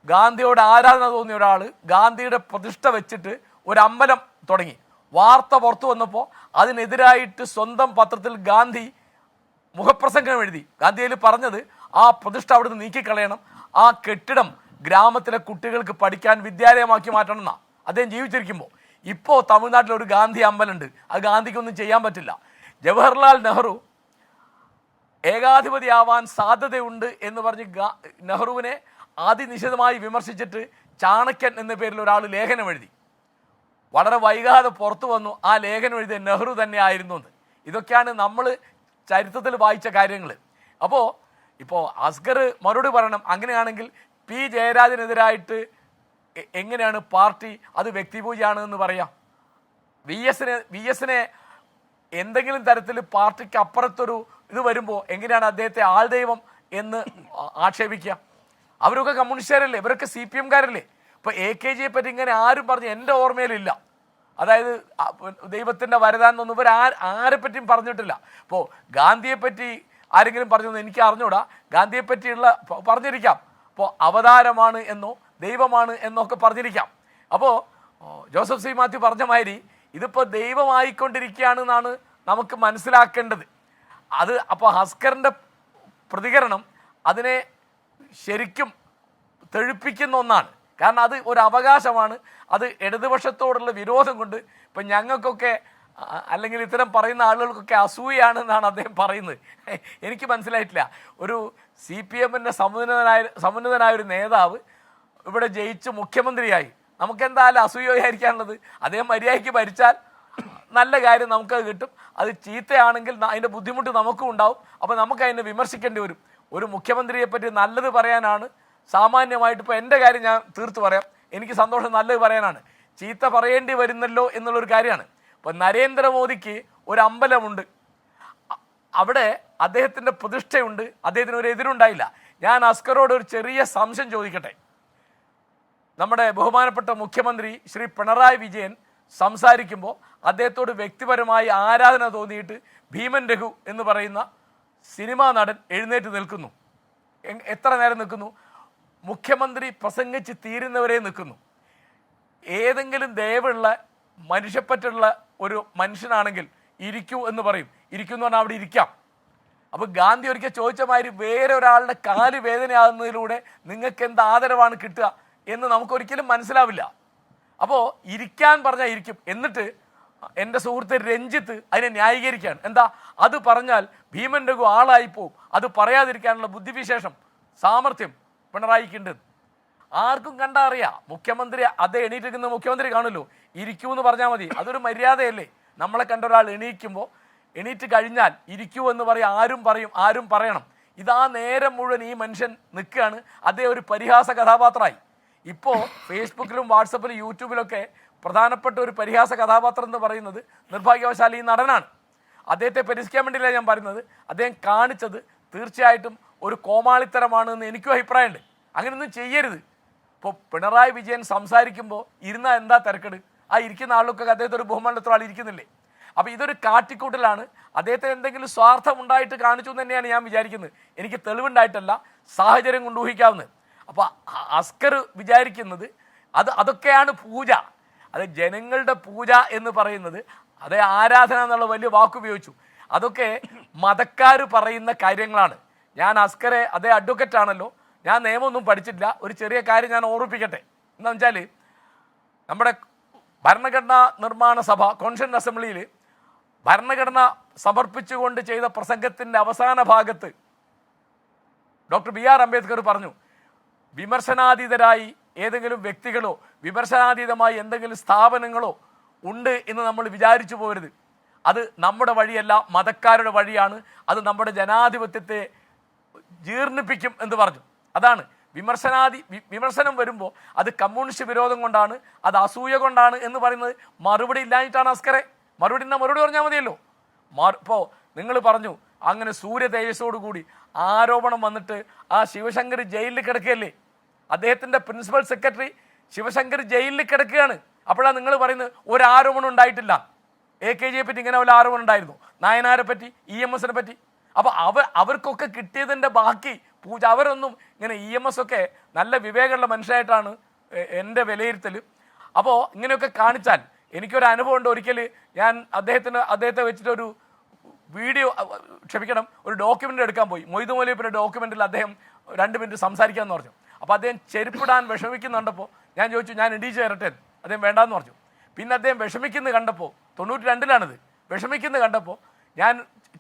ഗാന്ധിയോട് ആരാധന തോന്നിയ ഒരാൾ ഗാന്ധിയുടെ പ്രതിഷ്ഠ വെച്ചിട്ട് ഒരു അമ്പലം തുടങ്ങി. വാർത്ത പുറത്തു വന്നപ്പോൾ അതിനെതിരായിട്ട് സ്വന്തം പത്രത്തിൽ ഗാന്ധി മുഖപ്രസംഗം എഴുതി. ഗാന്ധിയിൽ പറഞ്ഞത് ആ പ്രതിഷ്ഠ അവിടുന്ന് നീക്കിക്കളയണം, ആ കെട്ടിടം ഗ്രാമത്തിലെ കുട്ടികൾക്ക് പഠിക്കാൻ വിദ്യാലയമാക്കി മാറ്റണം എന്നാണ് അദ്ദേഹം ജീവിച്ചിരിക്കുമ്പോൾ. ഇപ്പോൾ തമിഴ്നാട്ടിലൊരു ഗാന്ധി അമ്പലമുണ്ട്, അത് ഗാന്ധിക്കൊന്നും ചെയ്യാൻ പറ്റില്ല. ജവഹർലാൽ നെഹ്റു ഏകാധിപതിയാവാൻ സാധ്യതയുണ്ട് എന്ന് പറഞ്ഞ് നെഹ്റുവിനെ അതിനിശിതമായി വിമർശിച്ചിട്ട് ചാണക്യൻ എന്ന പേരിൽ ഒരാൾ ലേഖനം എഴുതി. വളരെ വൈകാതെ പുറത്തു വന്നു ആ ലേഖനം എഴുതിയ നെഹ്റു തന്നെ ആയിരുന്നു എന്ന്. ഇതൊക്കെയാണ് നമ്മൾ ചരിത്രത്തിൽ വായിച്ച കാര്യങ്ങൾ. അപ്പോൾ അസ്ഗർ മറുപടി പറയണം. അങ്ങനെയാണെങ്കിൽ P ജയരാജനെതിരായിട്ട് എങ്ങനെയാണ് പാർട്ടി അത് വ്യക്തിപൂജയാണ് എന്ന് പറയാം? VSനെ എന്തെങ്കിലും തരത്തിൽ പാർട്ടിക്ക് അപ്പുറത്തൊരു ഇത് വരുമ്പോൾ എങ്ങനെയാണ് അദ്ദേഹത്തെ ആൾദൈവം എന്ന് ആക്ഷേപിക്കുക? അവരൊക്കെ കമ്മ്യൂണിസ്റ്റുകാരല്ലേ, ഇവരൊക്കെ CPMകാരല്ലേ. ഇപ്പോൾ AKGയെ പറ്റി ഇങ്ങനെ ആരും പറഞ്ഞ് എൻ്റെ ഓർമ്മയിലില്ല. അതായത് ദൈവത്തിൻ്റെ വരദാൻ എന്നൊന്നും ഇവർ ആരെ പറ്റിയും പറഞ്ഞിട്ടില്ല. ഇപ്പോൾ ഗാന്ധിയെപ്പറ്റി ആരെങ്കിലും പറഞ്ഞൊന്നും എനിക്ക് അറിഞ്ഞൂടാ. ഗാന്ധിയെപ്പറ്റിയുള്ള പറഞ്ഞിരിക്കാം, ഇപ്പോൾ അവതാരമാണ് എന്നോ ദൈവമാണ് എന്നൊക്കെ പറഞ്ഞിരിക്കാം. അപ്പോൾ ജോസഫ് C. മാത്യു പറഞ്ഞ മാതിരി ഇതിപ്പോൾ ദൈവമായിക്കൊണ്ടിരിക്കുകയാണെന്നാണ് നമുക്ക് മനസ്സിലാക്കേണ്ടത്. അത് അപ്പോൾ ഹസ്കറിൻ്റെ പ്രതികരണം അതിനെ ശരിക്കും തെളിപ്പിക്കുന്ന ഒന്നാണ്. കാരണം അത് ഒരു അവകാശമാണ്. അത് ഇടതുപക്ഷത്തോടുള്ള വിരോധം കൊണ്ട് ഇപ്പം ഞങ്ങൾക്കൊക്കെ അല്ലെങ്കിൽ ഇത്തരം പറയുന്ന ആളുകൾക്കൊക്കെ അസൂയാണെന്നാണ് അദ്ദേഹം പറയുന്നത്. എനിക്ക് മനസ്സിലായിട്ടില്ല. ഒരു CPMൻ്റെ സമുന്നതനായ ഒരു നേതാവ് ഇവിടെ ജയിച്ച് മുഖ്യമന്ത്രിയായി, നമുക്കെന്തായാലും അസൂയായിരിക്കാനുള്ളത്? അദ്ദേഹം മര്യാദയ്ക്ക് ഭരിച്ചാൽ നല്ല കാര്യം നമുക്കത് കിട്ടും. അത് ചീത്തയാണെങ്കിൽ അതിൻ്റെ ബുദ്ധിമുട്ട് നമുക്കും ഉണ്ടാവും. അപ്പോൾ നമുക്ക് അതിനെ വിമർശിക്കേണ്ടി വരും. ഒരു മുഖ്യമന്ത്രിയെ പറ്റി നല്ലത് പറയാനാണ് സാമാന്യമായിട്ട്. ഇപ്പോൾ എൻ്റെ കാര്യം ഞാൻ തീർത്ത് പറയാം, എനിക്ക് സന്തോഷം നല്ലത് പറയാനാണ്. ചീത്ത പറയേണ്ടി വരുന്നല്ലോ എന്നുള്ളൊരു കാര്യമാണ്. ഇപ്പോൾ നരേന്ദ്രമോദിക്ക് ഒരു അമ്പലമുണ്ട്, അവിടെ അദ്ദേഹത്തിൻ്റെ പ്രതിഷ്ഠയുണ്ട്, അദ്ദേഹത്തിന് ഒരു എതിരുണ്ടായില്ല. ഞാൻ അസ്കറോട് ഒരു ചെറിയ സംശയം ചോദിക്കട്ടെ. നമ്മുടെ ബഹുമാനപ്പെട്ട മുഖ്യമന്ത്രി ശ്രീ പിണറായി വിജയൻ സംസാരിക്കുമ്പോൾ അദ്ദേഹത്തോട് വ്യക്തിപരമായി ആരാധന തോന്നിയിട്ട് ഭീമൻ രഘു എന്ന് പറയുന്ന സിനിമാ നടൻ എഴുന്നേറ്റ് നിൽക്കുന്നു. എത്ര നേരം നിൽക്കുന്നു? മുഖ്യമന്ത്രി പ്രസംഗിച്ച് തീരുന്നവരെ നിൽക്കുന്നു. ഏതെങ്കിലും ദയവുള്ള മനുഷ്യപ്പറ്റുള്ള ഒരു മനുഷ്യനാണെങ്കിൽ ഇരിക്കൂ എന്ന് പറയും. ഇരിക്കൂ എന്ന് പറഞ്ഞാൽ അവിടെ ഇരിക്കാം. അപ്പോൾ ഗാന്ധി ഒരിക്കൽ ചോദിച്ച മാതിരി വേറെ ഒരാളുടെ കാല് വേദനയാകുന്നതിലൂടെ നിങ്ങൾക്ക് എന്ത് ആദരവാണ് കിട്ടുക എന്ന് നമുക്കൊരിക്കലും മനസ്സിലാവില്ല. അപ്പോൾ ഇരിക്കാൻ പറഞ്ഞാൽ ഇരിക്കും. എന്നിട്ട് എൻ്റെ സുഹൃത്ത് രഞ്ജിത്ത് അതിനെ ന്യായീകരിക്കുകയാണ്. എന്താ അത് പറഞ്ഞാൽ ഭീമൻ രഘു ആളായിപ്പോവും, അത് പറയാതിരിക്കാനുള്ള ബുദ്ധിവിശേഷം സാമർഥ്യം പിണറായിക്കുണ്ട്. ആർക്കും കണ്ടാ അറിയാം. മുഖ്യമന്ത്രി അതേ എണീറ്റിരിക്കുന്ന മുഖ്യമന്ത്രി കാണുമല്ലോ, ഇരിക്കൂ എന്ന് പറഞ്ഞാൽ മതി. അതൊരു മര്യാദയല്ലേ? നമ്മളെ കണ്ട ഒരാൾ എണീക്കുമ്പോൾ എണീറ്റ് കഴിഞ്ഞാൽ ഇരിക്കൂ എന്ന് ആരും പറയണം. ഇതാ നേരം മുഴുവൻ ഈ മനുഷ്യൻ നിൽക്കുകയാണ്. അതേ ഒരു പരിഹാസ കഥാപാത്രമായി. ഇപ്പോൾ ഫേസ്ബുക്കിലും വാട്സപ്പിലും യൂട്യൂബിലൊക്കെ പ്രധാനപ്പെട്ട ഒരു പരിഹാസ കഥാപാത്രം എന്ന് പറയുന്നത് നിർഭാഗ്യവശാൽ ഈ നടനാണ്. അദ്ദേഹത്തെ പരിഹസിക്കാൻ വേണ്ടിയില്ല ഞാൻ പറയുന്നത്. അദ്ദേഹം കാണിച്ചത് തീർച്ചയായിട്ടും ഒരു കോമാളിത്തരമാണ് എന്ന് എനിക്കും അഭിപ്രായമുണ്ട്. അങ്ങനെയൊന്നും ചെയ്യരുത്. ഇപ്പോൾ പിണറായി വിജയൻ സംസാരിക്കുമ്പോൾ ഇരുന്നാൽ എന്താ തിരക്കട്? ആ ഇരിക്കുന്ന ആളിലൊക്കെ അദ്ദേഹത്തെ ഒരു ബഹുമാനത്ര ആൾ ഇരിക്കുന്നില്ലേ? അപ്പോൾ ഇതൊരു കാട്ടിക്കൂട്ടലാണ്. അദ്ദേഹത്തെ എന്തെങ്കിലും സ്വാർത്ഥം ഉണ്ടായിട്ട് കാണിച്ചു എന്ന് തന്നെയാണ് ഞാൻ വിചാരിക്കുന്നത്. എനിക്ക് തെളിവുണ്ടായിട്ടല്ല, സാഹചര്യം കൊണ്ട് ഊഹിക്കാവുന്നത്. അപ്പോൾ അസ്കർ വിചാരിക്കുന്നത് അതൊക്കെയാണ് പൂജ. അത് ജനങ്ങളുടെ പൂജ എന്ന് പറയുന്നത് അതേ ആരാധന എന്നുള്ള വലിയ വാക്കുപയോഗിച്ചു. അതൊക്കെ മതക്കാർ പറയുന്ന കാര്യങ്ങളാണ്. ഞാൻ അസ്കറെ അതേ അഡ്വക്കറ്റ് ആണല്ലോ, ഞാൻ നിയമമൊന്നും പഠിച്ചിട്ടില്ല. ഒരു ചെറിയ കാര്യം ഞാൻ ഓർമ്മിപ്പിക്കട്ടെ. എന്താണെന്ന് വെച്ചാൽ നമ്മുടെ ഭരണഘടനാ നിർമ്മാണ സഭ കോൺസ്റ്റിറ്റ്യൂഷൻ അസംബ്ലിയിൽ ഭരണഘടന സമർപ്പിച്ചുകൊണ്ട് ചെയ്ത പ്രസംഗത്തിൻ്റെ അവസാന ഭാഗത്ത് ഡോക്ടർ BR അംബേദ്കർ പറഞ്ഞു, വിമർശനാതീതരായി ഏതെങ്കിലും വ്യക്തികളോ വിമർശനാതീതമായി എന്തെങ്കിലും സ്ഥാപനങ്ങളോ ഉണ്ട് എന്ന് നമ്മൾ വിചാരിച്ചു പോരുത്. അത് നമ്മുടെ വഴിയല്ല, മതക്കാരുടെ വഴിയാണ്. അത് നമ്മുടെ ജനാധിപത്യത്തെ ജീർണിപ്പിക്കും എന്ന് പറഞ്ഞു. അതാണ് വിമർശനം വരുമ്പോൾ അത് കമ്മ്യൂണിസ്റ്റ് വിരോധം കൊണ്ടാണ്, അത് അസൂയ കൊണ്ടാണ് എന്ന് പറയുന്നത് മറുപടി ഇല്ലാഞ്ഞിട്ടാണ് അസ്കറെ. മറുപടി പറഞ്ഞാൽ മതിയല്ലോ. ഇപ്പോൾ നിങ്ങൾ പറഞ്ഞു അങ്ങനെ സൂര്യ തേജസ്സോടുകൂടി ആരോപണം വന്നിട്ട് ആ ശിവശങ്കർ ജയിലിൽ കിടക്കുകയല്ലേ? അദ്ദേഹത്തിൻ്റെ പ്രിൻസിപ്പൽ സെക്രട്ടറി ശിവശങ്കർ ജയിലിൽ കിടക്കുകയാണ്. അപ്പോഴാണ് നിങ്ങൾ പറയുന്നത് ഒരു ആരോപണം ഉണ്ടായിട്ടില്ല. AKGയെ പറ്റി ഇങ്ങനെ വല്ല ആരോപണം ഉണ്ടായിരുന്നു? നായനാരെ പറ്റി, EMSനെ പറ്റി? അപ്പോൾ അവർക്കൊക്കെ കിട്ടിയതിൻ്റെ ബാക്കി പൂജ. അവരൊന്നും ഇങ്ങനെ EMS ഒക്കെ നല്ല വിവേകമുള്ള മനുഷ്യരായിട്ടാണ് എൻ്റെ വിലയിരുത്തൽ. അപ്പോൾ ഇങ്ങനെയൊക്കെ കാണിച്ചാൽ എനിക്കൊരു അനുഭവം ഉണ്ട്. ഒരിക്കൽ ഞാൻ അദ്ദേഹത്തെ വെച്ചിട്ടൊരു ഒരു ഡോക്യുമെൻ്റ് എടുക്കാൻ പോയി. മൊയ്തു മൗലവിയുടെ ഡോക്യുമെൻറ്റിൽ അദ്ദേഹം 2 മിനിറ്റ് സംസാരിക്കാമെന്ന് പറഞ്ഞു. അപ്പോൾ അദ്ദേഹം ചെരുപ്പിടാൻ വിഷമിക്കുന്നുണ്ടപ്പോൾ ഞാൻ ചോദിച്ചു, ഞാൻ ഇടിച്ചു തരട്ടെ? അദ്ദേഹം വേണ്ടാന്ന് പറഞ്ഞു. പിന്നെ അദ്ദേഹം വിഷമിക്കുന്നത് കണ്ടപ്പോൾ, 92-ലാണിത്, വിഷമിക്കുന്നത് കണ്ടപ്പോൾ ഞാൻ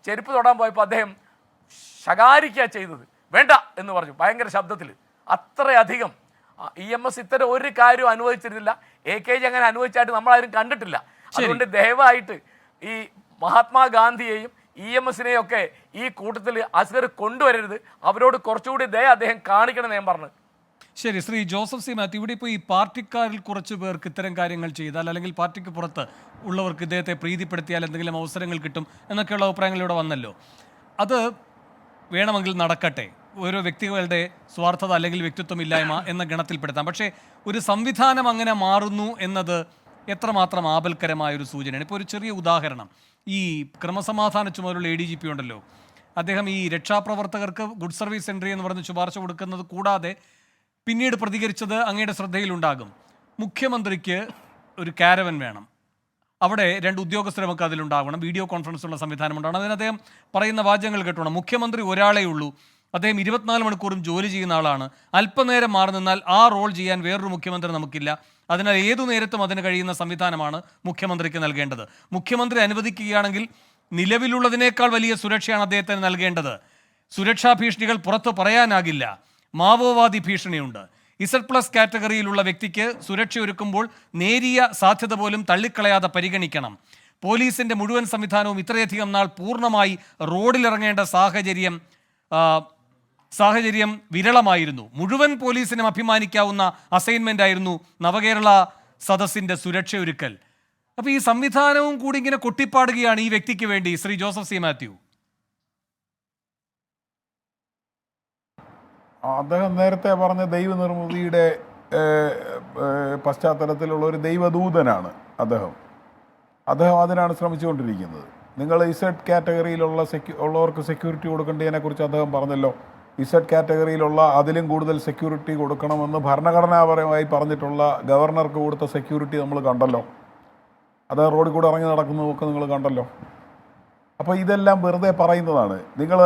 ചെരുപ്പ് തൊടാൻ പോയപ്പോൾ അദ്ദേഹം ശകാരിക്കുക ചെയ്തത്. വേണ്ട എന്ന് പറഞ്ഞു ഭയങ്കര ശബ്ദത്തിൽ. അത്രയധികം EMS ഇത്തരം ഒരു കാര്യവും അനുവദിച്ചിരുന്നില്ല. AKG അങ്ങനെ അനുവദിച്ചായിട്ട് നമ്മളാരും കണ്ടിട്ടില്ല. അതുകൊണ്ട് ദയവായിട്ട് ഈ മഹാത്മാഗാന്ധിയെയും EMSനെയും ഒക്കെ ഈ കൂട്ടത്തിൽ അസ്കർ കൊണ്ടുവരരുത്. അവരോട് കുറച്ചുകൂടി ദയ അദ്ദേഹം കാണിക്കണം ഞാൻ പറഞ്ഞു. ശരി, ശ്രീ ജോസഫ് സി മാത്യു, ഇവിടെ ഇപ്പോൾ ഈ പാർട്ടിക്കാരിൽ കുറച്ച് പേർക്ക് ഇത്തരം കാര്യങ്ങൾ ചെയ്താൽ അല്ലെങ്കിൽ പാർട്ടിക്ക് പുറത്ത് ഉള്ളവർക്ക് ഇദ്ദേഹത്തെ പ്രീതിപ്പെടുത്തിയാൽ എന്തെങ്കിലും അവസരങ്ങൾ കിട്ടും എന്നൊക്കെയുള്ള അഭിപ്രായങ്ങൾ ഇവിടെ വന്നല്ലോ. അത് വേണമെങ്കിൽ നടക്കട്ടെ, ഓരോ വ്യക്തികളുടെ സ്വാർത്ഥത അല്ലെങ്കിൽ വ്യക്തിത്വമില്ലായ്മ എന്ന ഗണത്തിൽപ്പെടുത്താം. പക്ഷേ ഒരു സംവിധാനം അങ്ങനെ മാറുന്നു എന്നത് എത്രമാത്രം ആപൽക്കരമായൊരു സൂചനയാണ്. ഇപ്പോൾ ഒരു ചെറിയ ഉദാഹരണം, ഈ ക്രമസമാധാന ചുമതലയുള്ള ADGP ഉണ്ടല്ലോ, അദ്ദേഹം ഈ രക്ഷാപ്രവർത്തകർക്ക് ഗുഡ് സർവീസ് എൻട്രി എന്ന് പറഞ്ഞ് ശുപാർശ കൊടുക്കുന്നത് കൂടാതെ പിന്നീട് പ്രതികരിച്ചത് അങ്ങയുടെ ശ്രദ്ധയിലുണ്ടാകും. മുഖ്യമന്ത്രിക്ക് ഒരു കാരവൻ വേണം, അവിടെ 2 ഉദ്യോഗസ്ഥരുമൊക്കെ അതിലുണ്ടാകണം, വീഡിയോ കോൺഫറൻസുള്ള സംവിധാനം ഉണ്ടാകണം. അതിന് അദ്ദേഹം പറയുന്ന വാചകങ്ങൾ കേട്ടോണം. മുഖ്യമന്ത്രി ഒരാളേ ഉള്ളൂ, അദ്ദേഹം 24 മണിക്കൂറും ജോലി ചെയ്യുന്ന ആളാണ്, അല്പനേരം മാറി നിന്നാൽ ആ റോൾ ചെയ്യാൻ വേറൊരു മുഖ്യമന്ത്രി നമുക്കില്ല, അതിനാൽ ഏതു നേരത്തും അതിന് കഴിയുന്ന സംവിധാനമാണ് മുഖ്യമന്ത്രിക്ക് നൽകേണ്ടത്. മുഖ്യമന്ത്രി അനുവദിക്കുകയാണെങ്കിൽ നിലവിലുള്ളതിനേക്കാൾ വലിയ സുരക്ഷയാണ് അദ്ദേഹത്തിന് നൽകേണ്ടത്. സുരക്ഷാ ഭീഷണികൾ പുറത്തു പറയാനാകില്ല. മാവോവാദി ഭീഷണിയുണ്ട്. Z+ കാറ്റഗറിയിലുള്ള വ്യക്തിക്ക് സുരക്ഷയൊരുക്കുമ്പോൾ നേരിയ സാധ്യത പോലും തള്ളിക്കളയാതെ പരിഗണിക്കണം. പോലീസിന്റെ മുഴുവൻ സംവിധാനവും ഇത്രയധികം നാൾ പൂർണ്ണമായി റോഡിലിറങ്ങേണ്ട സാഹചര്യം വിരളമായിരുന്നു. മുഴുവൻ പോലീസിനും അഭിമാനിക്കാവുന്ന അസൈൻമെന്റ് ആയിരുന്നു നവകേരള സദസ്സിന്റെ സുരക്ഷയൊരുക്കൽ. അപ്പോൾ ഈ സംവിധാനവും കൂടി ഇങ്ങനെ കൊട്ടിപ്പാടുകയാണ് ഈ വ്യക്തിക്ക് വേണ്ടി. ശ്രീ ജോസഫ് സി മാത്യു, അദ്ദേഹം നേരത്തെ പറഞ്ഞ ദൈവനിർമ്മിതിയുടെ പശ്ചാത്തലത്തിലുള്ള ഒരു ദൈവദൂതനാണ് അദ്ദേഹം അതിനാണ് ശ്രമിച്ചുകൊണ്ടിരിക്കുന്നത്. നിങ്ങൾ Z കാറ്റഗറിയിലുള്ള ഉള്ളവർക്ക് സെക്യൂരിറ്റി കൊടുക്കേണ്ടതിനെക്കുറിച്ച് അദ്ദേഹം പറഞ്ഞല്ലോ. ഇസഡ് കാറ്റഗറിയിലുള്ള അതിലും കൂടുതൽ സെക്യൂരിറ്റി കൊടുക്കണമെന്ന് ഭരണഘടനാപരമായി പറഞ്ഞിട്ടുള്ള ഗവർണർക്ക് കൊടുത്ത സെക്യൂരിറ്റി നമ്മൾ കണ്ടല്ലോ. അത് റോഡിൽ കൂടെ ഇറങ്ങി നടക്കുന്നതൊക്കെ നിങ്ങൾ കണ്ടല്ലോ. അപ്പോൾ ഇതെല്ലാം വെറുതെ പറയുന്നതാണ്. നിങ്ങൾ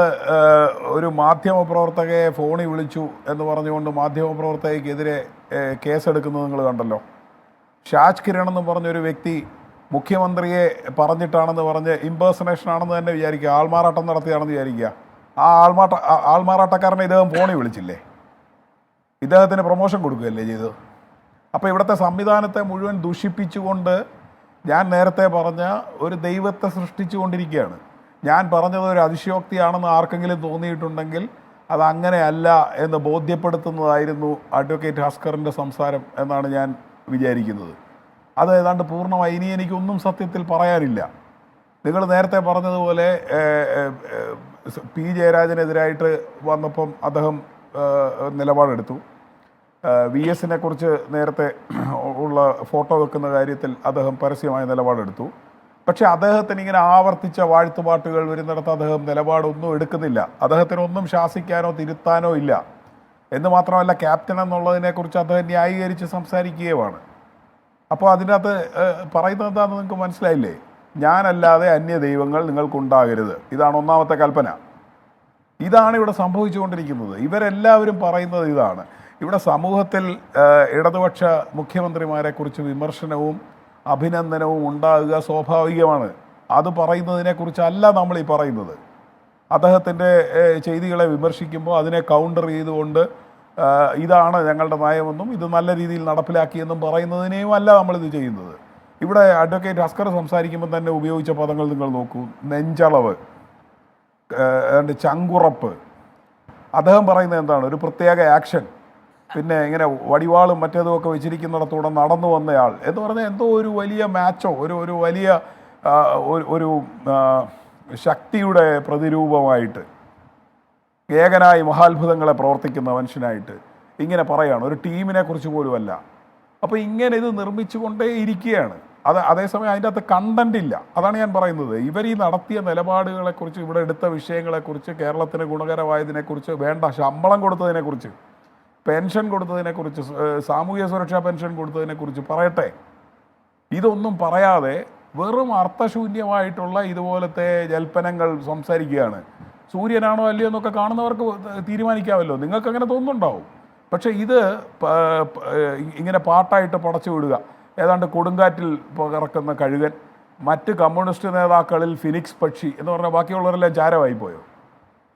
ഒരു മാധ്യമപ്രവർത്തകയെ ഫോണിൽ വിളിച്ചു എന്ന് പറഞ്ഞുകൊണ്ട് മാധ്യമപ്രവർത്തകയ്ക്കെതിരെ കേസെടുക്കുന്നത് നിങ്ങൾ കണ്ടല്ലോ. ഷാജ് കിരൺ എന്ന് പറഞ്ഞൊരു വ്യക്തി മുഖ്യമന്ത്രിയെ പറഞ്ഞിട്ടാണെന്ന് പറഞ്ഞ് ഇമ്പേഴ്സണേഷൻ ആണെന്ന് തന്നെ വിചാരിക്കുക, ആൾമാറാട്ടം നടത്തിയാണെന്ന് വിചാരിക്കുക. ആ ആൾമാറാട്ടക്കാരനെ ഇദ്ദേഹം ഫോണിൽ വിളിച്ചില്ലേ? ഇദ്ദേഹത്തിന് പ്രൊമോഷൻ കൊടുക്കുകയല്ലേ ചെയ്തത്? അപ്പോൾ ഇവിടുത്തെ സംവിധാനത്തെ മുഴുവൻ ദുഷിപ്പിച്ചുകൊണ്ട് ഞാൻ നേരത്തെ പറഞ്ഞ ഒരു ദൈവത്തെ സൃഷ്ടിച്ചുകൊണ്ടിരിക്കുകയാണ്. ഞാൻ പറഞ്ഞത് ഒരു അതിശയോക്തിയാണെന്ന് ആർക്കെങ്കിലും തോന്നിയിട്ടുണ്ടെങ്കിൽ അത് അങ്ങനെയല്ല എന്ന് ബോധ്യപ്പെടുത്തുന്നതായിരുന്നു അഡ്വക്കേറ്റ് ഹസ്കറിൻ്റെ സംസാരം എന്നാണ് ഞാൻ വിചാരിക്കുന്നത്. അത് ഏതാണ്ട് പൂർണ്ണമായി ഇനി എനിക്കൊന്നും സത്യത്തിൽ പറയാനില്ല. നിങ്ങൾ നേരത്തെ പറഞ്ഞതുപോലെ പി ജയരാജനെതിരായിട്ട് വന്നപ്പം അദ്ദേഹം നിലപാടെടുത്തു. വി എസിനെ കുറിച്ച് നേരത്തെ ഉള്ള ഫോട്ടോ വെക്കുന്ന കാര്യത്തിൽ അദ്ദേഹം പരസ്യമായ നിലപാടെടുത്തു. പക്ഷേ അദ്ദേഹത്തിന് ഇങ്ങനെ ആവർത്തിച്ച വാഴ്ത്തുപാട്ടുകൾ വരുന്നിടത്ത് അദ്ദേഹം നിലപാടൊന്നും എടുക്കുന്നില്ല. അദ്ദേഹത്തിനൊന്നും ശാസിക്കാനോ തിരുത്താനോ ഇല്ല. എന്ന് മാത്രമല്ല, ക്യാപ്റ്റൻ എന്നുള്ളതിനെക്കുറിച്ച് അദ്ദേഹം ന്യായീകരിച്ച് സംസാരിക്കുകയുമാണ്. അപ്പോൾ അതിൻ്റെ അകത്ത് പറയുന്നത് എന്താണെന്ന് നിങ്ങൾക്ക് മനസ്സിലായില്ലേ? ഞാനല്ലാതെ അന്യ ദൈവങ്ങൾ നിങ്ങൾക്കുണ്ടാകരുത്. ഇതാണ് ഒന്നാമത്തെ കൽപ്പന. ഇതാണ് ഇവിടെ സംഭവിച്ചുകൊണ്ടിരിക്കുന്നത്. ഇവരെല്ലാവരും പറയുന്നത് ഇതാണ്. ഇവിടെ സമൂഹത്തിൽ ഇടതുപക്ഷ മുഖ്യമന്ത്രിമാരെക്കുറിച്ച് വിമർശനവും അഭിനന്ദനവും ഉണ്ടാകുക സ്വാഭാവികമാണ്. അത് പറയുന്നതിനെക്കുറിച്ചല്ല നമ്മൾ ഈ പറയുന്നത്. അദ്ദേഹത്തിൻ്റെ ചെയ്തികളെ വിമർശിക്കുമ്പോൾ അതിനെ കൗണ്ടർ ചെയ്തുകൊണ്ട് ഇതാണ് ഞങ്ങളുടെ നയമെന്നും ഇത് നല്ല രീതിയിൽ നടപ്പിലാക്കിയെന്നും പറയുന്നതിനെയും അല്ല നമ്മളിത് ചെയ്യുന്നത്. ഇവിടെ അഡ്വക്കേറ്റ് ഹസ്കർ സംസാരിക്കുമ്പോൾ തന്നെ ഉപയോഗിച്ച പദങ്ങൾ നിങ്ങൾ നോക്കൂ. നെഞ്ചളവ്, ചങ്കുറപ്പ്. അദ്ദേഹം പറയുന്നത് എന്താണ്? ഒരു പ്രത്യേക ആക്ഷൻ, പിന്നെ ഇങ്ങനെ വടിവാളും മറ്റേതുമൊക്കെ വെച്ചിരിക്കുന്നിടത്തൂടെ നടന്നു വന്നയാൾ എന്ന് പറഞ്ഞാൽ എന്തോ ഒരു വലിയ മാച്ചോ ഒരു വലിയ ഒരു ശക്തിയുടെ പ്രതിരൂപമായിട്ട്, ഏകനായി മഹാത്ഭുതങ്ങളെ പ്രവർത്തിക്കുന്ന മനുഷ്യനായിട്ട് ഇങ്ങനെ പറയുകയാണ്. ഒരു ടീമിനെ കുറിച്ച് പോലുമല്ല. അപ്പോൾ ഇങ്ങനെ ഇത് നിർമ്മിച്ചുകൊണ്ടേ ഇരിക്കുകയാണ്. അതേസമയം അതിൻ്റെ അകത്ത് കണ്ടന്റ് ഇല്ല. അതാണ് ഞാൻ പറയുന്നത്. ഇവർ ഈ നടത്തിയ നിലപാടുകളെക്കുറിച്ച്, ഇവിടെ എടുത്ത വിഷയങ്ങളെക്കുറിച്ച്, കേരളത്തിന് ഗുണകരമായതിനെക്കുറിച്ച്, വേണ്ട ശമ്പളം കൊടുത്തതിനെക്കുറിച്ച്, പെൻഷൻ കൊടുത്തതിനെക്കുറിച്ച്, സാമൂഹ്യ സുരക്ഷാ പെൻഷൻ കൊടുത്തതിനെക്കുറിച്ച് പറയട്ടെ. ഇതൊന്നും പറയാതെ വെറും അർത്ഥശൂന്യമായിട്ടുള്ള ഇതുപോലത്തെ ജൽപ്പനങ്ങൾ സംസാരിക്കുകയാണ്. സൂര്യനാണോ അല്ലയോ എന്നൊക്കെ കാണുന്നവർക്ക് തീരുമാനിക്കാമല്ലോ. നിങ്ങൾക്ക് അങ്ങനെ തോന്നുന്നുണ്ടാവും. പക്ഷേ ഇത് ഇങ്ങനെ പാട്ടായിട്ട് പടച്ചു വിടുക, ഏതാണ്ട് കൊടുങ്കാറ്റിൽ പറക്കുന്ന കഴുകൻ, മറ്റ് കമ്മ്യൂണിസ്റ്റ് നേതാക്കളിൽ ഫിനിക്സ് പക്ഷി എന്ന് പറഞ്ഞാൽ ബാക്കിയുള്ളവരെല്ലാം ചാരമായി പോയോ?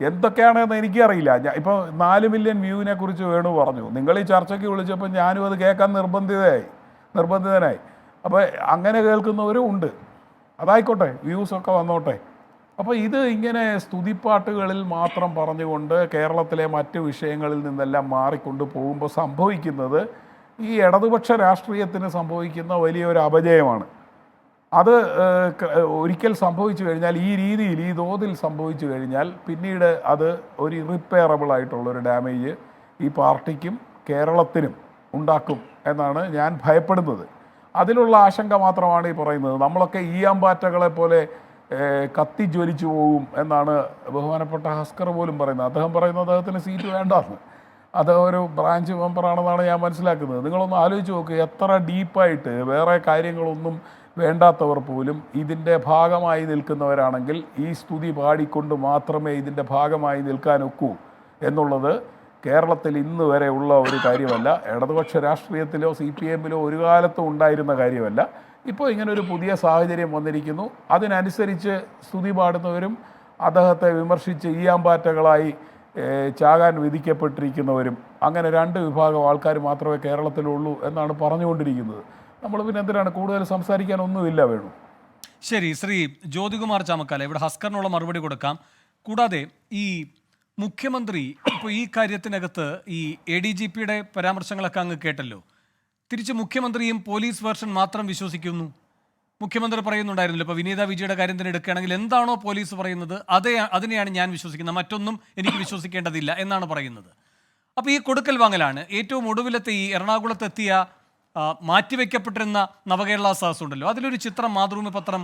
എന്തൊക്കെയാണെന്ന് എനിക്കറിയില്ല. ഇപ്പോൾ 4 മില്യൺ വ്യൂവിനെ കുറിച്ച് വേണു പറഞ്ഞു. നിങ്ങൾ ഈ ചർച്ചയ്ക്ക് വിളിച്ചപ്പോൾ ഞാനും അത് കേൾക്കാൻ നിർബന്ധിതനായി. അപ്പോൾ അങ്ങനെ കേൾക്കുന്നവരും ഉണ്ട്. അതായിക്കോട്ടെ, വ്യൂസൊക്കെ വന്നോട്ടെ. അപ്പോൾ ഇത് ഇങ്ങനെ സ്തുതിപ്പാട്ടുകളിൽ മാത്രം പറഞ്ഞുകൊണ്ട് കേരളത്തിലെ മറ്റ് വിഷയങ്ങളിൽ നിന്നെല്ലാം മാറിക്കൊണ്ട് പോകുമ്പോൾ സംഭവിക്കുന്നത് ഈ ഇടതുപക്ഷ രാഷ്ട്രീയത്തിന് സംഭവിക്കുന്ന വലിയൊരു അപജയമാണ്. അത് ഒരിക്കൽ സംഭവിച്ചു കഴിഞ്ഞാൽ, ഈ രീതിയിൽ ഈ തോതിൽ സംഭവിച്ചു കഴിഞ്ഞാൽ പിന്നീട് അത് ഒരു ഇറിപ്പയറബിൾ ആയിട്ടുള്ളൊരു ഡാമേജ് ഈ പാർട്ടിക്കും കേരളത്തിനും ഉണ്ടാക്കും എന്നാണ് ഞാൻ ഭയപ്പെടുന്നത്. അതിലുള്ള ആശങ്ക മാത്രമാണ് ഈ പറയുന്നത്. നമ്മളൊക്കെ ഈയാമ്പാറ്റകളെ പോലെ കത്തിജ്വലിച്ചു പോകും എന്നാണ് ബഹുമാനപ്പെട്ട ഹസ്കർ പോലും പറയുന്നത്. അദ്ദേഹം പറയുന്നത് അദ്ദേഹത്തിന് സീറ്റ് വേണ്ടെന്ന്. അത് ഒരു ബ്രാഞ്ച് മെമ്പറാണെന്നാണ് ഞാൻ മനസ്സിലാക്കുന്നത്. നിങ്ങളൊന്ന് ആലോചിച്ച് നോക്കുക, എത്ര ഡീപ്പായിട്ട് വേറെ കാര്യങ്ങളൊന്നും വേണ്ടാത്തവർ പോലും ഇതിൻ്റെ ഭാഗമായി നിൽക്കുന്നവരാണെങ്കിൽ ഈ സ്തുതി പാടിക്കൊണ്ട് മാത്രമേ ഇതിൻ്റെ ഭാഗമായി നിൽക്കാനൊക്കൂ എന്നുള്ളത് കേരളത്തിൽ ഇന്ന് വരെ ഉള്ള ഒരു കാര്യമല്ല. ഇടതുപക്ഷ രാഷ്ട്രീയത്തിലോ CPM-ലോ ഒരു കാലത്തും ഉണ്ടായിരുന്ന കാര്യമല്ല. ഇപ്പോൾ ഇങ്ങനൊരു പുതിയ സാഹചര്യം വന്നിരിക്കുന്നു. അതിനനുസരിച്ച് സ്തുതി പാടുന്നവരും അദ്ദേഹത്തെ വിമർശിച്ച് ഈയാമ്പാറ്റകളായി ചാകാൻ വിധിക്കപ്പെട്ടിരിക്കുന്നവരും, അങ്ങനെ 2 വിഭാഗം ആൾക്കാർ മാത്രമേ കേരളത്തിലുള്ളൂ എന്നാണ് പറഞ്ഞുകൊണ്ടിരിക്കുന്നത്. നമ്മൾ പിന്നെ എന്തിനാണ് കൂടുതൽ സംസാരിക്കാനൊന്നുമില്ല വേണു. ശരി, ശ്രീ ജ്യോതികുമാർ ചാമക്കാല, ഇവിടെ ഹസ്കറിനുള്ള മറുപടി കൊടുക്കാം. കൂടാതെ ഈ മുഖ്യമന്ത്രി ഇപ്പോൾ ഈ കാര്യത്തിനകത്ത് ഈ ADGPയുടെ പരാമർശങ്ങളൊക്കെ അങ്ങ് കേട്ടല്ലോ. തിരിച്ച് മുഖ്യമന്ത്രിയും പോലീസ് വേർഷൻ മാത്രം വിശ്വസിക്കുന്നു. മുഖ്യമന്ത്രി പറയുന്നുണ്ടായിരുന്നല്ലോ, ഇപ്പോൾ വിനീത വിജയുടെ കാര്യം തന്നെ എടുക്കുകയാണെങ്കിൽ എന്താണോ പോലീസ് പറയുന്നത് അതിനെയാണ് ഞാൻ വിശ്വസിക്കുന്നത്, മറ്റൊന്നും എനിക്ക് വിശ്വസിക്കേണ്ടതില്ല എന്നാണ് പറയുന്നത്. അപ്പോൾ ഈ കൊടുക്കൽ വാങ്ങലാണ്. ഏറ്റവും ഒടുവിലത്തെ ഈ എറണാകുളത്തെത്തിയ മാറ്റിവെക്കപ്പെട്ടിരുന്ന നവകേരള സദസ് ഉണ്ടല്ലോ, അതിലൊരു ചിത്രം മാതൃഭൂമി പത്രം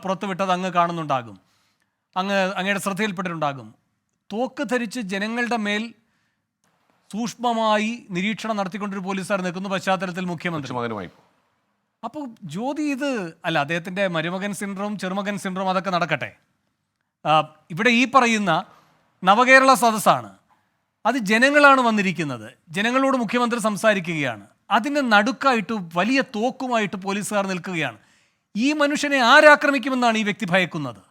പുറത്തുവിട്ടത് അങ്ങ് കാണുന്നുണ്ടാകും, അങ്ങയുടെ ശ്രദ്ധയിൽപ്പെട്ടിട്ടുണ്ടാകും. തോക്ക് ധരിച്ച് ജനങ്ങളുടെ മേൽ സൂക്ഷ്മമായി നിരീക്ഷണം നടത്തിക്കൊണ്ടൊരു പോലീസുകാർ നിൽക്കുന്ന പശ്ചാത്തലത്തിൽ മുഖ്യമന്ത്രി മകനുമായി അപ്പോൾ ജ്യോതി ഇത് അല്ല അദ്ദേഹത്തിൻ്റെ മരുമകൻ സിൻഡ്രോം ചെറുമകൻ സിൻഡ്രോം അതൊക്കെ നടക്കട്ടെ. ഇവിടെ ഈ പറയുന്ന നവകേരള സദസ്സാണ്, അത് ജനങ്ങളാണ് വന്നിരിക്കുന്നത്, ജനങ്ങളോട് മുഖ്യമന്ത്രി സംസാരിക്കുകയാണ്, അതിന് നടുക്കായിട്ട് വലിയ തോക്കുമായിട്ട് പോലീസുകാർ നിൽക്കുകയാണ്. ഈ മനുഷ്യനെ ആരാക്രമിക്കുമെന്നാണ് ഈ വ്യക്തി ഭയക്കുന്നത്?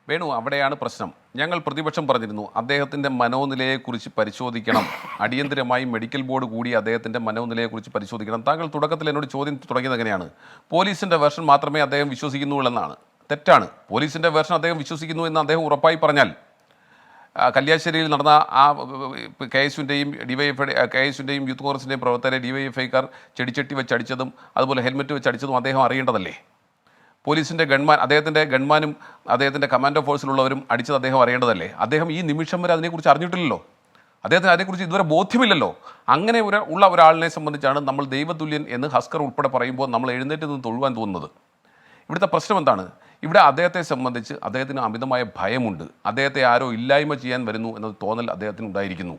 വേണു, അവിടെയാണ് പ്രശ്നം. ഞങ്ങൾ പ്രതിപക്ഷം പറഞ്ഞിരുന്നു അദ്ദേഹത്തിൻ്റെ മനോനിലയെക്കുറിച്ച് പരിശോധിക്കണം, അടിയന്തരമായി മെഡിക്കൽ ബോർഡ് കൂടി അദ്ദേഹത്തിൻ്റെ മനോനിലയെക്കുറിച്ച് പരിശോധിക്കണം. താങ്കൾ തുടക്കത്തിൽ എന്നോട് ചോദ്യം തുടങ്ങിയത് എങ്ങനെയാണ്? പോലീസിൻ്റെ വേർഷൻ മാത്രമേ അദ്ദേഹം വിശ്വസിക്കുന്നുള്ളെന്നാണ്. തെറ്റാണ്. പോലീസിൻ്റെ വേർഷൻ അദ്ദേഹം വിശ്വസിക്കുന്നു എന്ന് അദ്ദേഹം ഉറപ്പായി പറഞ്ഞാൽ കല്യാശ്ശേരിയിൽ നടന്ന ആ KS-യുടെയും KS-യുടെയും യൂത്ത് കോൺഗ്രസിൻ്റെയും പ്രവർത്തകരെ DYFIക്കാർ ചെടിച്ചട്ടി വെച്ച് അടിച്ചതും അതുപോലെ ഹെൽമെറ്റ് വെച്ച് അടിച്ചതും അദ്ദേഹം അറിയേണ്ടതല്ലേ? പോലീസിൻ്റെ അദ്ദേഹത്തിൻ്റെ ഗൺമാനും അദ്ദേഹത്തിൻ്റെ കമാൻഡോ ഫോഴ്സിലുള്ളവരും അടിച്ചത് അദ്ദേഹം അറിയേണ്ടതല്ലേ? അദ്ദേഹം ഈ നിമിഷം വരെ അതിനെക്കുറിച്ച് അറിഞ്ഞിട്ടില്ലല്ലോ. അദ്ദേഹത്തിന് അതിനെക്കുറിച്ച് ഇതുവരെ ബോധ്യമില്ലല്ലോ. അങ്ങനെ ഉള്ള ഒരാളിനെ സംബന്ധിച്ചാണ് നമ്മൾ ദൈവതുല്യൻ എന്ന് ഹസ്കർ ഉൾപ്പെടെ പറയുമ്പോൾ നമ്മൾ എഴുന്നേറ്റ് നിന്ന് തൊഴുവാൻ തോന്നുന്നത്. ഇവിടുത്തെ പ്രശ്നം എന്താണ്? ഇവിടെ അദ്ദേഹത്തെ സംബന്ധിച്ച് അദ്ദേഹത്തിന് അമിതമായ ഭയമുണ്ട്. അദ്ദേഹത്തെ ആരോ ഇല്ലായ്മ ചെയ്യാൻ വരുന്നു എന്നത് തോന്നൽ അദ്ദേഹത്തിന് ഉണ്ടായിരിക്കുന്നു.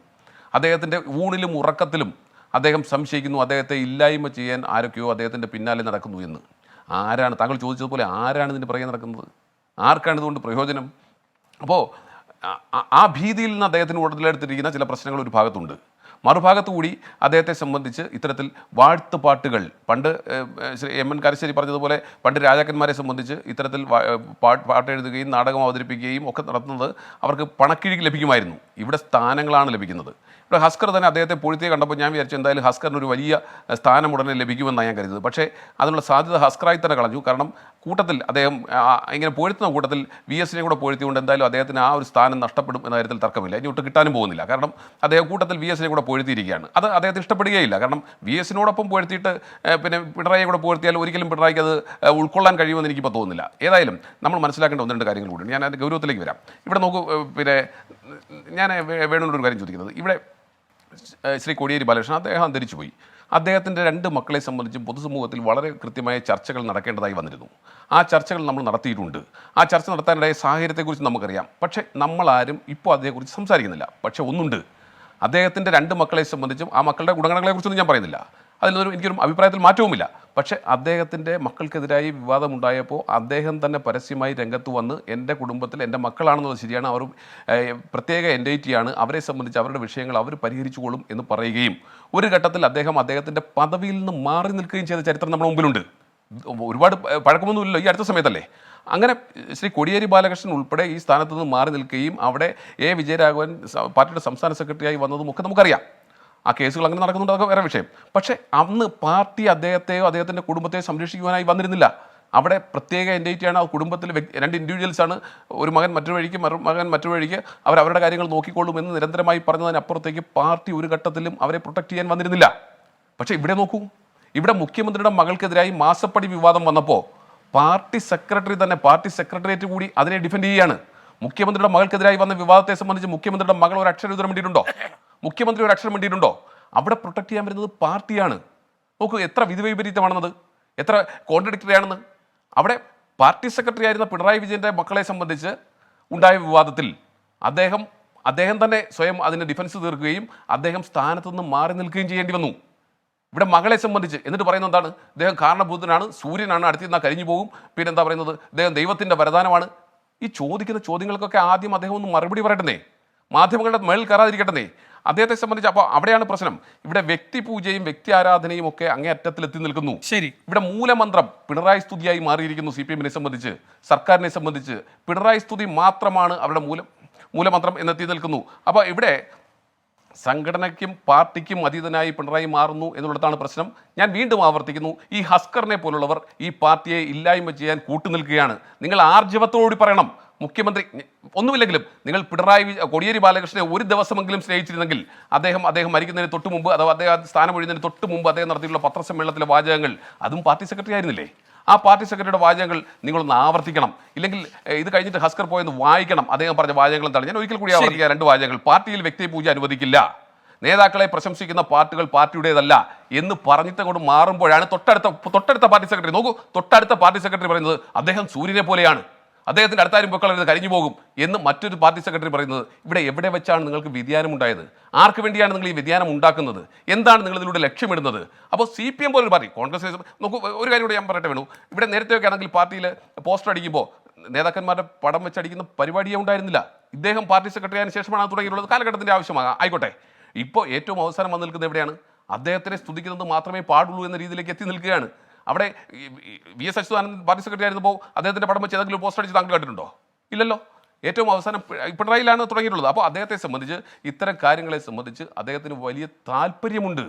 അദ്ദേഹത്തിൻ്റെ ഊണിലും ഉറക്കത്തിലും അദ്ദേഹം സംശയിക്കുന്നു അദ്ദേഹത്തെ ഇല്ലായ്മ ചെയ്യാൻ ആരൊക്കെയോ അദ്ദേഹത്തിൻ്റെ പിന്നാലെ നടക്കുന്നു എന്ന്. ആരാണ്? താങ്കൾ ചോദിച്ചതുപോലെ ആരാണ് ഇതിന് പുറകെ നടക്കുന്നത്? ആർക്കാണ് ഇതുകൊണ്ട് പ്രയോജനം? അപ്പോൾ ആ ഭീതിയിൽ നിന്ന് അദ്ദേഹത്തിന് ഉടലെടുത്തിരിക്കുന്ന ചില പ്രശ്നങ്ങൾ ഒരു ഭാഗത്തുണ്ട്. മറുഭാഗത്തു കൂടി അദ്ദേഹത്തെ സംബന്ധിച്ച് ഇത്തരത്തിൽ വാഴ്ത്തുപാട്ടുകൾ, പണ്ട് MN കാരശ്ശേരി പറഞ്ഞതുപോലെ പണ്ട് രാജാക്കന്മാരെ സംബന്ധിച്ച് ഇത്തരത്തിൽ പാട്ട് എഴുതുകയും നാടകം അവതരിപ്പിക്കുകയും ഒക്കെ നടത്തുന്നത് അവർക്ക് പണക്കിഴിക്ക് ലഭിക്കുമായിരുന്നു. ഇവിടെ സ്ഥാനങ്ങളാണ് ലഭിക്കുന്നത്. ഇവിടെ ഹസ്കർ തന്നെ അദ്ദേഹത്തെ പൊഴുത്തിയെ കണ്ടപ്പോൾ ഞാൻ വിചാരിച്ചു എന്തായാലും ഹസ്കറിന് ഒരു വലിയ സ്ഥാനം ഉടനെ ലഭിക്കുമെന്നാണ് ഞാൻ കരുതുന്നത്. പക്ഷേ അതിനുള്ള സാധ്യത ഹസ്കറായി തന്നെ കളഞ്ഞു. കാരണം കൂട്ടത്തിൽ അദ്ദേഹം ഇങ്ങനെ പൊഴുത്തുന്ന കൂട്ടത്തിൽ VS-നെ കൂടെ പൊഴുത്തിക്കൊണ്ട് എന്തായാലും അദ്ദേഹത്തിന് ആ ഒരു സ്ഥാനം നഷ്ടപ്പെടും എന്ന കാര്യത്തിൽ തർക്കമില്ല. ഇനി ഒട്ട് കിട്ടാനും പോകുന്നില്ല. കാരണം അദ്ദേഹം കൂട്ടത്തിൽ VS-നെ കൂടെ പൊഴുത്തിയിരിക്കുകയാണ്. അത് അദ്ദേഹത്തിന് ഇഷ്ടപ്പെടുകയില്ല. കാരണം VS-നോടൊപ്പം പൊഴുത്തിയിട്ട് പിന്നെ പിണറായിയെ കൂടെ പൊഴുത്തിയാൽ ഒരിക്കലും പിണറായിക്ക് അത് ഉൾക്കൊള്ളാൻ കഴിയുമെന്ന് എനിക്കിപ്പോൾ തോന്നുന്നില്ല. ഏതായാലും നമ്മൾ മനസ്സിലാക്കേണ്ട ഒന്ന് രണ്ട് കാര്യങ്ങൾ കൂടി. ഞാൻ അതിൻ്റെ ഗൗരവത്തിലേക്ക് വരാം. ഇവിടെ നോക്കൂ, പിന്നെ ഞാൻ വേണുവിനൊരു കാര്യം ചോദിക്കുന്നത്, ഇവിടെ ശ്രീ കോടിയേരി ബാലകൃഷ്ണൻ അദ്ദേഹം അന്തരിച്ചു പോയി. അദ്ദേഹത്തിൻ്റെ 2 മക്കളെ സംബന്ധിച്ചും പൊതുസമൂഹത്തിൽ വളരെ കൃത്യമായ ചർച്ചകൾ നടക്കേണ്ടതായി വന്നിരുന്നു. ആ ചർച്ചകൾ നമ്മൾ നടത്തിയിട്ടുണ്ട്. ആ ചർച്ച നടത്താനിടയ സാഹചര്യത്തെക്കുറിച്ച് നമുക്കറിയാം. പക്ഷേ നമ്മളാരും ഇപ്പോൾ അതേക്കുറിച്ച് സംസാരിക്കുന്നില്ല. പക്ഷേ ഒന്നുണ്ട്, അദ്ദേഹത്തിൻ്റെ 2 മക്കളെ സംബന്ധിച്ചും ആ മക്കളുടെ ഗുണഗണങ്ങളെക്കുറിച്ചൊന്നും ഞാൻ പറയുന്നില്ല, എനിക്കൊരു അഭിപ്രായത്തിൽ മാറ്റവുമില്ല. പക്ഷേ അദ്ദേഹത്തിൻ്റെ മക്കൾക്കെതിരായി വിവാദമുണ്ടായപ്പോൾ അദ്ദേഹം തന്നെ പരസ്യമായി രംഗത്ത് വന്ന് എൻ്റെ കുടുംബത്തിൽ എൻ്റെ മക്കളാണെന്നുള്ളത് ശരിയാണ്, അവർ പ്രത്യേക എൻറ്റൈറ്റിയാണ്, അവരെ സംബന്ധിച്ച് അവരുടെ വിഷയങ്ങൾ അവർ പരിഹരിച്ചുകൊള്ളും എന്ന് പറയുകയും ഒരു ഘട്ടത്തിൽ അദ്ദേഹത്തിൻ്റെ പദവിയിൽ നിന്ന് മാറി നിൽക്കുകയും ചെയ്ത ചരിത്രം നമ്മുടെ മുമ്പിലുണ്ട്. ഒരുപാട് പഴക്കമൊന്നുമില്ലല്ലോ, ഈ അടുത്ത സമയത്തല്ലേ. അങ്ങനെ ശ്രീ കോടിയേരി ബാലകൃഷ്ണൻ ഉൾപ്പെടെ ഈ സ്ഥാനത്ത് നിന്ന് മാറി നിൽക്കുകയും അവിടെ വിജയരാഘവൻ പാർട്ടിയുടെ സംസ്ഥാന സെക്രട്ടറിയായി വന്നതും ഒക്കെ നമുക്കറിയാം. ആ കേസുകൾ അങ്ങനെ നടക്കുന്നുണ്ട്, അതൊക്കെ വേറെ വിഷയം. പക്ഷേ അന്ന് പാർട്ടി അദ്ദേഹത്തെയോ അദ്ദേഹത്തിൻ്റെ കുടുംബത്തെയോ സംരക്ഷിക്കുവാനായി വന്നിരുന്നില്ല. അവിടെ പ്രത്യേക എൻറ്റൈറ്റിയാണ്, ആ കുടുംബത്തിൽ 2 ഇൻഡിവിജ്വൽസാണ്, ഒരു മകൻ മറ്റൊരു വഴിക്ക് മകൻ മറ്റൊരു വഴിക്ക് അവരുടെ കാര്യങ്ങൾ നോക്കിക്കൊള്ളും എന്ന് നിരന്തരമായി പറഞ്ഞതിനപ്പുറത്തേക്ക് പാർട്ടി ഒരു ഘട്ടത്തിലും അവരെ പ്രൊട്ടക്ട് ചെയ്യാൻ വന്നിരുന്നില്ല. പക്ഷേ ഇവിടെ നോക്കൂ, ഇവിടെ മുഖ്യമന്ത്രിയുടെ മകൾക്കെതിരായി മാസപ്പടി വിവാദം വന്നപ്പോൾ പാർട്ടി സെക്രട്ടറി തന്നെ, പാർട്ടി സെക്രട്ടേറിയറ്റ് കൂടി അതിനെ ഡിഫെൻഡ് ചെയ്യുകയാണ്. മുഖ്യമന്ത്രിയുടെ മകൾക്കെതിരായി വന്ന വിവാദത്തെ സംബന്ധിച്ച് മുഖ്യമന്ത്രിയുടെ മകൾ ഒരു അക്ഷരം ഉത്തരം വേണ്ടിയിട്ടുണ്ടോ? മുഖ്യമന്ത്രി ഒരു അക്ഷരം വേണ്ടിയിട്ടുണ്ടോ? അവിടെ പ്രൊട്ടക്ട് ചെയ്യാൻ വരുന്നത് പാർട്ടിയാണ്. നോക്കൂ എത്ര വിധിവൈപരീത്യമാണെന്നത്, എത്ര കോൺട്രഡിക്ടറി ആണെന്ന്. അവിടെ പാർട്ടി സെക്രട്ടറി ആയിരുന്ന പിണറായി വിജയൻ്റെ മക്കളെ സംബന്ധിച്ച് ഉണ്ടായ വിവാദത്തിൽ അദ്ദേഹം തന്നെ സ്വയം അതിന് ഡിഫൻസ് തീർക്കുകയും അദ്ദേഹം സ്ഥാനത്തു നിന്ന് മാറി നിൽക്കുകയും ചെയ്യേണ്ടി വന്നു. ഇവിടെ മകളെ സംബന്ധിച്ച് എന്നിട്ട് പറയുന്നത് എന്താണ്? അദ്ദേഹം കാരണഭൂതനാണ്, സൂര്യനാണ്, അടുത്ത് നിന്നാൽ കരിഞ്ഞു പോകും, പിന്നെന്താ പറയുന്നത് അദ്ദേഹം ദൈവത്തിൻ്റെ വരദാനമാണ്. ഈ ചോദിക്കുന്ന ചോദ്യങ്ങൾക്കൊക്കെ ആദ്യം അദ്ദേഹം ഒന്ന് മറുപടി പറയട്ടെ, മാധ്യമങ്ങളുടെ മേളിൽ കയറാതിരിക്കട്ടെ അദ്ദേഹത്തെ സംബന്ധിച്ച്. അപ്പോൾ അവിടെയാണ് പ്രശ്നം. ഇവിടെ വ്യക്തിപൂജയും വ്യക്തി ആരാധനയും ഒക്കെ അങ്ങേയറ്റത്തിൽ എത്തി നിൽക്കുന്നു. ശരി, ഇവിടെ മൂലമന്ത്രം പിണറായി സ്തുതിയായി മാറിയിരിക്കുന്നു. CPM-നെ സംബന്ധിച്ച്, സർക്കാരിനെ സംബന്ധിച്ച് പിണറായി സ്തുതി മാത്രമാണ് അവരുടെ മൂലമന്ത്രം എന്നെത്തി നിൽക്കുന്നു. അപ്പോൾ ഇവിടെ സംഘടനയ്ക്കും പാർട്ടിക്കും അതീതനായി പിണറായി മാറുന്നു എന്നുള്ളതാണ് പ്രശ്നം. ഞാൻ വീണ്ടും ആവർത്തിക്കുന്നു, ഈ ഹസ്കറിനെ പോലുള്ളവർ ഈ പാർട്ടിയെ ഇല്ലായ്മ ചെയ്യാൻ കൂട്ടുനിൽക്കുകയാണ്. നിങ്ങൾ ആർജവത്തോടുകൂടി പറയണം, മുഖ്യമന്ത്രി ഒന്നുമില്ലെങ്കിലും നിങ്ങൾ കോടിയേരി ബാലകൃഷ്ണനെ ഒരു ദിവസമെങ്കിലും സ്നേഹിച്ചിരുന്നെങ്കിൽ അദ്ദേഹം മരിക്കുന്നതിന് തൊട്ട് മുമ്പ് അഥവാ അദ്ദേഹം സ്ഥാനം ഒഴിയുന്നതിന് തൊട്ട് മുമ്പ് അദ്ദേഹം നടത്തിയിട്ടുള്ള പത്രസമ്മേളനത്തിലെ വാചകങ്ങൾ, അതും പാർട്ടി സെക്രട്ടറി ആയിരുന്നില്ലേ? ആ പാർട്ടി സെക്രട്ടറിയുടെ വാചകങ്ങൾ നിങ്ങളൊന്ന് ആവർത്തിക്കണം. ഇല്ലെങ്കിൽ ഇത് കഴിഞ്ഞിട്ട് ഹസ്കർ പോയെന്ന് വായിക്കണം. അദ്ദേഹം പറഞ്ഞ വാചകങ്ങൾ എന്താണ്? ഞാൻ ഒരിക്കൽ കൂടി ആവർത്തിക്കുക 2 വാചകങ്ങൾ. പാർട്ടിയിൽ വ്യക്തി പൂജ അനുവദിക്കില്ല. നേതാക്കളെ പ്രശംസിക്കുന്ന പാർട്ടികൾ പാർട്ടിയുടേതല്ല എന്ന് പറഞ്ഞിട്ട് കൊണ്ട് മാറുമ്പോഴാണ് തൊട്ടടുത്ത പാർട്ടി സെക്രട്ടറി നോക്കൂ, തൊട്ടടുത്ത പാർട്ടി സെക്രട്ടറി പറയുന്നത് അദ്ദേഹം സൂര്യനെ പോലെയാണ്, അദ്ദേഹത്തിൻ്റെ അടുത്താരും പൊക്കളരുത് കരിഞ്ഞു പോകും എന്ന് മറ്റൊരു പാർട്ടി സെക്രട്ടറി പറയുന്നത്. ഇവിടെ എവിടെ വെച്ചാണ് നിങ്ങൾക്ക് വ്യതിയാനം ഉണ്ടായത്? ആർക്ക് വേണ്ടിയാണ് നിങ്ങൾ ഈ വ്യതിയാനം ഉണ്ടാക്കുന്നത്? എന്താണ് നിങ്ങൾ ഇതിലൂടെ ലക്ഷ്യമിടുന്നത്? അപ്പോൾ CPM പോലൊരു പാർട്ടി, കോൺഗ്രസ് നോക്കൂ, ഒരു കാര്യം കൂടെ ഞാൻ പറയട്ടെ വേണു, ഇവിടെ നേരത്തെയൊക്കെ ആണെങ്കിൽ പാർട്ടിയിൽ പോസ്റ്റർ അടിക്കുമ്പോൾ നേതാക്കന്മാരുടെ പടം വെച്ചടിക്കുന്ന പരിപാടിയേ ഉണ്ടായിരുന്നില്ല. ഇദ്ദേഹം പാർട്ടി സെക്രട്ടറി ആയതിനു ശേഷമാണ് തുടങ്ങിയിട്ടുള്ളത്. കാലഘട്ടത്തിൻ്റെ ആവശ്യമാണ്, ആയിക്കോട്ടെ. ഇപ്പോൾ ഏറ്റവും അവസാനം വന്നു നിൽക്കുന്നത് എവിടെയാണ്? അദ്ദേഹത്തിനെ സ്തുതിക്കുന്നത് മാത്രമേ പാടുള്ളൂ എന്ന രീതിയിലേക്ക് എത്തി നിൽക്കുകയാണ്. അവിടെ VS അച്യുതാനന്ദൻ പാർട്ടി സെക്രട്ടറി ആയിരുന്നപ്പോൾ അദ്ദേഹത്തിൻ്റെ പടം വെച്ച് ഏതെങ്കിലും പോസ്റ്റർ അടിച്ച് താങ്കൾ കണ്ടിട്ടുണ്ടോ? ഇല്ലല്ലോ. ഏറ്റവും അവസാനം പിണറായിലാണ് തുടങ്ങിയിട്ടുള്ളത്. അപ്പോൾ അദ്ദേഹത്തെ സംബന്ധിച്ച്, ഇത്തരം കാര്യങ്ങളെ സംബന്ധിച്ച് അദ്ദേഹത്തിന് വലിയ താല്പര്യമുണ്ട്.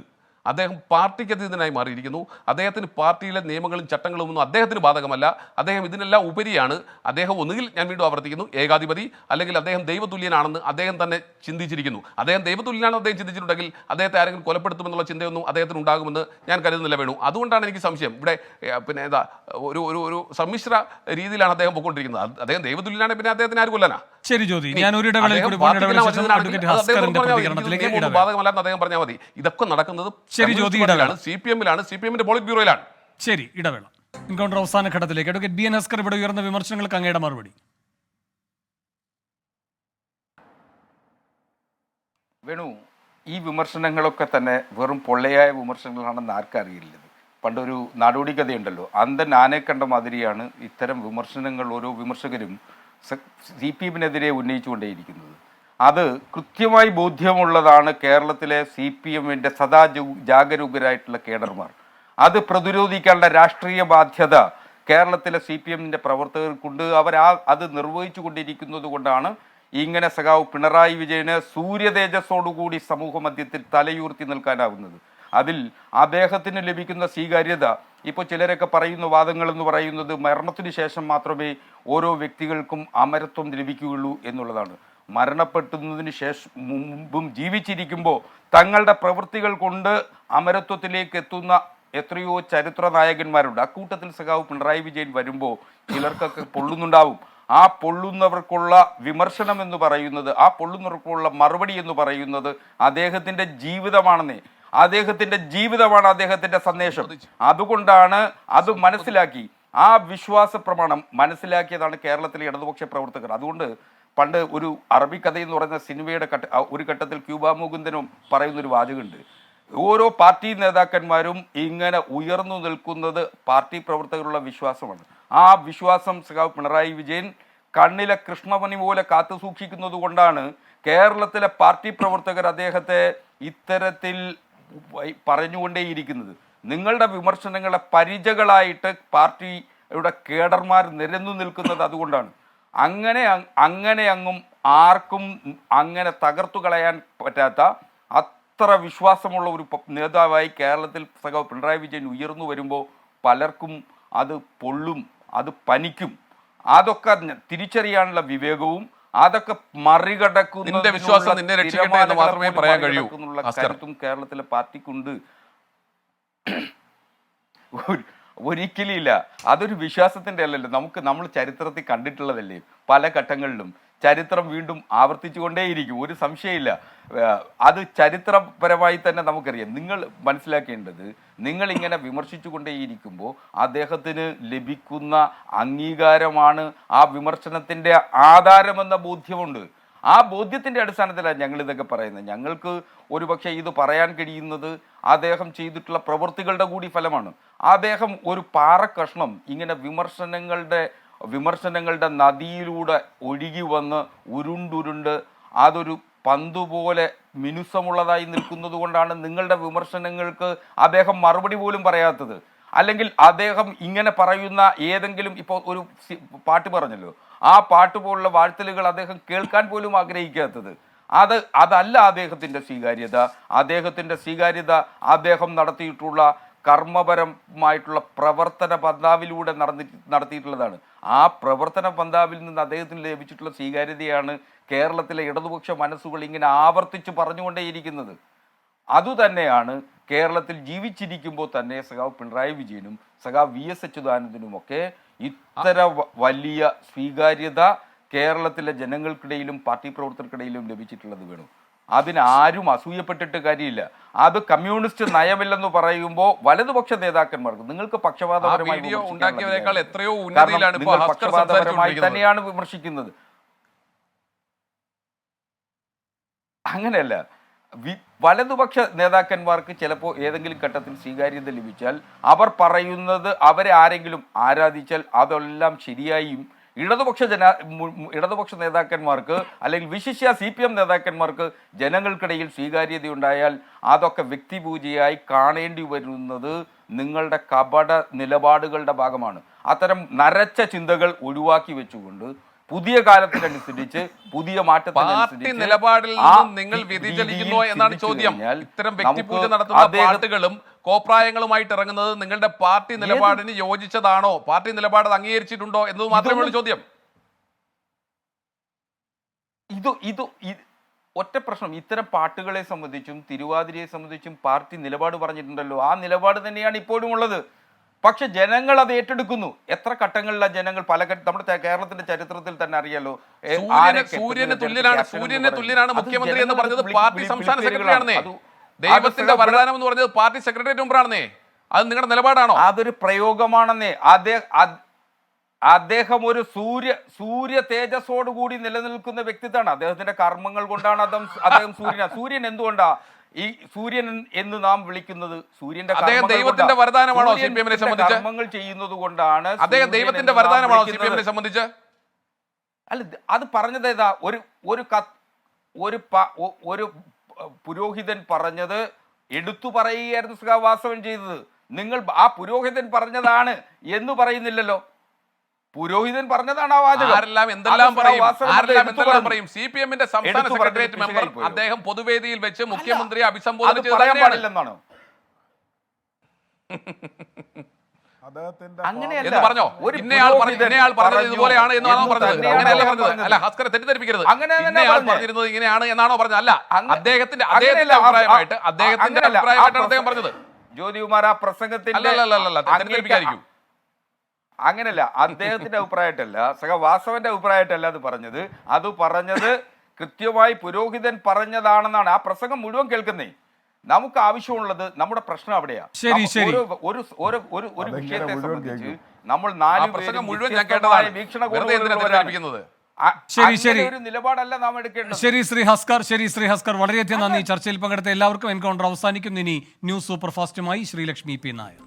അദ്ദേഹം പാർട്ടിക്ക് അതീതനായി മാറിയിരിക്കുന്നു. അദ്ദേഹത്തിന് പാർട്ടിയിലെ നിയമങ്ങളും ചട്ടങ്ങളും ഒന്നും അദ്ദേഹത്തിന് ബാധകമല്ല. അദ്ദേഹം ഇതിനെല്ലാം ഉപരിയാണ്. അദ്ദേഹം ഒന്നുകിൽ, ഞാൻ വീണ്ടും ആവർത്തിക്കുന്നു, ഏകാധിപതി, അല്ലെങ്കിൽ അദ്ദേഹം ദൈവതുല്യനാണെന്ന് അദ്ദേഹം തന്നെ ചിന്തിച്ചിരിക്കുന്നു. അദ്ദേഹം ദൈവതുല്യനാണെന്ന് അദ്ദേഹം ചിന്തിച്ചിട്ടുണ്ടെങ്കിൽ അദ്ദേഹത്തെ ആരെങ്കിലും കൊലപ്പെടുത്തുമെന്നുള്ള ചിന്തയൊന്നും അദ്ദേഹത്തിന് ഉണ്ടാകുമെന്ന് ഞാൻ കരുതുന്നില്ല വേണു. അതുകൊണ്ടാണ് എനിക്ക് സംശയം. ഇവിടെ പിന്നെ ഒരു സമ്മിശ്ര രീതിയിലാണ് അദ്ദേഹം പോയിക്കൊണ്ടിരിക്കുന്നത്. അദ്ദേഹം ദൈവതുല്യനാണ്, പിന്നെ അദ്ദേഹത്തിന് ആര് കൊല്ലാനാ? ശരി ജ്യോതി, ഞാൻ ഒരു ഇടവേളയിൽ കൂടി പ്രതികരണത്തിലേക്ക് ബാധകമല്ലെന്ന് അദ്ദേഹം പറഞ്ഞാൽ മതി. ഇതൊക്കെ നടക്കുന്നത് ശരി ജ്യോതി, ഇടവേള. CPM-ന്റെ പോളിറ്റ് ബ്യൂറോയിലാണ്. ശരി, ഇടവേള. എൻകൗണ്ടർ അവസാന ഘട്ടത്തിലേക്ക്. അഡ്വക്കേറ്റ് BN ഹസ്കർ, ഇവിടെ ഉയർന്ന വിമർശനങ്ങൾക്ക് അങ്ങയുടെ മറുപടി. വേണു, ഈ വിമർശനങ്ങളൊക്കെ തന്നെ വെറും പൊള്ളയായ വിമർശനങ്ങളാണെന്ന് ആർക്കറിയില്ലത്. പണ്ടൊരു നാടോടി കഥയുണ്ടല്ലോ, അന്തൻ ആനെ കണ്ട മാതിരിയാണ് ഇത്തരം വിമർശനങ്ങൾ ഓരോ വിമർശകരും CPM-നെതിരെ ഉന്നയിച്ചുകൊണ്ടേയിരിക്കുന്നത്. അത് കൃത്യമായി ബോധ്യമുള്ളതാണ് കേരളത്തിലെ CPM-ന്റെ സദാ ജാഗരൂകരായിട്ടുള്ള കേഡർമാർ. അത് പ്രതിരോധിക്കാനുള്ള രാഷ്ട്രീയ ബാധ്യത കേരളത്തിലെ CPM-ന്റെ പ്രവർത്തകർക്കുണ്ട്. അത് നിർവഹിച്ചു കൊണ്ടിരിക്കുന്നത് കൊണ്ടാണ് ഇങ്ങനെ സഖാവ് പിണറായി വിജയന് സൂര്യതേജസ്സോടുകൂടി സമൂഹ മധ്യത്തിൽ തലയുയർത്തി നിൽക്കാനാവുന്നത്. അതിൽ അദ്ദേഹത്തിന് ലഭിക്കുന്ന സ്വീകാര്യത, ഇപ്പോൾ ചിലരൊക്കെ പറയുന്ന വാദങ്ങൾ എന്ന് പറയുന്നത് മരണത്തിന് ശേഷം മാത്രമേ ഓരോ വ്യക്തികൾക്കും അമരത്വം ലഭിക്കുകയുള്ളൂ എന്നുള്ളതാണ്. മരണപ്പെടുന്നതിന് ശേഷം മുമ്പും ജീവിച്ചിരിക്കുമ്പോൾ തങ്ങളുടെ പ്രവൃത്തികൾ കൊണ്ട് അമരത്വത്തിലേക്ക് എത്തുന്ന എത്രയോ ചരിത്ര നായകന്മാരുണ്ട്. അക്കൂട്ടത്തിൽ സഖാവ് പിണറായി വിജയൻ വരുമ്പോൾ ചിലർക്കൊക്കെ പൊള്ളുന്നുണ്ടാവും. ആ പൊള്ളുന്നവർക്കുള്ള വിമർശനം എന്ന് പറയുന്നത്, ആ പൊള്ളുന്നവർക്കുള്ള മറുപടി എന്ന് പറയുന്നത് അദ്ദേഹത്തിൻ്റെ ജീവിതമാണെന്നേ. അദ്ദേഹത്തിൻ്റെ ജീവിതമാണ് അദ്ദേഹത്തിൻ്റെ സന്ദേശം. അതുകൊണ്ടാണ് അത് മനസ്സിലാക്കി, ആ വിശ്വാസ പ്രമാണം മനസ്സിലാക്കിയതാണ് കേരളത്തിലെ ഇടതുപക്ഷ പ്രവർത്തകർ. അതുകൊണ്ട് പണ്ട് ഒരു അറബിക്കഥ എന്ന് പറയുന്ന സിനിമയുടെ ഒരു ഘട്ടത്തിൽ ക്യൂബ മുകുന്ദനും പറയുന്നൊരു വാചകമുണ്ട്, ഓരോ പാർട്ടി നേതാക്കന്മാരും ഇങ്ങനെ ഉയർന്നു നിൽക്കുന്നത് പാർട്ടി പ്രവർത്തകരുള്ള വിശ്വാസമാണ്. ആ വിശ്വാസം സഖാവ് പിണറായി വിജയൻ കണ്ണിലെ കൃഷ്ണമണി പോലെ കാത്തു സൂക്ഷിക്കുന്നത് കൊണ്ടാണ് കേരളത്തിലെ പാർട്ടി പ്രവർത്തകർ അദ്ദേഹത്തെ ഇത്തരത്തിൽ പറഞ്ഞുകൊണ്ടേയിരിക്കുന്നത്. നിങ്ങളുടെ വിമർശനങ്ങളെ പരിചകളായിട്ട് പാർട്ടിയുടെ കേഡർമാർ നിരന്നു നിൽക്കുന്നത് അതുകൊണ്ടാണ്. അങ്ങനെ അങ്ങും ആർക്കും അങ്ങനെ തകർത്തു കളയാൻ പറ്റാത്ത അത്ര വിശ്വാസമുള്ള ഒരു നേതാവായി കേരളത്തിൽ സഖാവ് പിണറായി വിജയൻ ഉയർന്നു വരുമ്പോൾ പലർക്കും അത് പൊള്ളും, അത് പനിക്കും. അതൊക്കെ തിരിച്ചറിയാനുള്ള വിവേകവും അതൊക്കെ മറികടക്കുന്ന വിശ്വാസം നിന്നെ രക്ഷിക്കട്ടെ എന്ന് മാത്രമേ പറയാൻ കഴിയൂ കരുത്തും കേരളത്തിലെ പാർട്ടിക്കുണ്ട്. ഒരിക്കലും ഇല്ല. അതൊരു വിശ്വാസത്തിൻ്റെ അല്ലല്ലോ. നമ്മൾ ചരിത്രത്തിൽ കണ്ടിട്ടുള്ളതല്ലേ, പല ഘട്ടങ്ങളിലും ചരിത്രം വീണ്ടും ആവർത്തിച്ചു കൊണ്ടേയിരിക്കും, ഒരു സംശയമില്ല. അത് ചരിത്രപരമായി തന്നെ നമുക്കറിയാം. നിങ്ങൾ മനസ്സിലാക്കേണ്ടത്, നിങ്ങളിങ്ങനെ വിമർശിച്ചു കൊണ്ടേയിരിക്കുമ്പോൾ അദ്ദേഹത്തിന് ലഭിക്കുന്ന അംഗീകാരമാണ് ആ വിമർശനത്തിൻ്റെ ആധാരമെന്ന ബോധ്യമുണ്ട്. ആ ബോധ്യത്തിൻ്റെ അടിസ്ഥാനത്തിലാണ് ഞങ്ങളിതൊക്കെ പറയുന്നത്. ഞങ്ങൾക്ക് ഒരുപക്ഷെ ഇത് പറയാൻ കഴിയുന്നത് അദ്ദേഹം ചെയ്തിട്ടുള്ള പ്രവൃത്തികളുടെ കൂടി ഫലമാണ്. അദ്ദേഹം ഒരു പാറക്കഷ്ണം ഇങ്ങനെ വിമർശനങ്ങളുടെ നദിയിലൂടെ ഒഴുകി വന്ന് ഉരുണ്ടുരുണ്ട് അതൊരു പന്തുപോലെ മിനുസമുള്ളതായി നിൽക്കുന്നത് കൊണ്ടാണ് നിങ്ങളുടെ വിമർശനങ്ങൾക്ക് അദ്ദേഹം മറുപടി പോലും പറയാത്തത്. അല്ലെങ്കിൽ അദ്ദേഹം ഇങ്ങനെ പറയുന്ന ഏതെങ്കിലും, ഇപ്പോൾ ഒരു പാട്ട് പറഞ്ഞല്ലോ, ആ പാട്ട് പോലുള്ള വാഴ്ത്തലുകൾ അദ്ദേഹം കേൾക്കാൻ പോലും ആഗ്രഹിക്കാത്തത്. അതല്ല അദ്ദേഹത്തിൻ്റെ സ്വീകാര്യത. അദ്ദേഹത്തിൻ്റെ സ്വീകാര്യത അദ്ദേഹം നടത്തിയിട്ടുള്ള കർമ്മപരമായിട്ടുള്ള പ്രവർത്തന പന്താവിലൂടെ നടത്തിയിട്ടുള്ളതാണ്. ആ പ്രവർത്തന പന്താവിൽ നിന്ന് അദ്ദേഹത്തിന് ലഭിച്ചിട്ടുള്ള സ്വീകാര്യതയാണ് കേരളത്തിലെ ഇടതുപക്ഷ മനസ്സുകൾ ഇങ്ങനെ ആവർത്തിച്ച് പറഞ്ഞുകൊണ്ടേയിരിക്കുന്നത്. അതുതന്നെയാണ് കേരളത്തിൽ ജീവിച്ചിരിക്കുമ്പോൾ തന്നെ സഖാവ് പിണറായി വിജയനും സഖാവ് VS അച്യുതാനന്ദനുമൊക്കെ ഇത്തര വലിയ സ്വീകാര്യത കേരളത്തിലെ ജനങ്ങൾക്കിടയിലും പാർട്ടി പ്രവർത്തകർക്കിടയിലും ലഭിച്ചിട്ടുള്ളത് വേണം. അതിന് ആരും അസൂയപ്പെട്ടിട്ട് കാര്യമില്ല. അത് കമ്മ്യൂണിസ്റ്റ് നയമില്ലെന്ന് പറയുമ്പോൾ വലതുപക്ഷ നേതാക്കന്മാർക്ക് നിങ്ങൾക്ക് പക്ഷപാതപരമായി ഉണ്ടാക്കിയവരെക്കാൾ എത്രയോ ഉന്നതിയിലാണ് ഇപ്പോൾ ഹസ്കർ പക്ഷപാതപരമായി തന്നെയാണ് വിമർശിക്കുന്നത്. അങ്ങനെയല്ല, വലതുപക്ഷ നേതാക്കന്മാർക്ക് ചിലപ്പോൾ ഏതെങ്കിലും ഘട്ടത്തിൽ സ്വീകാര്യത ലഭിച്ചാൽ അവർ പറയുന്നത് അവരെ ആരെങ്കിലും ആരാധിച്ചാൽ അതെല്ലാം ശരിയായും ഇടതുപക്ഷ നേതാക്കന്മാർക്ക് അല്ലെങ്കിൽ വിശിഷ്യ CPM നേതാക്കന്മാർക്ക് ജനങ്ങൾക്കിടയിൽ സ്വീകാര്യതയുണ്ടായാൽ അതൊക്കെ വ്യക്തിപൂജയായി കാണേണ്ടി വരുന്നത് നിങ്ങളുടെ കപട നിലപാടുകളുടെ ഭാഗമാണ്. അത്തരം നരച്ച ചിന്തകൾ ഒഴിവാക്കി വെച്ചുകൊണ്ട് പുതിയ കാലത്തിനനുസരിച്ച് പുതിയ പാർട്ടി നിലപാടിൽ നിന്നും നിങ്ങൾ വ്യതിചലിക്കുന്നു എന്നാണ് ചോദ്യം. ഇത്തരം വ്യക്തിപൂജ നടത്തുന്ന പാർട്ടികളും കോപ്രായങ്ങളുമായിട്ട് ഇറങ്ങുന്നത് നിങ്ങളുടെ പാർട്ടി നിലപാടിന് യോജിച്ചതാണോ, പാർട്ടി നിലപാട് അംഗീകരിച്ചിട്ടുണ്ടോ എന്നത് മാത്രമേ ഉള്ളൂ ചോദ്യം. ഒറ്റ പ്രശ്നം, ഇത്തരം പാട്ടുകളെ സംബന്ധിച്ചും തിരുവാതിരയെ സംബന്ധിച്ചും പാർട്ടി നിലപാട് പറഞ്ഞിട്ടുണ്ടല്ലോ. ആ നിലപാട് തന്നെയാണ് ഇപ്പോഴും ഉള്ളത്. പക്ഷെ ജനങ്ങൾ അത് ഏറ്റെടുക്കുന്നു. എത്ര ഘട്ടങ്ങളിലാണ് ജനങ്ങൾ നമ്മുടെ കേരളത്തിന്റെ ചരിത്രത്തിൽ തന്നെ അറിയാലോ. സൂര്യന് തുല്യനാണ് മുഖ്യമന്ത്രി എന്ന് പറഞ്ഞത് പാർട്ടി സംസ്ഥാന സെക്രട്ടറി ആണെന്നേ. ദൈവത്തിന്റെ വരദാനം എന്ന് പറഞ്ഞത് പാർട്ടി സെക്രട്ടേറിയറ്റ് മെമ്പറാണെന്നേ. അത് നിങ്ങളുടെ നിലപാടാണോ? അതൊരു പ്രയോഗമാണെന്നേ. അദ്ദേഹം ഒരു സൂര്യ തേജസ്സോടുകൂടി നിലനിൽക്കുന്ന വ്യക്തിത്വമാണ്. അദ്ദേഹത്തിന്റെ കർമ്മങ്ങൾ കൊണ്ടാണ് അദ്ദേഹം സൂര്യൻ എന്തുകൊണ്ടാ ഈ സൂര്യൻ എന്ന് നാം വിളിക്കുന്നത്? സൂര്യന്റെ ദൈവത്തിന്റെ വരദാനമാണോ സിപിഎമ്മിനെ സംബന്ധിച്ച്? കർമ്മങ്ങൾ ചെയ്യുന്നത് കൊണ്ടാണ് അദ്ദേഹം ദൈവത്തിന്റെ വരദാനമാണോ സിപിഎമ്മിനെ സംബന്ധിച്ച്? അല്ല, അത് പറഞ്ഞത് ഏതാ? ഒരു പുരോഹിതൻ പറഞ്ഞത് എടുത്തു പറയുകയായിരുന്നു സഖാവാസവൻ ചെയ്തത്. നിങ്ങൾ ആ പുരോഹിതൻ പറഞ്ഞതാണ് എന്ന് പറയുന്നില്ലല്ലോ. പുരോഹിതൻ പറഞ്ഞതാണ് ആ വാചകം. ആരെല്ലാം എന്തെല്ലാം പറയും. സിപിഎമ്മിന്റെ സംസ്ഥാന സെക്രട്ടേറിയറ്റ് മെമ്പർ അദ്ദേഹം പൊതുവേദിയിൽ വെച്ച് മുഖ്യമന്ത്രിയെ അഭിസംബോധന പറയാൻ പാടില്ലെന്നാണോ? എന്ന് പറഞ്ഞോ? ഇന്നയാൾ പറഞ്ഞത് ഇതുപോലെയാണ് എന്നാണോ പറഞ്ഞത്? അങ്ങനെയല്ല പറഞ്ഞത്. അല്ല, ഹസ്കറെ തെറ്റിദ്ധരിപ്പിക്കരുത്. ഇന്നയാൾ പറഞ്ഞിരുന്നത് ഇങ്ങനെയാണ് എന്നാണോ പറഞ്ഞത്? അല്ല, അദ്ദേഹത്തിന്റെ അഭിപ്രായമായിട്ട് അദ്ദേഹം പറഞ്ഞത്. ജ്യോതികുമാർ ആ പ്രസംഗത്തിൽ തെറ്റിദ്ധരിപ്പിക്കായിരിക്കും. അങ്ങനെയല്ല, അദ്ദേഹത്തിന്റെ അഭിപ്രായമായിട്ടല്ല, വാസവന്റെ അഭിപ്രായമായിട്ടല്ല അത് പറഞ്ഞത് കൃത്യമായി പുരോഹിതൻ പറഞ്ഞതാണെന്നാണ്. ആ പ്രസംഗം മുഴുവൻ കേൾക്കുന്നേ. നമുക്ക് ആവശ്യമുള്ളത് നമ്മുടെ പ്രശ്നം അവിടെയാ. ഒരു വിഷയത്തെ സംബന്ധിച്ച് നമ്മൾ ഒരു നിലപാടല്ല നാം എടുക്കേണ്ടത്. ശരി ശ്രീ ഹസ്കർ, വളരെയധികം നന്ദി. ചർച്ചയിൽ പങ്കെടുത്ത എല്ലാവർക്കും എൻകൗണ്ടർ അവസാനിക്കുന്നു. ഇനി ന്യൂസ് സൂപ്പർ ഫാസ്റ്റുമായി ശ്രീലക്ഷ്മി P. നായർ.